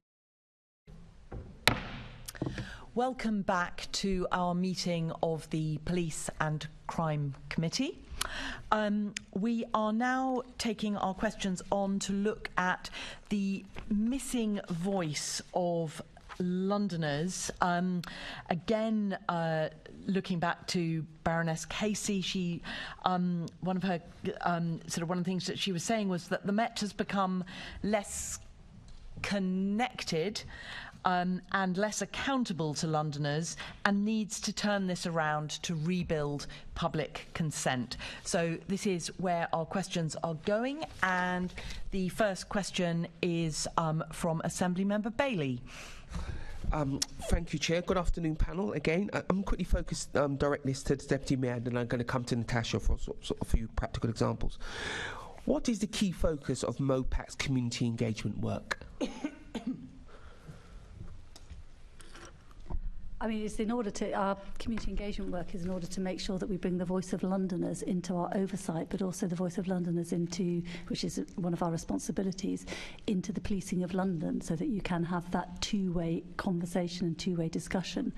Welcome back to our meeting of the Police and Crime Committee. We are now taking our questions on to look at the missing voice of Londoners. Again, looking back to Baroness Casey, she one of the things that she was saying was that the Met has become less connected and less accountable to Londoners, and needs to turn this around to rebuild public consent. So this is where our questions are going, and the first question is from Assembly Member Bailey. Thank you, Chair. Good afternoon, panel. Again, I'm quickly focused direct this to the Deputy Mayor, and then I'm going to come to Natasha for a few practical examples. What is the key focus of MOPAC's community engagement work? I mean, it's in order to, our community engagement work is in order to make sure that we bring the voice of Londoners into our oversight, but also the voice of Londoners into, which is one of our responsibilities, into the policing of London, so that you can have that two-way conversation and two-way discussion.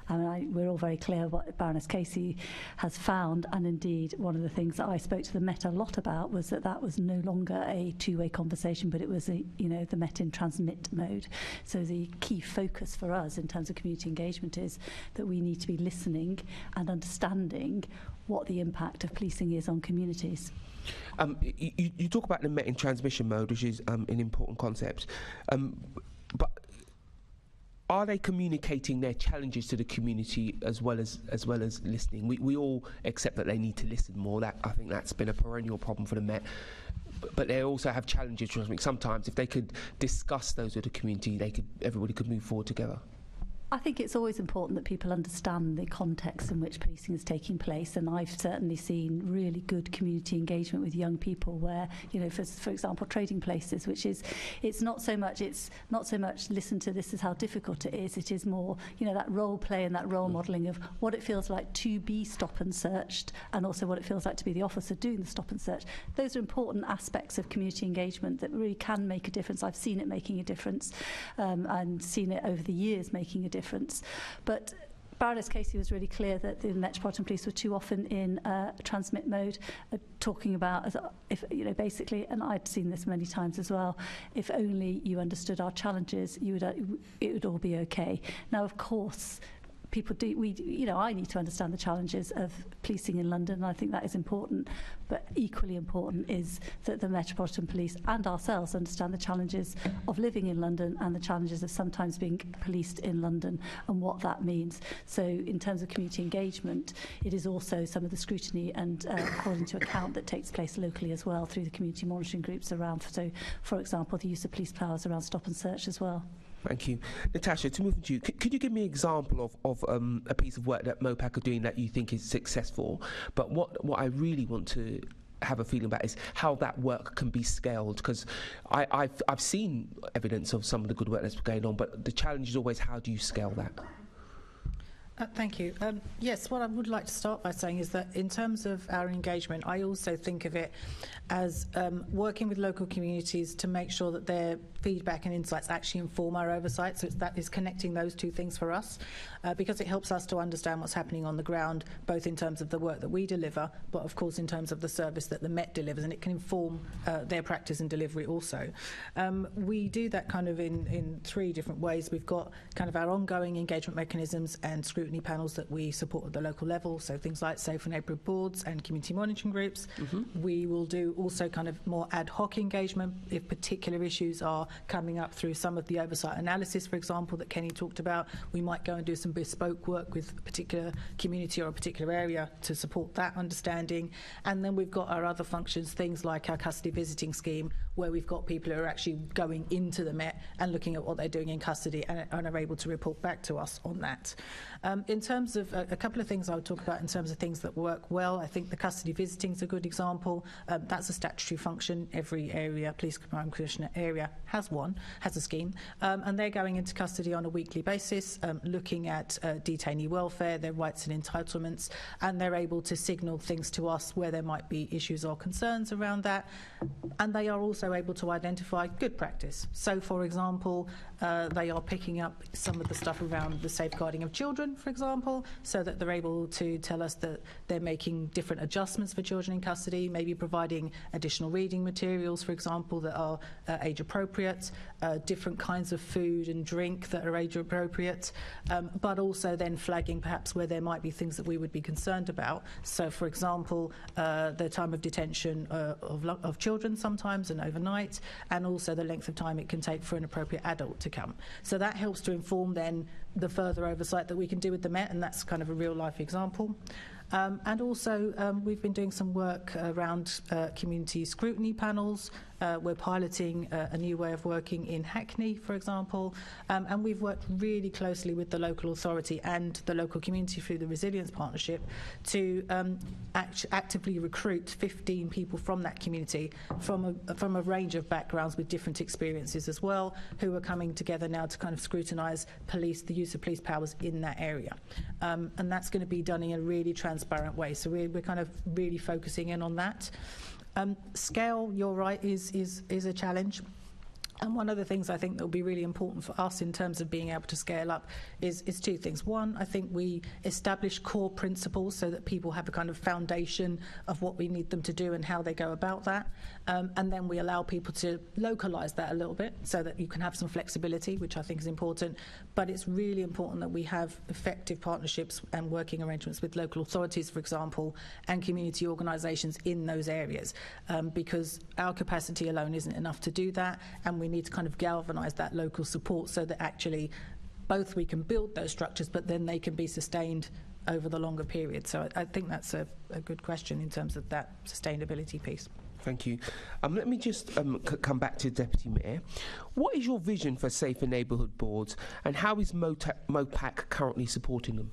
I mean, we're all very clear what Baroness Casey has found, and indeed one of the things that I spoke to the Met a lot about was that that was no longer a two-way conversation, but it was the Met in transmit mode. So the key focus for us in terms of community engagement is that we need to be listening and understanding what the impact of policing is on communities. You talk about the Met in transmission mode, which is an important concept, but are they communicating their challenges to the community as well as listening? We all accept that they need to listen more. I think that's been a perennial problem for the Met. But they also have challenges. Sometimes if they could discuss those with the community, everybody could move forward together. I think it's always important that people understand the context in which policing is taking place, and I've certainly seen really good community engagement with young people where, for example, trading places, which is, it's not so much listen to this is how difficult it is more, that role play and that role modelling of what it feels like to be stop and searched, and also what it feels like to be the officer doing the stop and search. Those are important aspects of community engagement that really can make a difference. I've seen it making a difference, and seen it over the years making a difference. But Baroness Casey was really clear that the Metropolitan Police were too often in transmit mode, talking about, basically, and I'd seen this many times as well, if only you understood our challenges, it would all be okay. Now, of course, people do, I need to understand the challenges of policing in London, and I think that is important, but equally important is that the Metropolitan Police and ourselves understand the challenges of living in London and the challenges of sometimes being policed in London and what that means. So in terms of community engagement, it is also some of the scrutiny and holding to account that takes place locally as well through the community monitoring groups around, so for example, the use of police powers around stop and search as well. Thank you. Natasha, to move to you, could you give me an example of a piece of work that MOPAC are doing that you think is successful? But what I really want to have a feeling about is how that work can be scaled, because I've seen evidence of some of the good work that's going on, but the challenge is always how do you scale that? Thank you. Yes, what I would like to start by saying is that in terms of our engagement, I also think of it as working with local communities to make sure that their feedback and insights actually inform our oversight. So that is connecting those two things for us, because it helps us to understand what's happening on the ground, both in terms of the work that we deliver, but of course in terms of the service that the Met delivers, and it can inform their practice and delivery also. We do that kind of in three different ways. We've got kind of our ongoing engagement mechanisms and scrutiny panels that we support at the local level, so things like safe neighbourhood boards and community monitoring groups. We will do also kind of more ad hoc engagement if particular issues are coming up through some of the oversight analysis, for example, that Kenny talked about. We might go and do some bespoke work with a particular community or a particular area to support that understanding. And then we've got our other functions, things like our custody visiting scheme, where we've got people who are actually going into the Met and looking at what they're doing in custody and are able to report back to us on that. In terms of a couple of things I would talk about in terms of things that work well, I think the custody visiting is a good example. That's a statutory function. Every area, police crime commissioner area, has has one, has a scheme, and they're going into custody on a weekly basis, looking at detainee welfare, their rights and entitlements, and they're able to signal things to us where there might be issues or concerns around that. And they are also able to identify good practice. So, for example, they are picking up some of the stuff around the safeguarding of children, for example, so that they're able to tell us that they're making different adjustments for children in custody, maybe providing additional reading materials, for example, that are age appropriate, different kinds of food and drink that are age appropriate, but also then flagging perhaps where there might be things that we would be concerned about. So, for example, the time of detention of children sometimes and overnight, and also the length of time it can take for an appropriate adult to come. So that helps to inform then the further oversight that we can do with the Met, and that's kind of a real life example. And also we've been doing some work around community scrutiny panels. We're piloting a new way of working in Hackney, for example, and we've worked really closely with the local authority and the local community through the Resilience Partnership to actively recruit 15 people from that community from a range of backgrounds with different experiences as well, who are coming together now to kind of scrutinise the use of police powers in that area. And that's going to be done in a really transparent way. So we're kind of really focusing in on that. Scale, you're right, is a challenge. And one of the things I think that will be really important for us in terms of being able to scale up is two things. One, I think we establish core principles so that people have a kind of foundation of what we need them to do and how they go about that. And then we allow people to localise that a little bit so that you can have some flexibility, which I think is important. But it's really important that we have effective partnerships and working arrangements with local authorities, for example, and community organisations in those areas, because our capacity alone isn't enough to do that, and we need to kind of galvanise that local support so that actually both we can build those structures, but then they can be sustained over the longer period. So I think that's a good question in terms of that sustainability piece. Thank you. Let me just come back to Deputy Mayor. What is your vision for safer neighbourhood boards, and how is MOPAC currently supporting them?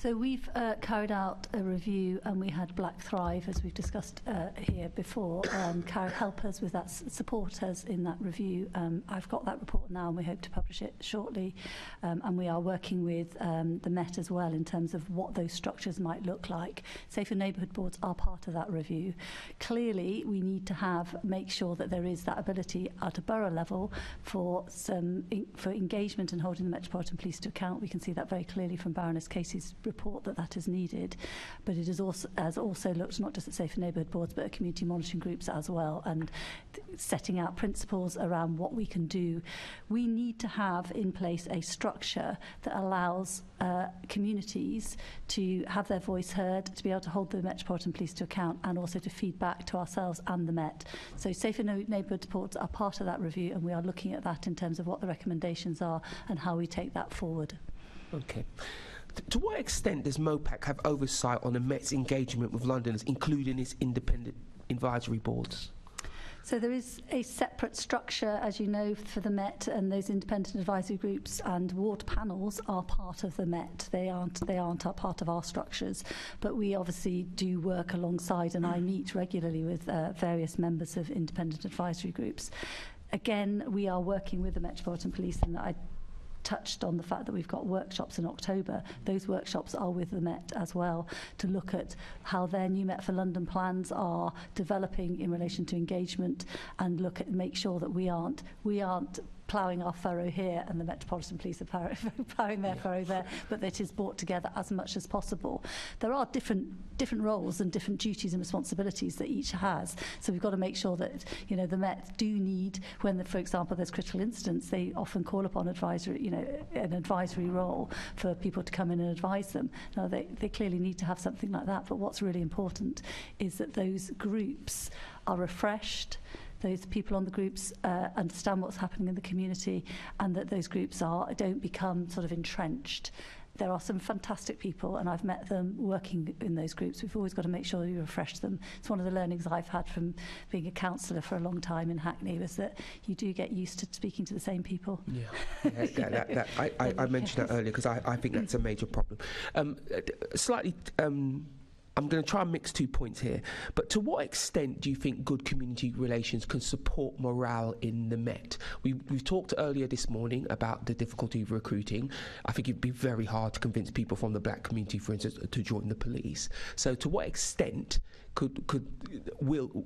So we've carried out a review, and we had Black Thrive, as we've discussed here before, help us with that, support us in that review. I've got that report now, and we hope to publish it shortly. And we are working with the Met as well in terms of what those structures might look like. Safer neighbourhood boards are part of that review. Clearly, we need to make sure that there is that ability at a borough level for engagement and holding the Metropolitan Police to account. We can see that very clearly from Baroness Casey's report that is needed, but it is has also looked not just at safer neighbourhood boards but at community monitoring groups as well, and setting out principles around what we can do. We need to have in place a structure that allows communities to have their voice heard, to be able to hold the Metropolitan Police to account, and also to feed back to ourselves and the Met. So safer neighbourhood boards are part of that review, and we are looking at that in terms of what the recommendations are and how we take that forward. Okay. To what extent does MOPAC have oversight on the Met's engagement with Londoners, including its independent advisory boards? So there is a separate structure, as you know, for the Met, and those independent advisory groups and ward panels are part of the Met. They aren't a part of our structures, but we obviously do work alongside, and I meet regularly with various members of independent advisory groups. Again, we are working with the Metropolitan Police, and I touched on the fact that we've got workshops in October. Those workshops are with the Met as well, to look at how their new Met for London plans are developing in relation to engagement, and make sure that we aren't ploughing our furrow here and the Metropolitan Police are ploughing their furrow there, but that it is brought together as much as possible. There are different roles and different duties and responsibilities that each has, so we've got to make sure that the Met do need, when for example there's critical incidents, they often call upon an advisory role for people to come in and advise them. Now they clearly need to have something like that, but what's really important is that those groups are refreshed, those people on the groups understand what's happening in the community, and that those groups don't become sort of entrenched. There are some fantastic people, and I've met them working in those groups. We've always got to make sure we refresh them. It's one of the learnings I've had from being a councillor for a long time in Hackney, was that you do get used to speaking to the same people. Yeah, I mentioned that earlier because I think that's a major problem. Slightly I'm going to try and mix 2 points here. But to what extent do you think good community relations can support morale in the Met? We've talked earlier this morning about the difficulty of recruiting. I think it'd be very hard to convince people from the black community, for instance, to join the police. So to what extent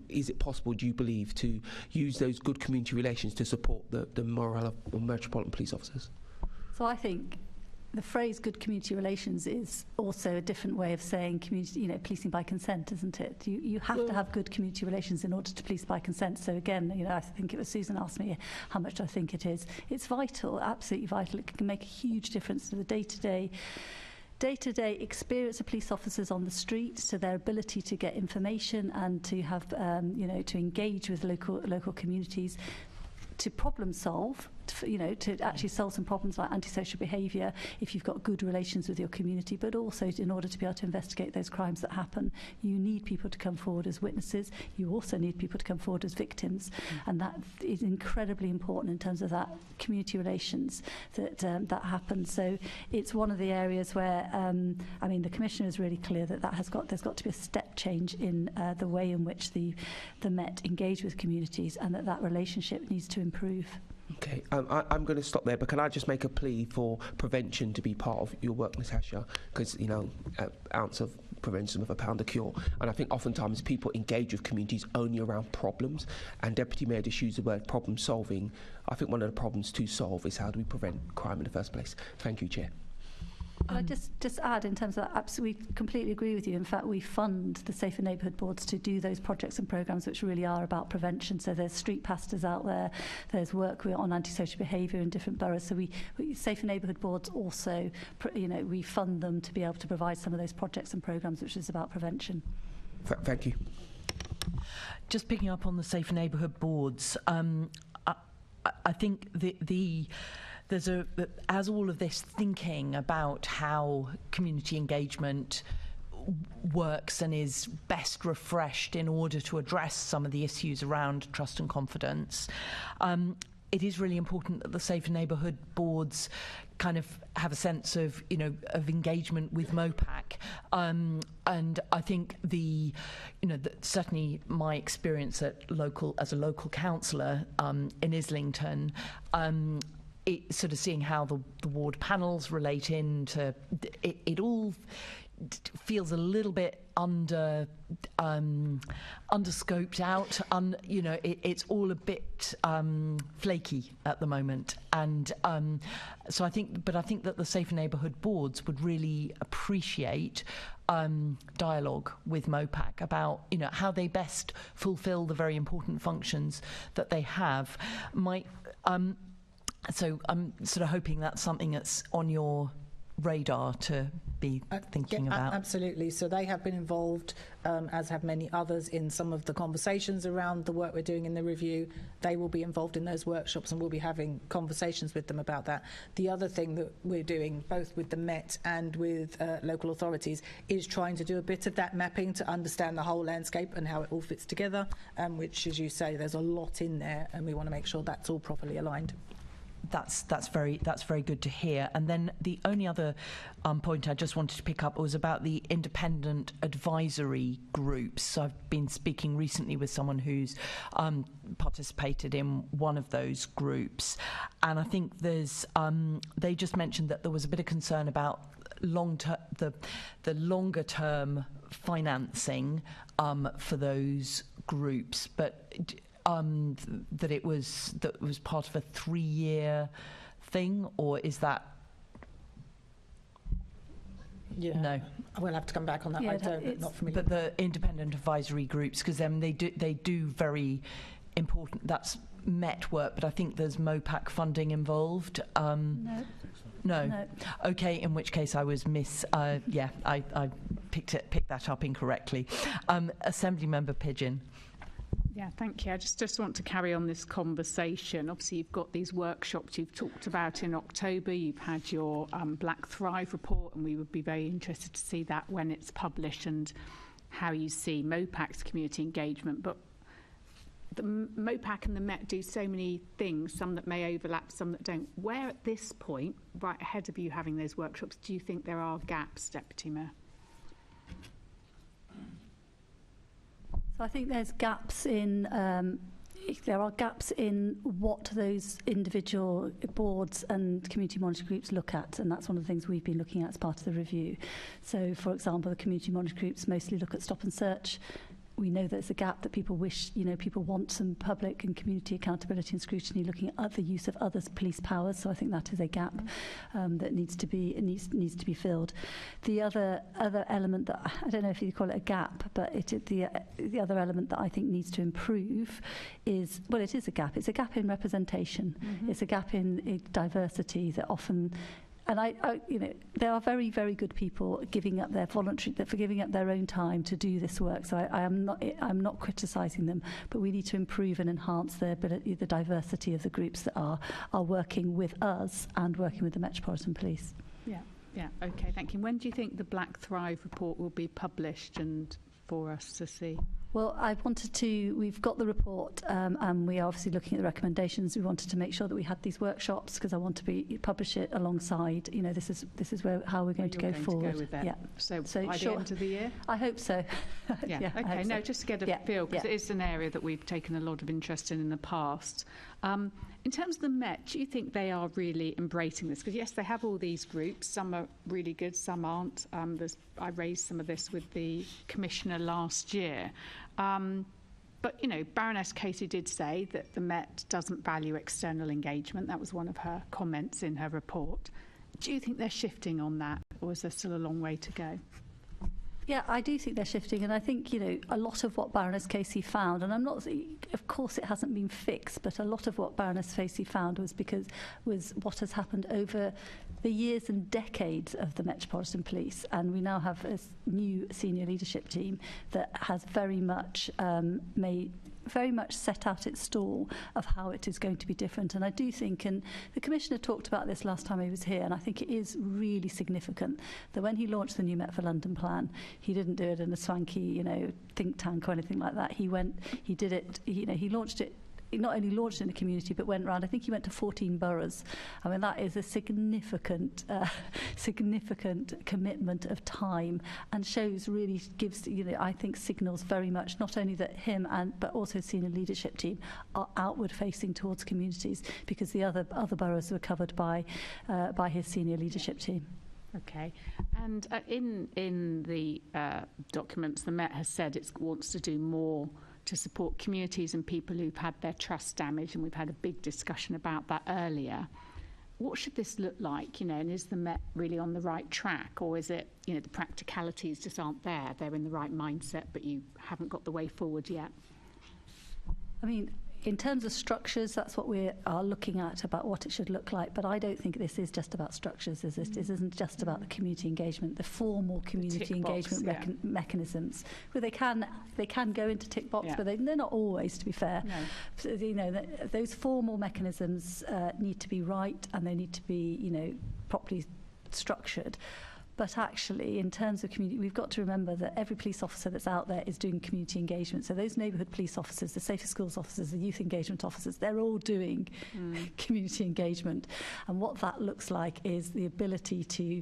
is it possible, do you believe, to use those good community relations to support the morale of Metropolitan Police officers? So I think the phrase good community relations is also a different way of saying community, policing by consent, isn't it? You have to have good community relations in order to police by consent. So again, I think it was Susan asked me how much I think it is. It's vital, absolutely vital. It can make a huge difference to the day-to-day experience of police officers on the street, to their ability to get information and to have, to engage with local communities, to problem solve, to actually solve some problems like antisocial behaviour if you've got good relations with your community, but also in order to be able to investigate those crimes that happen, you need people to come forward as witnesses. You also need people to come forward as victims, and that is incredibly important in terms of that community relations that happens. So it's one of the areas where the Commissioner is really clear that there's got to be a step change in the way in which the Met engage with communities, and that relationship needs to improve. Okay, I'm going to stop there, but can I just make a plea for prevention to be part of your work, Natasha? Because, an ounce of prevention of a pound of cure. And I think oftentimes people engage with communities only around problems, and Deputy Mayor just used the word problem solving. I think one of the problems to solve is how do we prevent crime in the first place. Thank you, Chair. Can I just add, in terms of that, we completely agree with you. In fact, we fund the Safer Neighbourhood Boards to do those projects and programmes which really are about prevention. So there's street pastors out there, there's work on antisocial behaviour in different boroughs. So we Safer Neighbourhood Boards also, we fund them to be able to provide some of those projects and programmes which is about prevention. Thank you. Just picking up on the Safer Neighbourhood Boards, I think as all of this thinking about how community engagement works and is best refreshed in order to address some of the issues around trust and confidence, it is really important that the Safer Neighbourhood Boards kind of have a sense of engagement with MOPAC, and I think certainly my experience as a local councillor in Islington. Sort of seeing how the ward panels relate into it all feels a little bit under scoped out. It's all a bit flaky at the moment, and so I think that the Safer Neighbourhood Boards would really appreciate dialogue with MOPAC about how they best fulfil the very important functions that they have. So I'm sort of hoping that's something that's on your radar to be thinking about. Absolutely. So they have been involved, as have many others, in some of the conversations around the work we're doing in the review. They will be involved in those workshops, and we'll be having conversations with them about that. The other thing that we're doing, both with the Met and with local authorities, is trying to do a bit of that mapping to understand the whole landscape and how it all fits together, which, as you say, there's a lot in there, and we want to make sure that's all properly aligned. That's very good to hear. And then the only other point I just wanted to pick up was about the independent advisory groups. So I've been speaking recently with someone who's participated in one of those groups, and I think they just mentioned that there was a bit of concern about the longer term financing for those groups, but that it was part of a 3-year thing, or is that? Yeah. No. We'll have to come back on that. Yeah, Not familiar. But the independent advisory groups, because they do very important. That's Met work, but I think there's MOPAC funding involved. No. Okay, in which case I was I picked that up incorrectly. Assembly Member Pidgeon. Yeah, thank you. I just want to carry on this conversation. Obviously, you've got these workshops you've talked about in October. You've had your Black Thrive report, and we would be very interested to see that when it's published and how you see MOPAC's community engagement. But the MOPAC and the Met do so many things, some that may overlap, some that don't. Where at this point, right ahead of you having those workshops, do you think there are gaps, Deputy Mayor? So I think there's gaps in there are gaps in what those individual boards and community monitoring groups look at, and that's one of the things we've been looking at as part of the review. So, for example, the community monitoring groups mostly look at stop and search. We know there's a gap that people wish, people want some public and community accountability and scrutiny looking at the use of others' police powers. So I think that is a gap that needs to be filled. The other element that, I don't know if you call it a gap, but the other element that I think needs to improve is, well, it is a gap. It's a gap in representation. It's a gap in diversity that often. And there are very, very good people giving up their giving up their own time to do this work. So I'm not criticising them, but we need to improve and enhance the diversity of the groups that are working with us and working with the Metropolitan Police. Yeah. Okay. Thank you. When do you think the Black Thrive report will be published and for us to see? Well, we've got the report and we are obviously looking at the recommendations. We wanted to make sure that we had these workshops because I want to publish it alongside, this is how we're going to go forward. To go with that. Yeah. So by the end of the year? I hope so. Yeah. Okay. No, just to get a feel, because it is an area that we've taken a lot of interest in the past. In terms of the Met, do you think they are really embracing this? Because yes, they have all these groups. Some are really good, some aren't. I raised some of this with the Commissioner last year. But, Baroness Casey did say that the Met doesn't value external engagement. That was one of her comments in her report. Do you think they're shifting on that, or is there still a long way to go? Yeah, I do think they're shifting, and I think, a lot of what Baroness Casey found, and of course it hasn't been fixed, but a lot of what Baroness Casey found was what has happened over the years and decades of the Metropolitan Police, and we now have a new senior leadership team that has very much set out its stall of how it is going to be different. And I do think, and the Commissioner talked about this last time he was here, and I think it is really significant that when he launched the new Met for London plan, he didn't do it in a swanky, think tank or anything like that. He did it, he launched it. He not only launched it in the community, but went around. I think he went to 14 boroughs. I mean, that is a significant commitment of time, and gives, I think, signals very much not only that him but also senior leadership team are outward facing towards communities, because the other boroughs were covered by his senior leadership team. Okay, and in the documents, the Met has said it wants to do more to support communities and people who've had their trust damaged, and we've had a big discussion about that earlier. What should this look like, and is the Met really on the right track, or is it, the practicalities just aren't there? They're in the right mindset, but you haven't got the way forward yet? I mean, in terms of structures, that's what we are looking at about what it should look like. But I don't think this is just about structures. This isn't just about the community engagement, the formal community engagement mechanisms. Where they can go into tick box, but they're not always, to be fair. No. So, those formal mechanisms need to be right, and they need to be, properly structured. But actually, in terms of community, we've got to remember that every police officer that's out there is doing community engagement. So those neighbourhood police officers, the Safer Schools officers, the youth engagement officers, they're all doing community engagement. And what that looks like is the ability to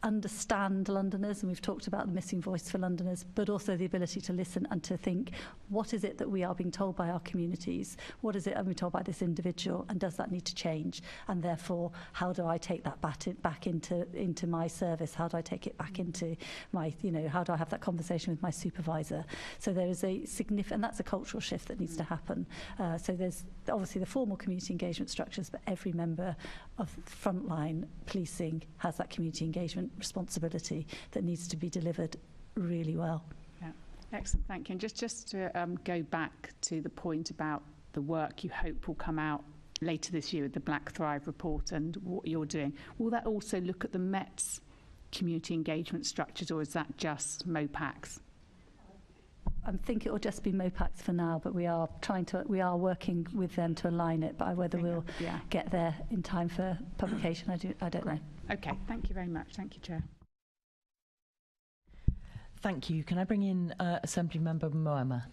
understand Londoners, and we've talked about the missing voice for Londoners, but also the ability to listen and to think, what is it that we are being told by our communities? What is it I'm being told by this individual, and does that need to change? And therefore, how do I take that back into my service? How do I take it back into my, how do I have that conversation with my supervisor? So there is a significant, and that's a cultural shift that needs to happen. So there's obviously the formal community engagement structures, but every member of frontline policing has that community engagement responsibility that needs to be delivered really well. Yeah, excellent, thank you. And just to go back to the point about the work you hope will come out later this year with the Black Thrive report and what you're doing, will that also look at the Met's community engagement structures, or is that just MOPACs? I think it will just be MOPACs for now, but we are working with them to align it. But whether we'll get there in time for publication, I don't know. Okay, thank you very much. Thank you, Chair. Thank you. Can I bring in Assembly Member Moama?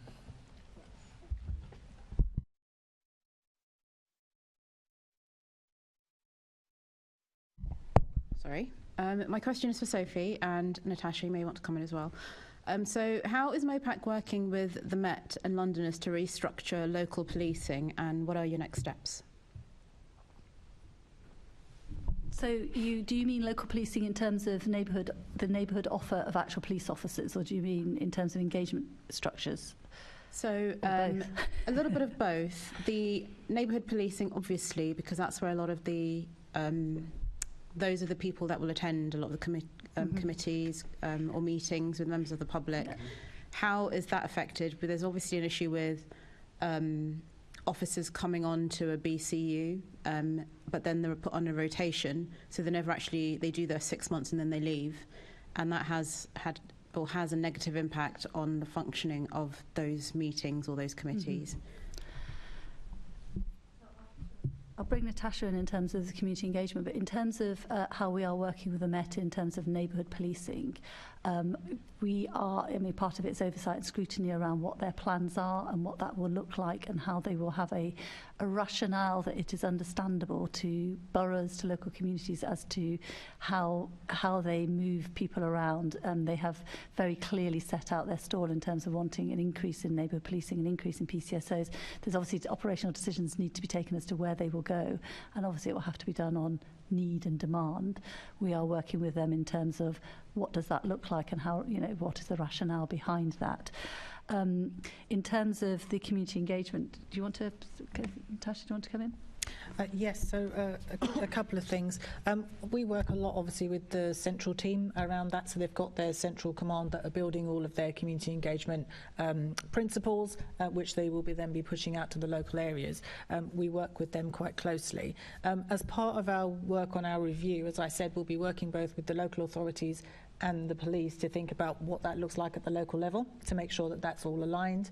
Sorry. My question is for Sophie, and Natasha, you may want to come in as well. So how is MOPAC working with the Met and Londoners to restructure local policing, and what are your next steps? So do you mean local policing in terms of the neighbourhood offer of actual police officers, or do you mean in terms of engagement structures? So a little bit of both. The neighbourhood policing, obviously, because that's where a lot of the those are the people that will attend a lot of the committees or meetings with members of the public. How is that affected? But there's obviously an issue with officers coming on to a BCU, but then they're put on a rotation, so they never actually, they do their 6 months and then they leave, and that has had or has a negative impact on the functioning of those meetings or those committees. I'll bring Natasha in terms of the community engagement, but in terms of how we are working with the Met in terms of neighbourhood policing, we are, part of its oversight and scrutiny around what their plans are and what that will look like, and how they will have a rationale that it is understandable to boroughs, to local communities, as to how they move people around. They have very clearly set out their stall in terms of wanting an increase in neighbourhood policing, an increase in PCSOs. There's obviously operational decisions need to be taken as to where they will go, and obviously it will have to be done on need and demand. We are working with them in terms of what does that look like, and how, what is the rationale behind that. In terms of the community engagement, do you want to, Natasha, do you want to come in? Yes, so a couple of things. We work a lot, obviously, with the central team around that, so they've got their central command that are building all of their community engagement principles, which they will then be pushing out to the local areas. We work with them quite closely. As part of our work on our review, as I said, we'll be working both with the local authorities and the police to think about what that looks like at the local level, to make sure that that's all aligned,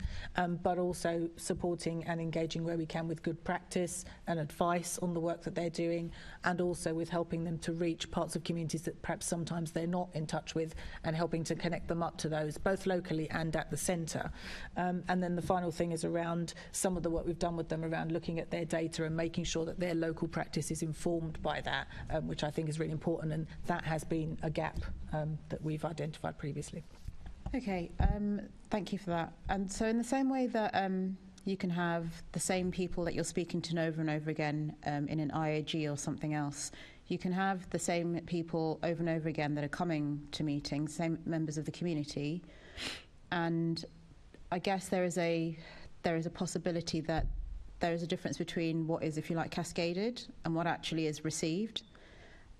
but also supporting and engaging where we can with good practice and advice on the work that they're doing, and also with helping them to reach parts of communities that perhaps sometimes they're not in touch with, and helping to connect them up to those, both locally and at the centre. And then the final thing is around some of the work we've done with them around looking at their data and making sure that their local practice is informed by that, which I think is really important, and that has been a gap that we've identified previously. Okay, thank you for that. And so in the same way that you can have the same people that you're speaking to over and over again in an IAG or something else, you can have the same people over and over again that are coming to meetings, same members of the community, and I guess there is a possibility that there is a difference between what is, if you like, cascaded and what actually is received.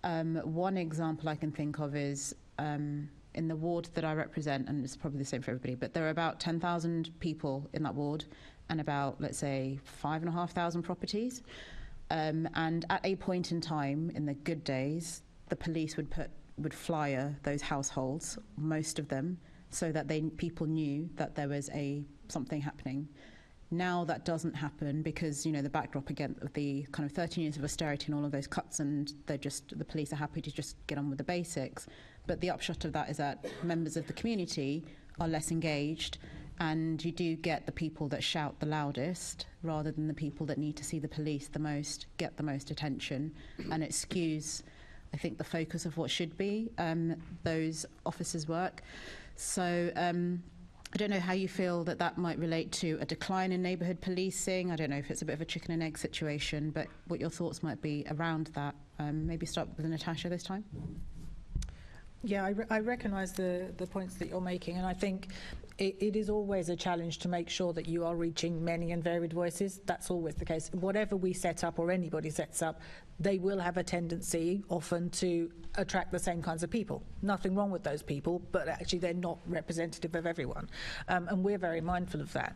One example I can think of is in the ward that I represent, and it's probably the same for everybody, but there are about 10,000 people in that ward and about, let's say, 5,500 properties. And at a point in time, in the good days, the police would flyer those households, most of them, so that people knew that there was something happening. Now that doesn't happen because, the backdrop again of the kind of 13 years of austerity and all of those cuts, and the police are happy to just get on with the basics. But the upshot of that is that members of the community are less engaged, and you do get the people that shout the loudest rather than the people that need to see the police the most, get the most attention, and it skews, I think, the focus of what should be those officers' work. So I don't know how you feel that might relate to a decline in neighbourhood policing. I don't know if it's a bit of a chicken and egg situation, but what your thoughts might be around that. Maybe start with Natasha this time. Yeah, I recognise the points that you're making, and I think it is always a challenge to make sure that you are reaching many and varied voices. That's always the case. Whatever we set up or anybody sets up, they will have a tendency often to attract the same kinds of people. Nothing wrong with those people, but actually they're not representative of everyone. And we're very mindful of that.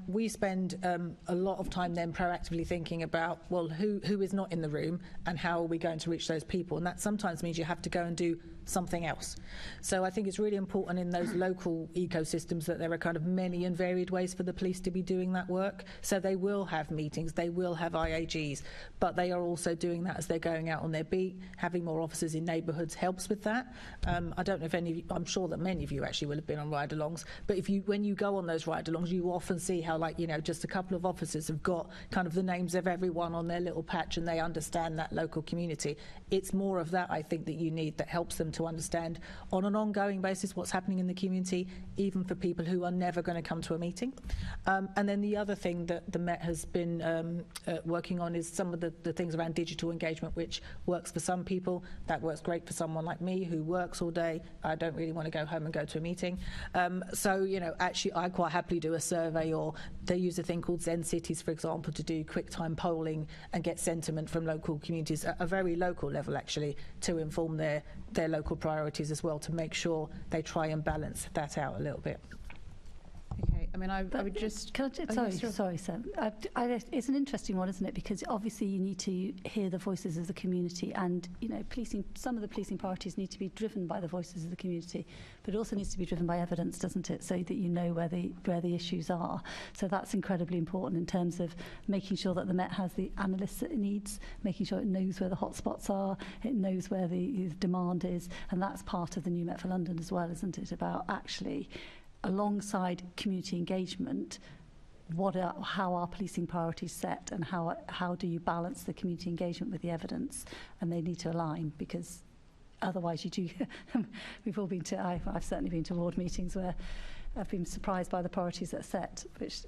We spend a lot of time then proactively thinking about, well, who is not in the room and how are we going to reach those people? And that sometimes means you have to go and do something else. So I think it's really important in those local ecosystems that there are kind of many and varied ways for the police to be doing that work. So they will have meetings, they will have IAGs, but they are also doing that as they're going out on their beat, having more officers in neighbourhoods helps with that. I don't know if any of you, I'm sure that many of you actually will have been on ride-alongs, but when you go on those ride-alongs, you often see how, like, you know, just a couple of officers have got kind of the names of everyone on their little patch and they understand that local community. It's more of that, I think, that you need, that helps them to understand on an ongoing basis what's happening in the community, even for people who are never going to come to a meeting. And then the other thing that the Met has been working on is some of the things around digital engagement, which works for some people. That works great for someone like me who works all day. I don't really want to go home and go to a meeting. So, you know, actually I quite happily do a survey, or they use a thing called Zen Cities, for example, to do quick time polling and get sentiment from local communities at a very local level, actually, to inform their local priorities as well, to make sure they try and balance that out a little bit. Okay, I mean, I would just... Sorry, Sam. It's an interesting one, isn't it? Because obviously you need to hear the voices of the community, and, you know, some of the policing priorities need to be driven by the voices of the community, but it also needs to be driven by evidence, doesn't it? So that you know where the issues are. So that's incredibly important in terms of making sure that the Met has the analysts that it needs, making sure it knows where the hotspots are, it knows where the demand is, and that's part of the new Met for London as well, isn't it? About actually, alongside community engagement, how are policing priorities set, and how do you balance the community engagement with the evidence? And they need to align, because otherwise you do. We've all been to. I've certainly been to ward meetings where I've been surprised by the priorities that are set, which,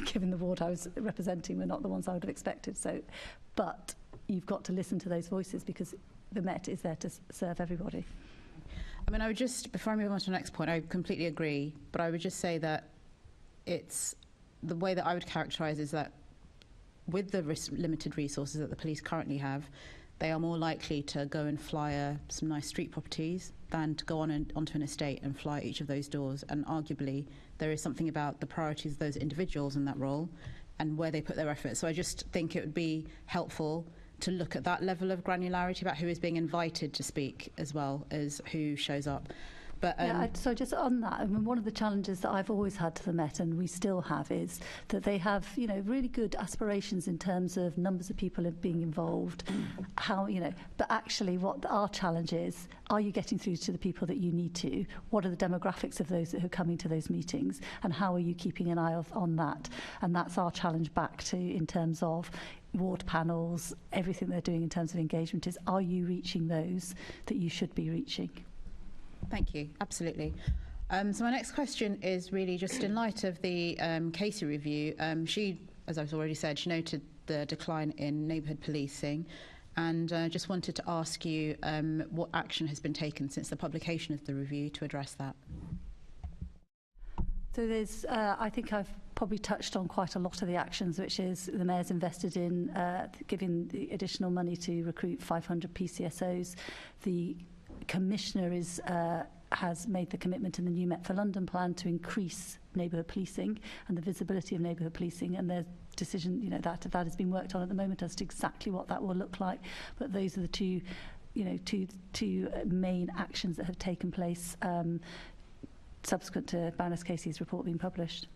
given the ward I was representing, were not the ones I would have expected. So, but you've got to listen to those voices, because the Met is there to serve everybody. I mean, I would just, before I move on to the next point, I completely agree, but I would just say that it's, the way that I would characterise is that with the limited resources that the police currently have, they are more likely to go and flyer some nice street properties than to go onto an estate and fly each of those doors. And arguably, there is something about the priorities of those individuals in that role and where they put their effort. So I just think it would be helpful to look at that level of granularity about who is being invited to speak as well as who shows up. But, so just on that, I mean, one of the challenges that I've always had to the Met, and we still have, is that they have, you know, really good aspirations in terms of numbers of people being involved, how, you know, but actually what our challenge is, are you getting through to the people that you need to? What are the demographics of those who are coming to those meetings? And how are you keeping an eye on that? And that's our challenge back to, in terms of ward panels, everything they're doing in terms of engagement, is, are you reaching those that you should be reaching? Thank you. Absolutely. So my next question is really just in light of the Casey review. She, as I've already said, she noted the decline in neighbourhood policing, and just wanted to ask you what action has been taken since the publication of the review to address that. So there's, I think I've probably touched on quite a lot of the actions, which is the Mayor's invested in giving the additional money to recruit 500 PCSOs. The Commissioner has made the commitment in the new Met for London plan to increase neighbourhood policing and the visibility of neighbourhood policing, and there's decision, you know, that has been worked on at the moment as to exactly what that will look like. But those are the two main actions that have taken place subsequent to Baroness Casey's report being published.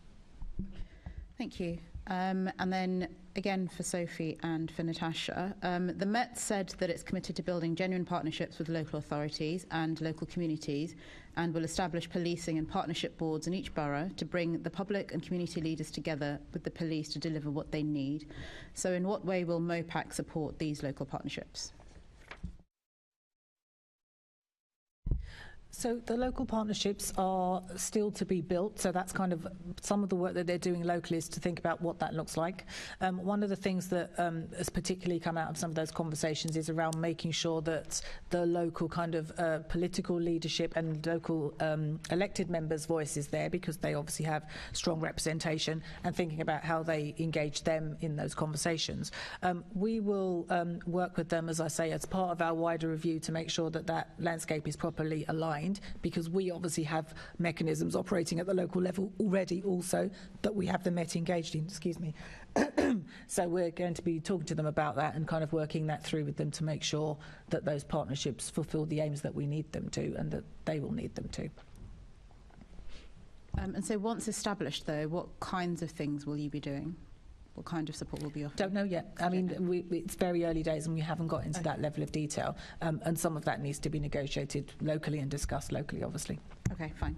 Thank you. And then again for Sophie and for Natasha, the Met said that it's committed to building genuine partnerships with local authorities and local communities, and will establish policing and partnership boards in each borough to bring the public and community leaders together with the police to deliver what they need. So in what way will MOPAC support these local partnerships? So the local partnerships are still to be built, so that's kind of some of the work that they're doing locally, is to think about what that looks like. One of the things that has particularly come out of some of those conversations is around making sure that the local kind of political leadership and local elected members' voice is there, because they obviously have strong representation, and thinking about how they engage them in those conversations. We will work with them, as I say, as part of our wider review, to make sure that that landscape is properly aligned, because we obviously have mechanisms operating at the local level already also that we have the Met engaged in, excuse me. So we're going to be talking to them about that and kind of working that through with them to make sure that those partnerships fulfil the aims that we need them to, and that they will need them to. And so once established, though, what kinds of things will you be doing? what kind of support will be offered? Don't know yet. I mean, it's very early days and we haven't got into that level of detail. And some of that needs to be negotiated locally and discussed locally, obviously. Okay, fine.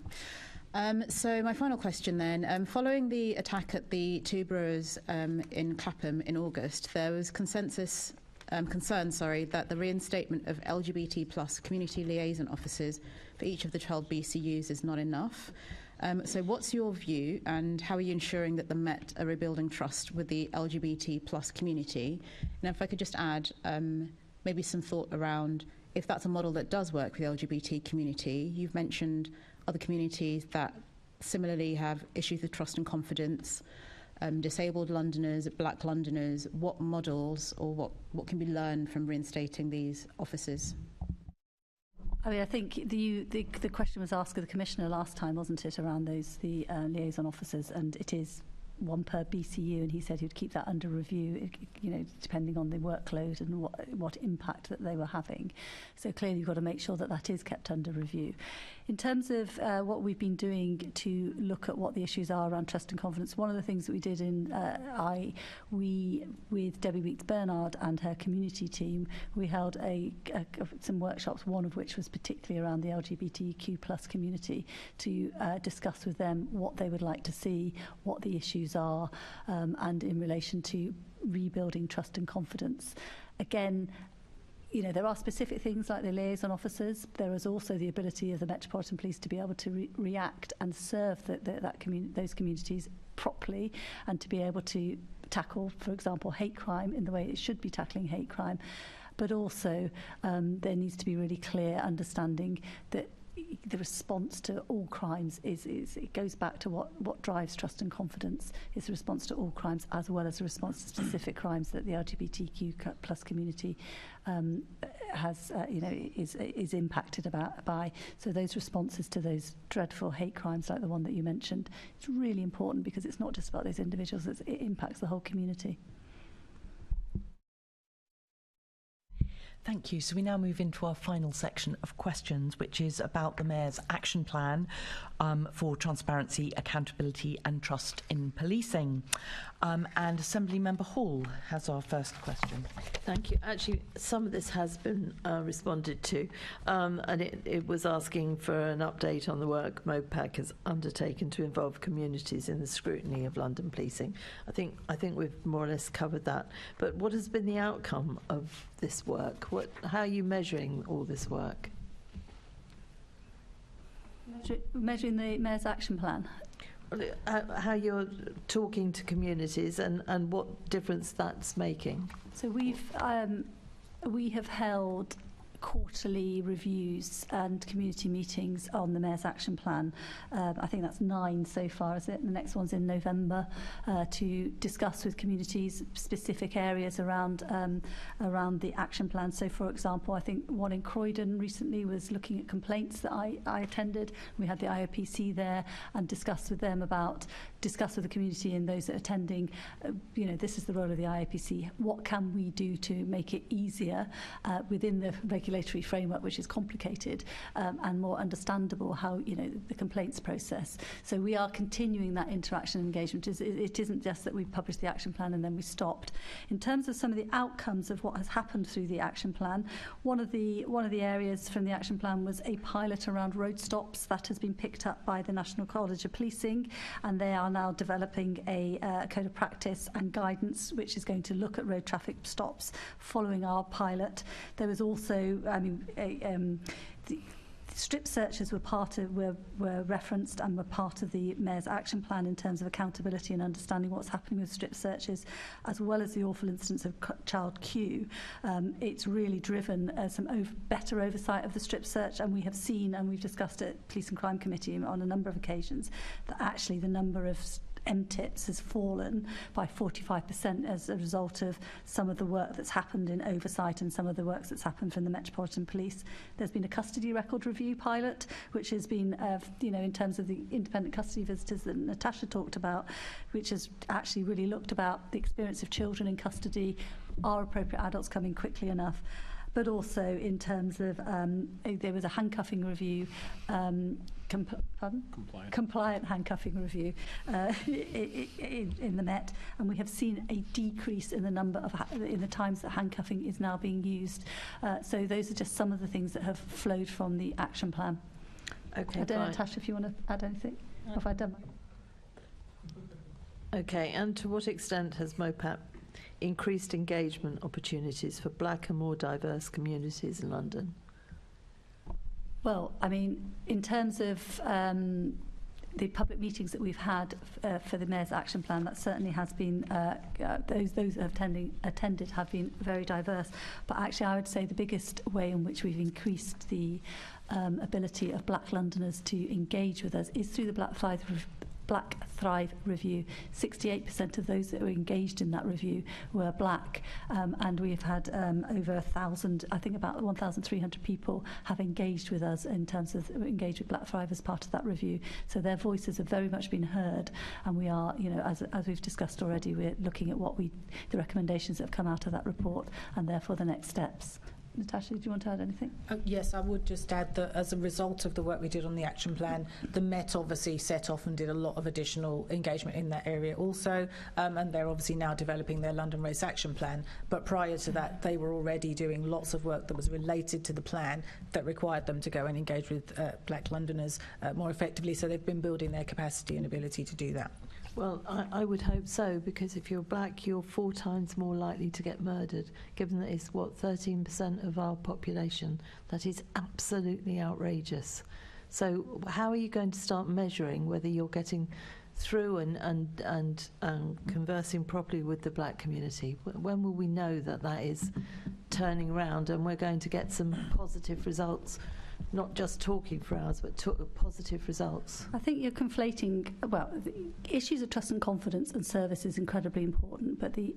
So my final question then, following the attack at the two boroughs in Clapham in August, there was concern that the reinstatement of LGBT plus community liaison officers for each of the 12 BCUs is not enough. So what's your view and how are you ensuring that the Met are rebuilding trust with the LGBT plus community? And if I could just add maybe some thought around if that's a model that does work with the LGBT community. You've mentioned other communities that similarly have issues with trust and confidence, disabled Londoners, black Londoners. What models or what can be learned from reinstating these officers? I mean, I think the question was asked of the Commissioner last time, wasn't it, around the liaison officers, and it is one per BCU, and he said he'd keep that under review, depending on the workload and what impact that they were having. So clearly you've got to make sure that that is kept under review. In terms of what we've been doing to look at what the issues are around trust and confidence, one of the things that we did with Debbie Weeks-Bernard and her community team, we held some workshops, one of which was particularly around the LGBTQ plus community, to discuss with them what they would like to see, what the issues are, and in relation to rebuilding trust and confidence. Again, there are specific things like the liaison officers. There is also the ability of the Metropolitan Police to be able to react and serve those communities properly, and to be able to tackle, for example, hate crime in the way it should be tackling hate crime. But also there needs to be really clear understanding that the response to all crimes it goes back to what drives trust and confidence. It's a response to all crimes as well as a response to specific crimes that the LGBTQ plus community is impacted by. So those responses to those dreadful hate crimes like the one that you mentioned, it's really important because it's not just about those individuals, it impacts the whole community. Thank you. So we now move into our final section of questions, which is about the Mayor's action plan for transparency, accountability and trust in policing. And Assembly Member Hall has our first question. Thank you. Actually, some of this has been responded to, and it was asking for an update on the work MOPAC has undertaken to involve communities in the scrutiny of London policing. I think we've more or less covered that. But what has been the outcome of this work? How are you measuring all this work? Measuring the Mayor's action plan? How you're talking to communities and what difference that's making. So we have held quarterly reviews and community meetings on the Mayor's action plan. I think that's 9 so far, is it? The next one's in November, to discuss with communities specific areas around the action plan. So, for example, I think one in Croydon recently was looking at complaints that I attended. We had the IOPC there and discussed with the community and those that are attending, this is the role of the IOPC. What can we do to make it easier within the regulatory framework, which is complicated, and more understandable how, the complaints process. So we are continuing that interaction and engagement. It isn't just that we published the action plan and then we stopped. In terms of some of the outcomes of what has happened through the action plan, one of the areas from the action plan was a pilot around road stops that has been picked up by the National College of Policing, and they are now developing a code of practice and guidance which is going to look at road traffic stops following our pilot. There was also, the strip searches were referenced and were part of the Mayor's action plan in terms of accountability and understanding what's happening with strip searches, as well as the awful instance of Child Q. It's really driven some better oversight of the strip search, and we have seen, and we've discussed at Police and Crime Committee on a number of occasions, that actually the number of MTIPs has fallen by 45% as a result of some of the work that's happened in oversight and some of the work that's happened from the Metropolitan Police. There's been a custody record review pilot, which has been, in terms of the independent custody visitors that Natasha talked about, which has actually really looked about the experience of children in custody. Are appropriate adults coming quickly enough? but also in terms of there was a handcuffing review, compliant handcuffing review in the Met, and we have seen a decrease in the number of in the times that handcuffing is now being used. So those are just some of the things that have flowed from the action plan. Okay, I don't know, Natasha, if you want to add anything. No. Have I done? Okay, and to what extent has MOPAP increased engagement opportunities for black and more diverse communities in London? Well, I mean, in terms of the public meetings that we've had for the Mayor's Action Plan, that certainly has been, those that have attended have been very diverse. But actually, I would say the biggest way in which we've increased the ability of black Londoners to engage with us is through the Black Thrive review. 68% of those that were engaged in that review were black, and we've had over 1,000, I think about 1,300 people have engaged with us in terms of engaged with Black Thrive as part of that review. So their voices have very much been heard, and we are, you know, as we've discussed already, we're looking at the recommendations that have come out of that report, and therefore the next steps. Natasha, do you want to add anything? Yes, I would just add that as a result of the work we did on the action plan, the Met obviously set off and did a lot of additional engagement in that area also, and they're obviously now developing their London Race Action Plan. But prior to that, they were already doing lots of work that was related to the plan that required them to go and engage with black Londoners more effectively. So they've been building their capacity and ability to do that. Well, I would hope so, because if you're black, you're 4 times more likely to get murdered, given that it's, 13% of our population. That is absolutely outrageous. So how are you going to start measuring whether you're getting through and conversing properly with the black community? When will we know that that is turning around and we're going to get some positive results? Not just talking for hours, but positive results. I think you're conflating. Well, the issues of trust and confidence and service is incredibly important, but the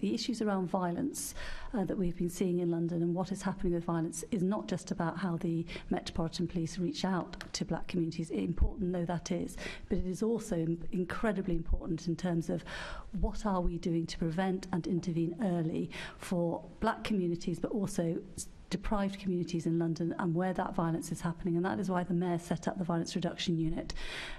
issues around violence that we've been seeing in London and what is happening with violence is not just about how the Metropolitan Police reach out to black communities. Important though that is, but it is also incredibly important in terms of what are we doing to prevent and intervene early for black communities, but also deprived communities in London and where that violence is happening. And that is why the Mayor set up the Violence Reduction Unit,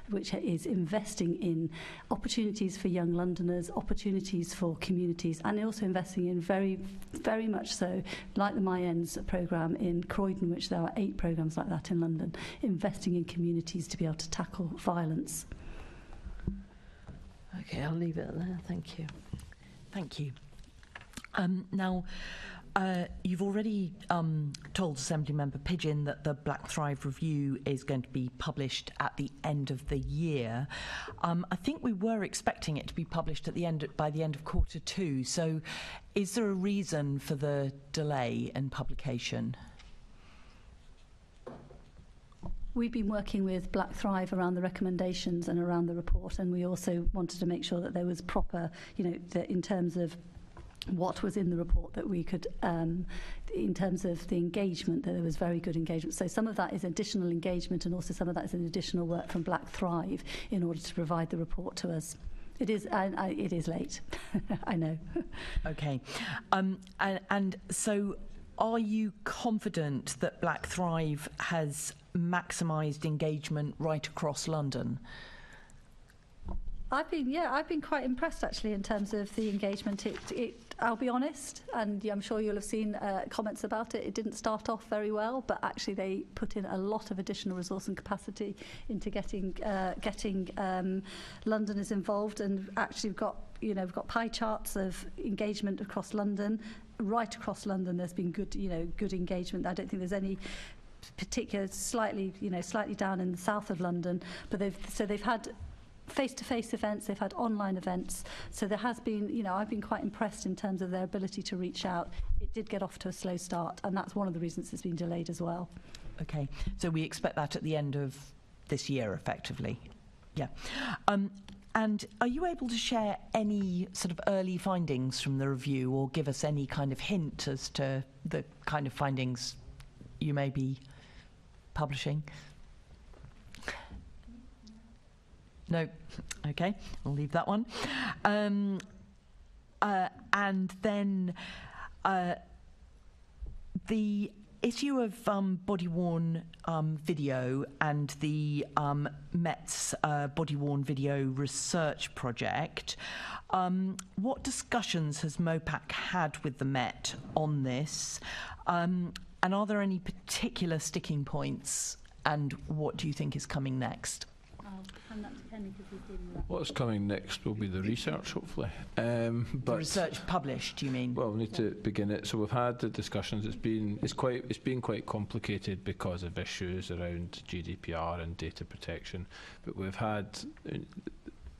which is investing in opportunities for young Londoners, opportunities for communities, and also investing in very, very much so, like the My Ends programme in Croydon, which there are 8 programmes like that in London, investing in communities to be able to tackle violence. Okay, I'll leave it there. Thank you. Thank you. Now, you've already told Assemblymember Pidgeon that the Black Thrive Review is going to be published at the end of the year. I think we were expecting it to be published by the end of Q2. So is there a reason for the delay in publication? We've been working with Black Thrive around the recommendations and around the report, and we also wanted to make sure that there was proper, that in terms of what was in the report, that we could, in terms of the engagement, that there was very good engagement. So some of that is additional engagement, and also some of that is an additional work from Black Thrive in order to provide the report to us. It is late, I know. Okay, and so are you confident that Black Thrive has maximised engagement right across London? I've been quite impressed actually in terms of the engagement. I'll be honest, and I'm sure you'll have seen comments about it. It didn't start off very well, but actually they put in a lot of additional resource and capacity into getting Londoners involved, and actually we've got pie charts of engagement across London. Right across London, there's been good engagement. I don't think there's any particular slightly down in the south of London, but they've had face-to-face events, they've had online events, so there has been, I've been quite impressed in terms of their ability to reach out. It did get off to a slow start, and that's one of the reasons it's been delayed as well. Okay, so we expect that at the end of this year, effectively. Yeah. And are you able to share any sort of early findings from the review, or give us any kind of hint as to the kind of findings you may be publishing? No. Okay, I'll leave that one. And then The issue of body-worn video and the Met's body-worn video research project, what discussions has MOPAC had with the Met on this? And are there any particular sticking points? And what do you think is coming next? What's coming next will be the research, hopefully. The research published, you mean? Well, we need to begin it. So we've had the discussions. It's been quite complicated because of issues around GDPR and data protection. But we've had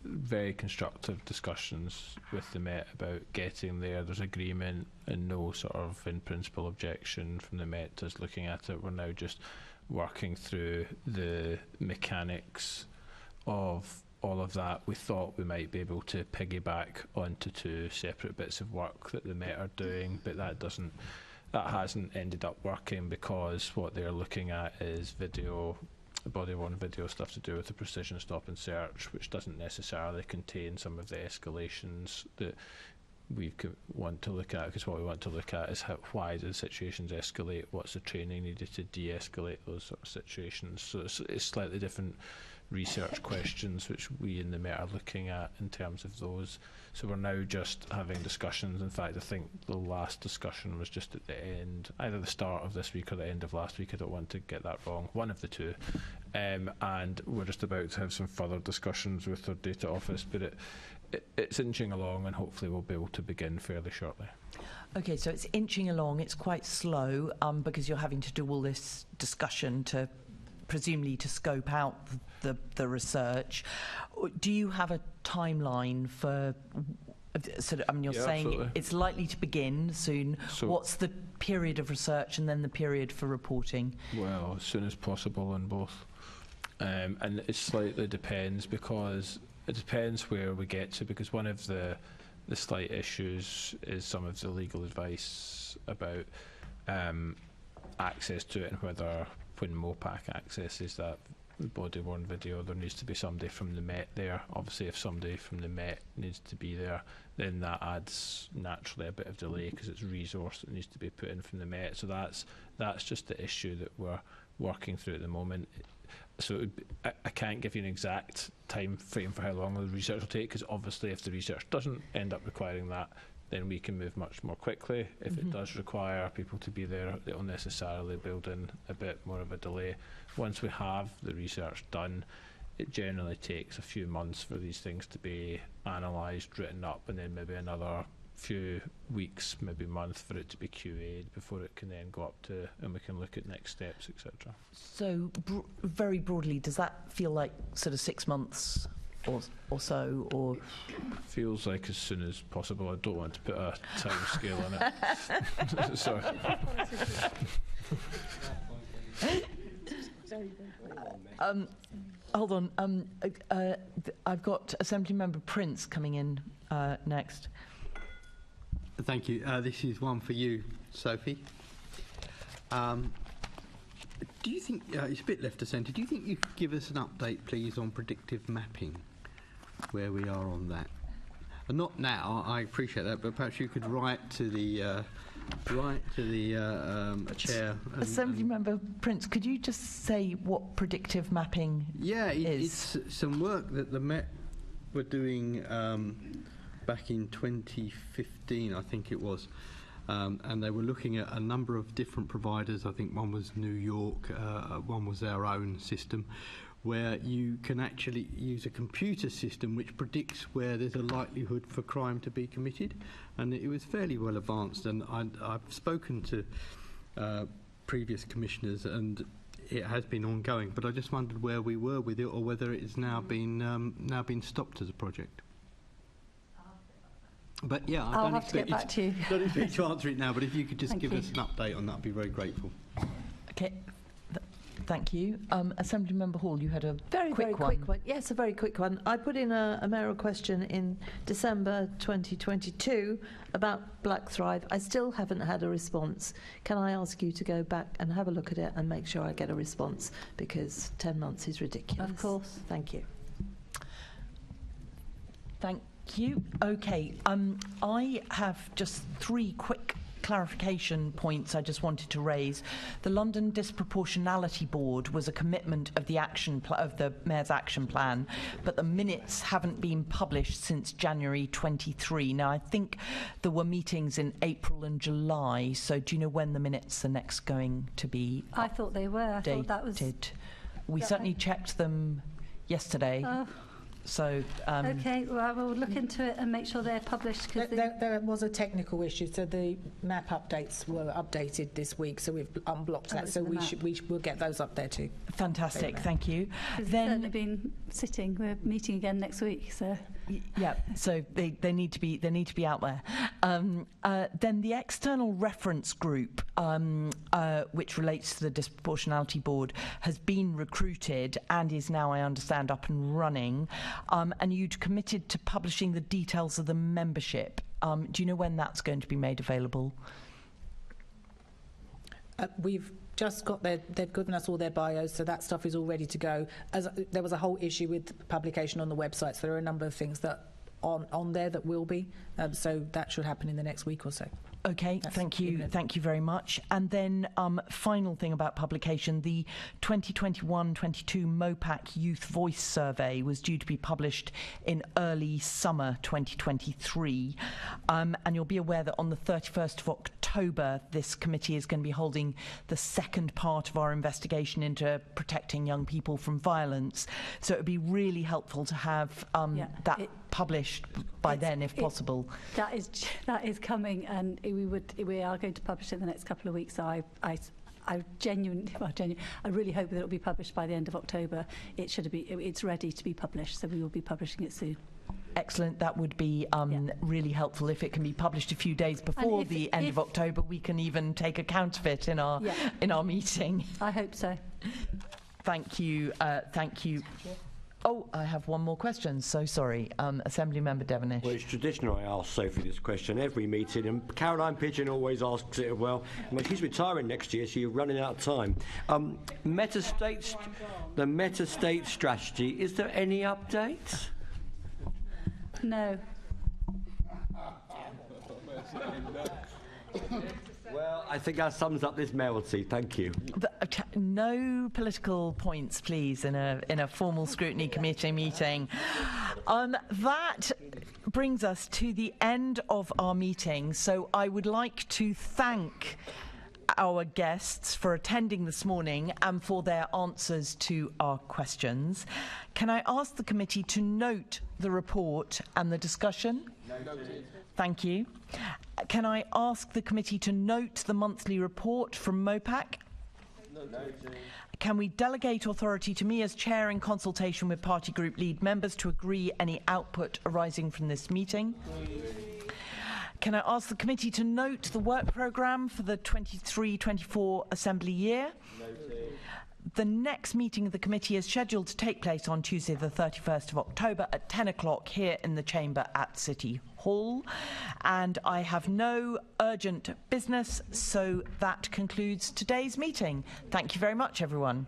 very constructive discussions with the Met about getting there. There's agreement and no sort of in principle objection from the Met to us looking at it. We're now just working through the mechanics of all of that. We thought we might be able to piggyback onto 2 separate bits of work that the Met are doing, but that hasn't ended up working because what they're looking at is video, body-worn video stuff to do with the precision stop and search, which doesn't necessarily contain some of the escalations that we want to look at, because what we want to look at is why do the situations escalate, what's the training needed to de-escalate those sort of situations. So it's slightly different research questions which we in the Met are looking at in terms of those. So we're now just having discussions. In fact, I think the last discussion was just at the end, either the start of this week or the end of last week. I don't want to get that wrong, one of the two. And we're just about to have some further discussions with our data office, but it's inching along, and hopefully we'll be able to begin fairly shortly. Okay, so it's inching along. It's quite slow because you're having to do all this discussion to presumably to scope out the research. Do you have a timeline for sort of, I mean, you're saying absolutely. It's likely to begin soon. So what's the period of research and then the period for reporting? Well, as soon as possible on both. And it slightly depends, because it depends where we get to, because one of the slight issues is some of the legal advice about access to it, and whether when MOPAC accesses that body-worn video, there needs to be somebody from the Met there. Obviously, if somebody from the Met needs to be there, then that adds naturally a bit of delay, because it's resource that needs to be put in from the Met. So that's just the issue that we're working through at the moment. So I can't give you an exact time frame for how long the research will take, because obviously if the research doesn't end up requiring that, then we can move much more quickly. If it does require people to be there, it will necessarily build in a bit more of a delay. Once we have the research done, it generally takes a few months for these things to be analysed, written up, and then maybe another few weeks, maybe month, for it to be QA'd before it can then go up to, and we can look at next steps, etc. So very broadly, does that feel like sort of 6 months or so, or feels like as soon as possible? I don't want to put a time scale on it. Sorry. Hold on. I've got Assembly Member Prince coming in next. Thank you. This is one for you, Sophie. Do you think, it's a bit left of centre, do you think you could give us an update, please, on predictive mapping, where we are on that? And not now, I appreciate that, but perhaps you could write to the chair. Assembly Member Prince, could you just say what predictive mapping is? It's some work that the Met were doing back in 2015, I think it was. And they were looking at a number of different providers. I think one was New York, one was our own system, where you can actually use a computer system which predicts where there's a likelihood for crime to be committed. And it was fairly well advanced, and I've spoken to previous commissioners, and it has been ongoing, but I just wondered where we were with it, or whether it's now been stopped as a project. But yeah, I'll have to get back to you. Don't expect to answer it now, but if you could just give us an update on that, I'd be very grateful. Okay, thank you. Assembly Member Hall, you had a very quick quick one. Yes, a very quick one. I put in a mayoral question in December 2022 about Black Thrive. I still haven't had a response. Can I ask you to go back and have a look at it and make sure I get a response, because 10 months is ridiculous. Of course. Thank you. Thank you. Okay, I have just 3 quick clarification points I just wanted to raise. The London Disproportionality Board was a commitment of the of the Mayor's Action Plan, but the minutes haven't been published since January 23. Now, I think there were meetings in April and July, so do you know when the minutes are next going to be I thought they were. I thought that was... We certainly checked them yesterday. So okay, well, we'll look into it and make sure they're published. There was a technical issue, so the map updates were updated this week, so we've unblocked that. So we'll get those up there too. Fantastic, thank you. Then certainly been sitting. We're meeting again next week, so. Yeah, so they need to be out there. Then the external reference group, which relates to the Disproportionality Board, has been recruited and is now, I understand, up and running. And you'd committed to publishing the details of the membership. Do you know when that's going to be made available? We've just got they've given us all their bios, so that stuff is all ready to go. There was a whole issue with publication on the website, so there are a number of things that on there that will be. So that should happen in the next week or so. Okay, thank you very much. And then final thing about publication, the 2021-22 MOPAC Youth Voice Survey was due to be published in early summer 2023. And you'll be aware that on the 31st of October, this committee is going to be holding the second part of our investigation into protecting young people from violence. So it would be really helpful to have that published by then, if possible. That is coming, and we are going to publish it in the next couple of weeks. So I really hope that it will be published by the end of October. It's ready to be published, so we will be publishing it soon. Excellent. That would be really helpful if it can be published a few days before the end of October. We can even take account of it in our meeting. I hope so. Thank you. Thank you. Oh, I have one more question. So sorry. Assembly Member Devenish. Well, it's traditional I ask Sophie this question every meeting, and Caroline Pigeon always asks it as well. Well, she's retiring next year, so you're running out of time. The Meta State strategy, is there any updates? No. Well, I think that sums up this mayoralty. Thank you. No political points, please, in a formal scrutiny committee meeting. That brings us to the end of our meeting. So I would like to thank our guests for attending this morning and for their answers to our questions. Can I ask the committee to note the report and the discussion? Noted. Thank you. Can I ask the committee to note the monthly report from MOPAC? Noted. Can we delegate authority to me as chair in consultation with party group lead members to agree any output arising from this meeting? Can I ask the committee to note the work programme for the 23-24 Assembly year? Noted. The next meeting of the committee is scheduled to take place on Tuesday the 31st of October at 10 o'clock here in the chamber at City Hall. And I have no urgent business, so that concludes today's meeting. Thank you very much, everyone.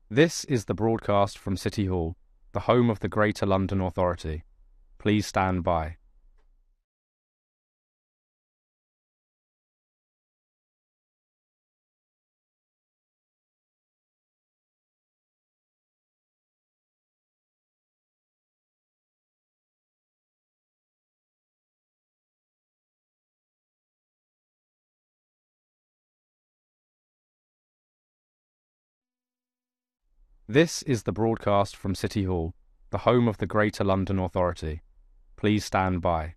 This is the broadcast from City Hall, the home of the Greater London Authority. Please stand by. This is the broadcast from City Hall, the home of the Greater London Authority. Please stand by.